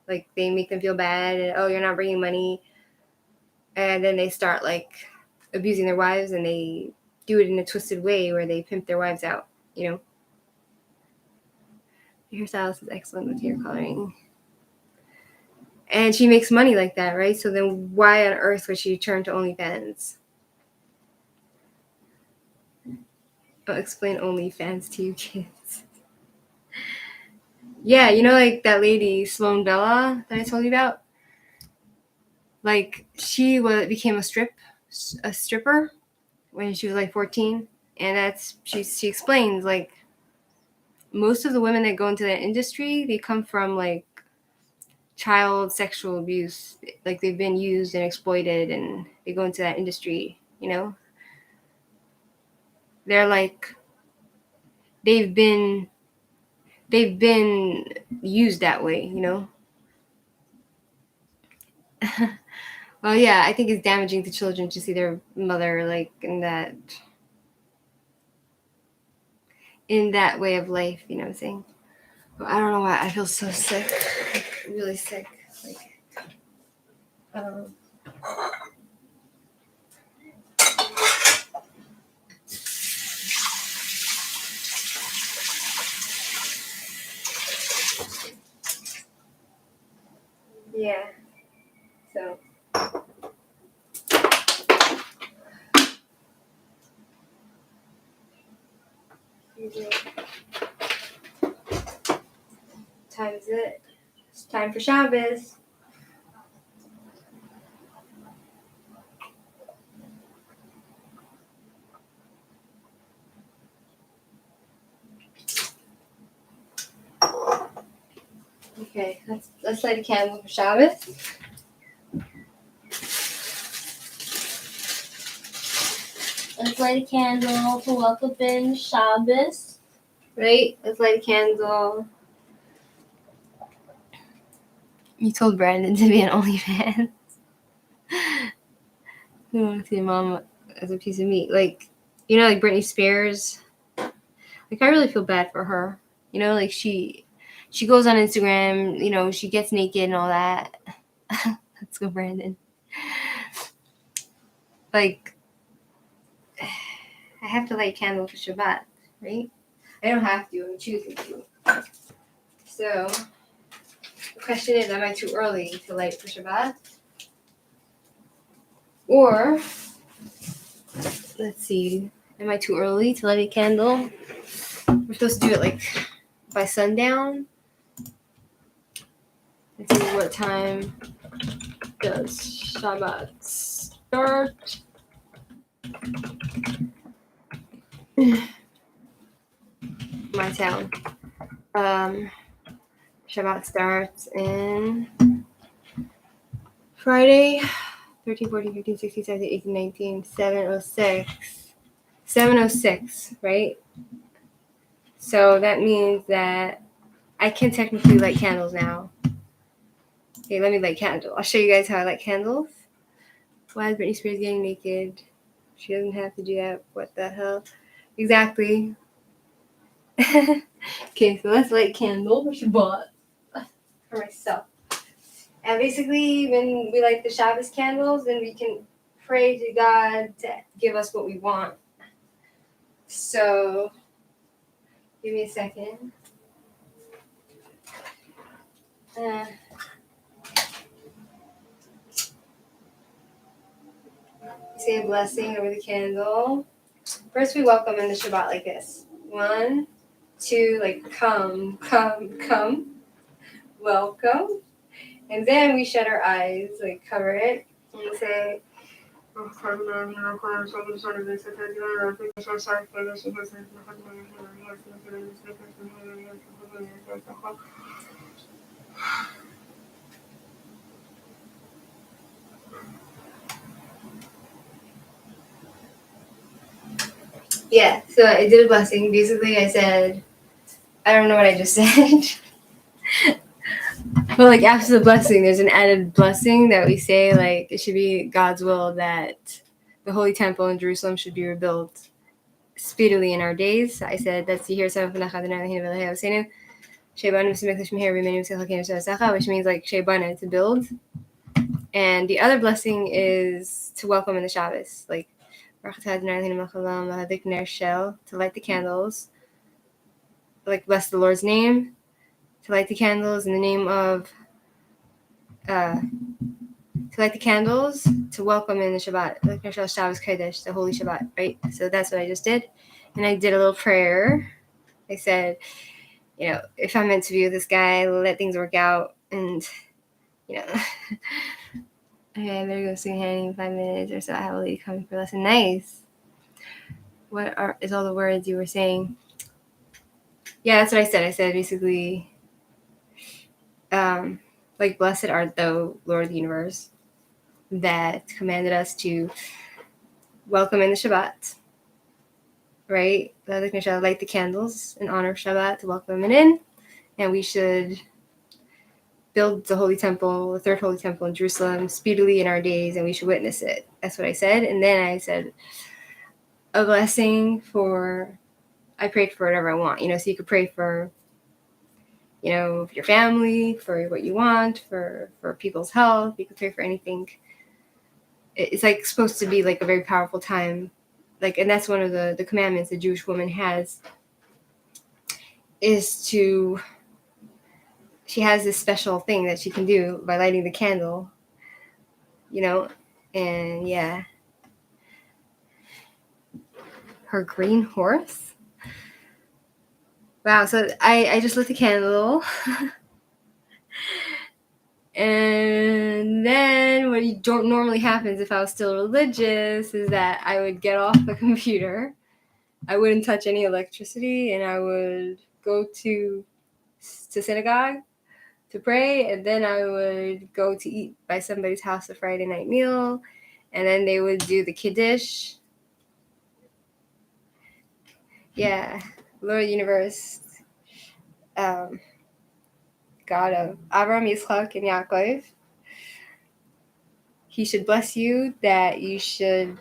S1: Like they make them feel bad, and oh, you're not bringing money, and then they start like abusing their wives, and they do it in a twisted way where they pimp their wives out. Your hairstylist is excellent with hair coloring. And she makes money like that, right? So then why on earth would she turn to OnlyFans? I'll explain OnlyFans to you kids. Yeah, like that lady, Sloan Bella, that I told you about? Like, she became a stripper when she was like 14. And she explains, like, most of the women that go into that industry, they come from like child sexual abuse. Like they've been used and exploited, and they go into that industry. They're like they've been used that way. Well, yeah, I think it's damaging to children to see their mother like in that way of life. You know what I'm saying? But I don't know why I feel so sick, like, really sick. Like, I don't know. Yeah. So. Time is it? It's time for Shabbos. Okay, let's light a candle for Shabbos. Let's light a candle to welcome in Shabbos. Right? Let's light a candle. You told Brandon to be an OnlyFans. You want to see your mom as a piece of meat. Like, like Britney Spears. Like, I really feel bad for her. Like she goes on Instagram, she gets naked and all that. Let's go, Brandon. Like, I have to light a candle for Shabbat, right? I don't have to. I'm choosing to. So, the question is, am I too early to light for Shabbat? Or, let's see, am I too early to light a candle? We're supposed to do it like by sundown. Let's see, what time does Shabbat start? my town. Shabbat starts in Friday, 13, 14, 15, 16, 17, 18, 19, 706. 706, right? So that means that I can technically light candles now. Okay, let me light candles. I'll show you guys how I light candles. Why is Britney Spears getting naked? She doesn't have to do that. What the hell? Exactly. Okay, so let's light candle for Shabbat for myself. And basically, when we light the Shabbos candles, then we can pray to God to give us what we want. So, give me a second. Say a blessing over the candle. First, we welcome in the Shabbat like this. 1, 2, like come, come, come. Welcome. And then we shut our eyes, like cover it, and we say, yeah, so I did a blessing. Basically, I said, I don't know what I just said. But like after the blessing, there's an added blessing that we say, like it should be God's will that the Holy Temple in Jerusalem should be rebuilt speedily in our days. I said, that's which means like Shebana, to build. And the other blessing is to welcome in the Shabbos, like to light the candles, like bless the Lord's name, to light the candles in the name of to light the candles, to welcome in the Shabbat, like Shabbos Kodesh, the Holy Shabbat, right? So that's what I just did. And I did a little prayer. I said, if I'm meant to be with this guy, let things work out. And, okay, I better go sing Hanny in 5 minutes or so. I have a lady coming for a lesson. Nice. What is all the words you were saying? Yeah, that's what I said. I said basically, like, blessed art thou, Lord of the universe, that commanded us to welcome in the Shabbat, right? Light the candles in honor of Shabbat to welcome them in, and we should build the Holy Temple, the third Holy Temple in Jerusalem, speedily in our days, and we should witness it. That's what I said. And then I said a blessing I prayed for whatever I want, so you could pray for, your family, for what you want, for people's health. You could pray for anything. It's like supposed to be like a very powerful time. Like, and that's one of the commandments a Jewish woman has, is she has this special thing that she can do by lighting the candle, and yeah. Her green horse? Wow, so I just lit the candle. And then what normally happens if I was still religious is that I would get off the computer. I wouldn't touch any electricity, and I would go to synagogue to pray, and then I would go to eat by somebody's house a Friday night meal, and then they would do the Kiddush. Yeah, Lord of the Universe, God of Abraham, Yitzchak, and Yaakov. He should bless you, that you should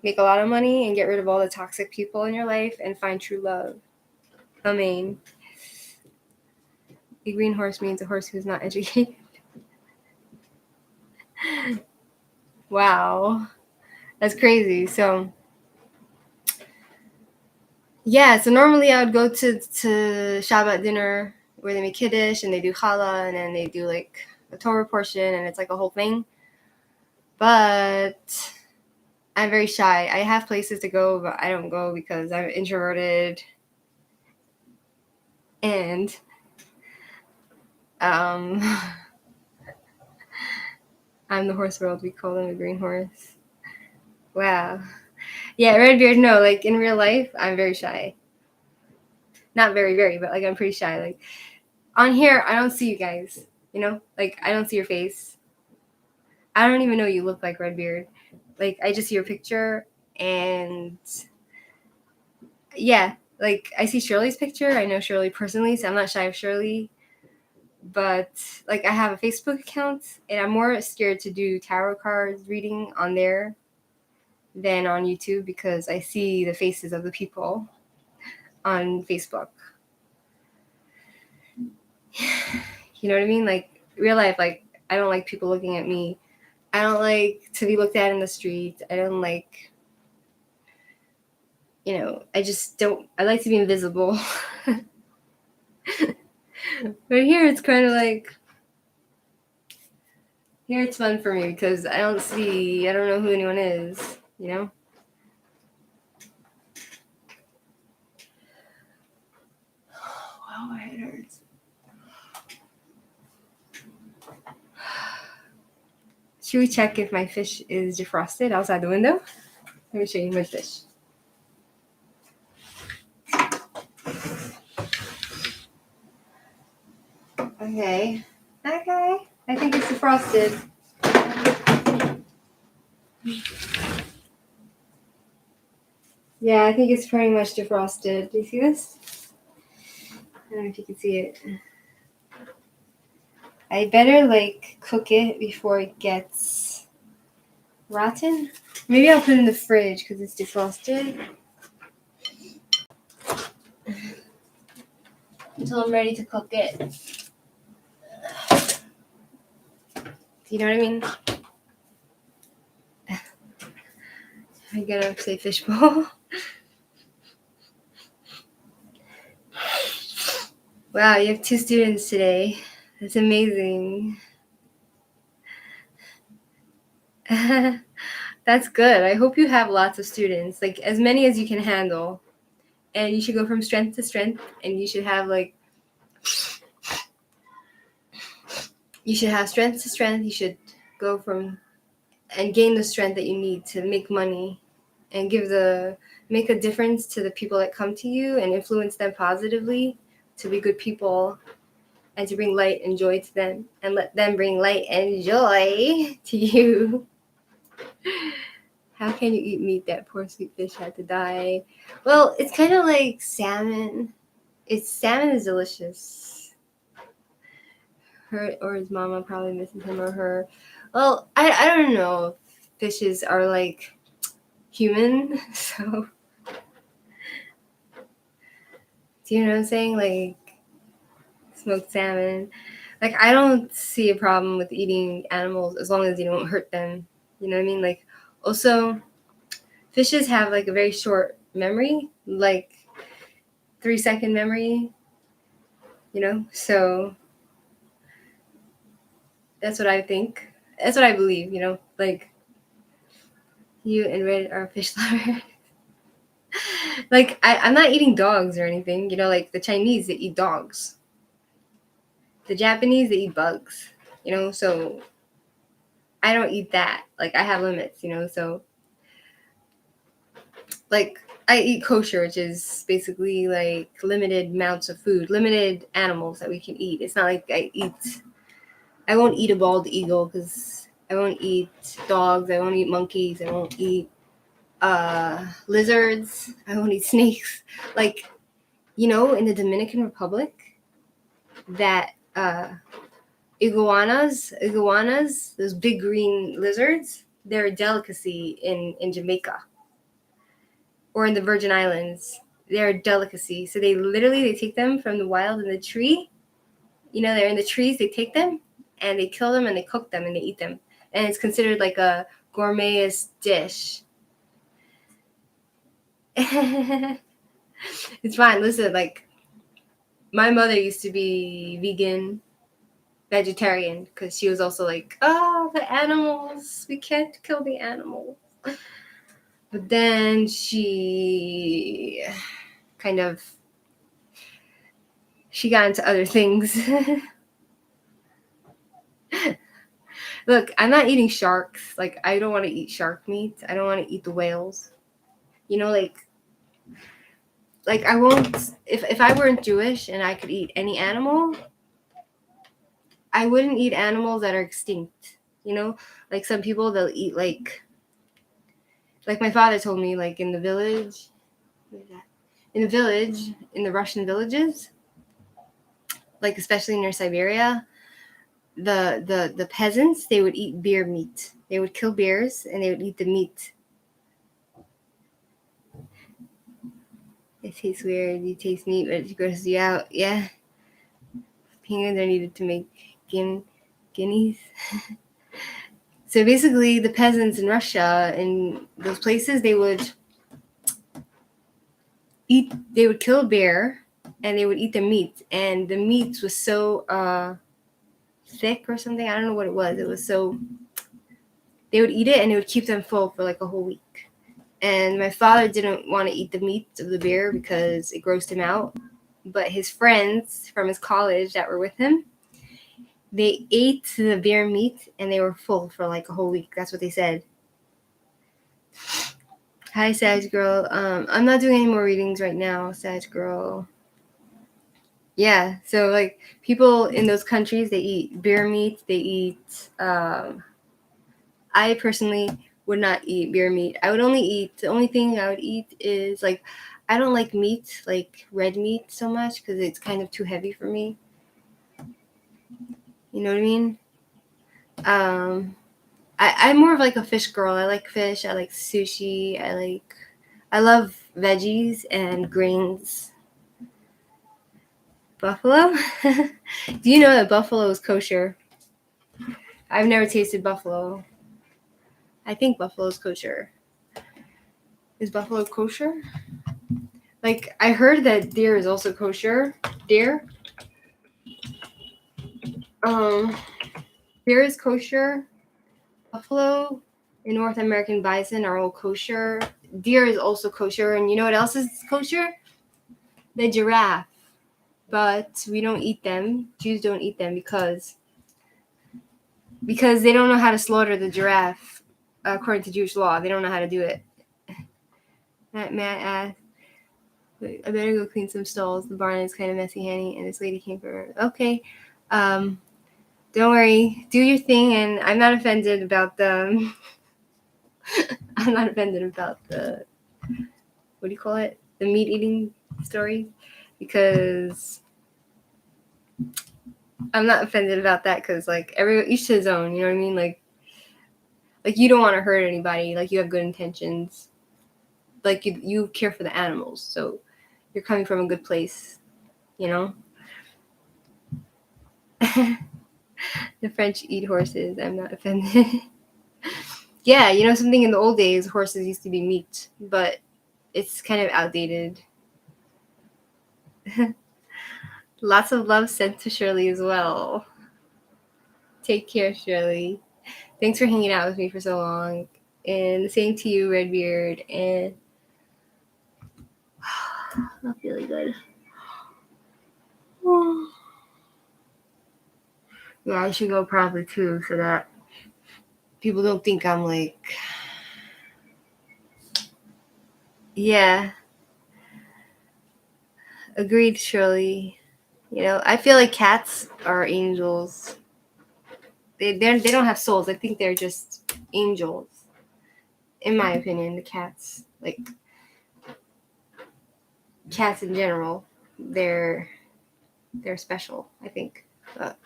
S1: make a lot of money and get rid of all the toxic people in your life and find true love. Amen. The green horse means a horse who's not educated. Wow. That's crazy. So, yeah, so normally I would go to Shabbat dinner where they make Kiddush and they do challah and then they do like a Torah portion and it's like a whole thing. But I'm very shy. I have places to go, but I don't go because I'm introverted. And I'm the horse world. We call him the green horse. Wow. Yeah, red beard. No, like in real life, I'm very shy. Not very, very, but like I'm pretty shy. Like on here, I don't see you guys. You know, like I don't see your face. I don't even know you look like Redbeard. Like I just see your picture, and yeah, like I see Shirley's picture. I know Shirley personally, so I'm not shy of Shirley. But like I have a Facebook account, and I'm more scared to do tarot cards reading on there than on YouTube because I see the faces of the people on Facebook. You know what I mean? Like real life, like I don't like people looking at me. I don't like to be looked at in the street. I don't like, I just don't. I like to be invisible. But here it's fun for me because I don't know who anyone is, you know? Wow, my head hurts. Should we check if my fish is defrosted outside the window? Let me show you my fish. Okay. I think it's defrosted. Yeah, I think it's pretty much defrosted. Do you see this? I don't know if you can see it. I better cook it before it gets rotten. Maybe I'll put it in the fridge because it's defrosted. Until I'm ready to cook it. Do you know what I mean? I gotta say fishbowl. Wow, you have 2 students today. That's amazing. That's good. I hope you have lots of students, like as many as you can handle. And you should go from strength to strength, and you should have strength to strength. You should go from and gain the strength that you need to make money and make a difference to the people that come to you and influence them positively to be good people and to bring light and joy to them and let them bring light and joy to you. How can you eat meat? That poor sweet fish had to die. Well, it's kind of like salmon. Salmon is delicious. Her or his mama probably misses him or her. Well, I don't know if fishes are like human, so do you know what I'm saying? Like smoked salmon. Like I don't see a problem with eating animals as long as you don't hurt them. You know what I mean? Like also fishes have like a very short memory, like 3-second memory, so that's what I think. That's what I believe, like you and Red are fish lovers. Like I'm not eating dogs or anything, like the Chinese, they eat dogs. The Japanese, they eat bugs, so I don't eat that. Like I have limits, so like I eat kosher, which is basically like limited amounts of food, limited animals that we can eat. It's not like I won't eat a bald eagle because I won't eat dogs, I won't eat monkeys, I won't eat lizards, I won't eat snakes. Like, in the Dominican Republic, that iguanas, those big green lizards, they're a delicacy in Jamaica or in the Virgin Islands. They're a delicacy. So they take them from the wild in the tree. They're in the trees, they take them and they kill them and they cook them and they eat them. And it's considered like a gourmet-ish dish. It's fine. Listen, like my mother used to be vegetarian, because she was also like, oh, the animals, we can't kill the animals. But then she got into other things. Look, I'm not eating sharks. Like, I don't want to eat shark meat. I don't want to eat the whales. You know, like I won't, if I weren't Jewish and I could eat any animal, I wouldn't eat animals that are extinct. You know, like some people, they'll eat like my father told me, like in the village, in the Russian villages, like especially near Siberia, the peasants, they would eat bear meat. They would kill bears and they would eat the meat. It tastes weird. You taste meat, but it grosses you out. Yeah, penguins are needed to make guineas. So basically, the peasants in Russia, in those places, they would kill a bear, and they would eat the meat, and the meat was so thick or something. I don't know what it was. It was so, they would eat it, and it would keep them full for like a whole week. And my father didn't want to eat the meat of the bear because it grossed him out. But his friends from his college that were with him, they ate the bear meat and they were full for like a whole week. That's what they said. Hi, Sag Girl. I'm not doing any more readings right now, Sag Girl. Yeah, so like people in those countries, they eat bear meat. They eat. I personally would not eat bear meat. I would only eat. The only thing I would eat is like, I don't like meat, like red meat, so much because it's kind of too heavy for me. You know what I mean? I'm more of like a fish girl. I like fish. I like sushi. I love veggies and grains. Buffalo? Do you know that buffalo is kosher? I've never tasted buffalo. I think buffalo is kosher. Is buffalo kosher? Like, I heard that deer is also kosher. Deer? Um, Deer is kosher. Buffalo and North American bison are all kosher. Deer is also kosher. And you know what else is kosher? The giraffe. But we don't eat them. Jews don't eat them because they don't know how to slaughter the giraffe according to Jewish law. They don't know how to do it. May I ask? I better go clean some stalls. The barn is kind of messy, Hanny, and this lady came for her. Okay. Don't worry. Do your thing, and I'm not offended about the... I'm not offended about the... What do you call it? The meat-eating story. Because... I'm not offended about that because, like, each to his own, you know what I mean? Like you don't want to hurt anybody. Like, you have good intentions. Like, you care for the animals, so you're coming from a good place, you know? The French eat horses. I'm not offended. Yeah, you know, something in the old days, horses used to be meat, but it's kind of outdated. Lots of love sent to Shirley as well. Take care, Shirley. Thanks for hanging out with me for so long. And the same to you, Redbeard. And not really good. Yeah, I should go probably too, so that people don't think I'm like... Yeah. Agreed, Shirley. You know, I feel like cats are angels. They don't have souls. I think they're just angels. In my opinion, the cats, like cats in general, they're special, I think. But...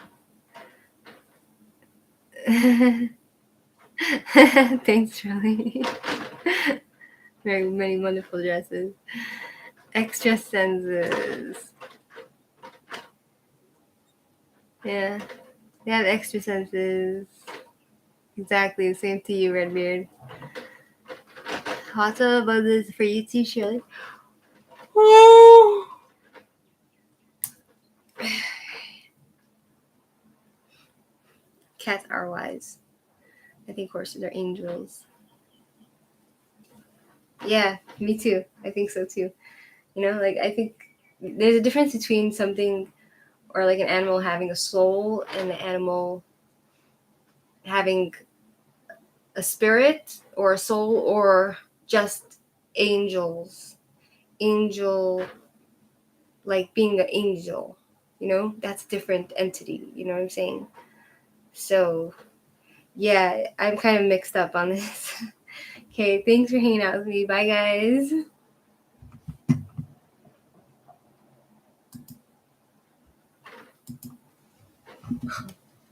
S1: Thanks, Shirley. Very many wonderful dresses. Extra senses. Yeah. They have extra senses. Exactly. The same to you, Redbeard. Lots of buzzes for you too, Shirley. Cats are wise. I think horses are angels. Yeah, me too. I think so too. You know, like, I think there's a difference between something, or like an animal having a soul and the animal having a spirit or a soul, or just angels. Angel, like being an angel, that's a different entity, you know what I'm saying? So, yeah, I'm kind of mixed up on this. Okay, thanks for hanging out with me. Bye, guys.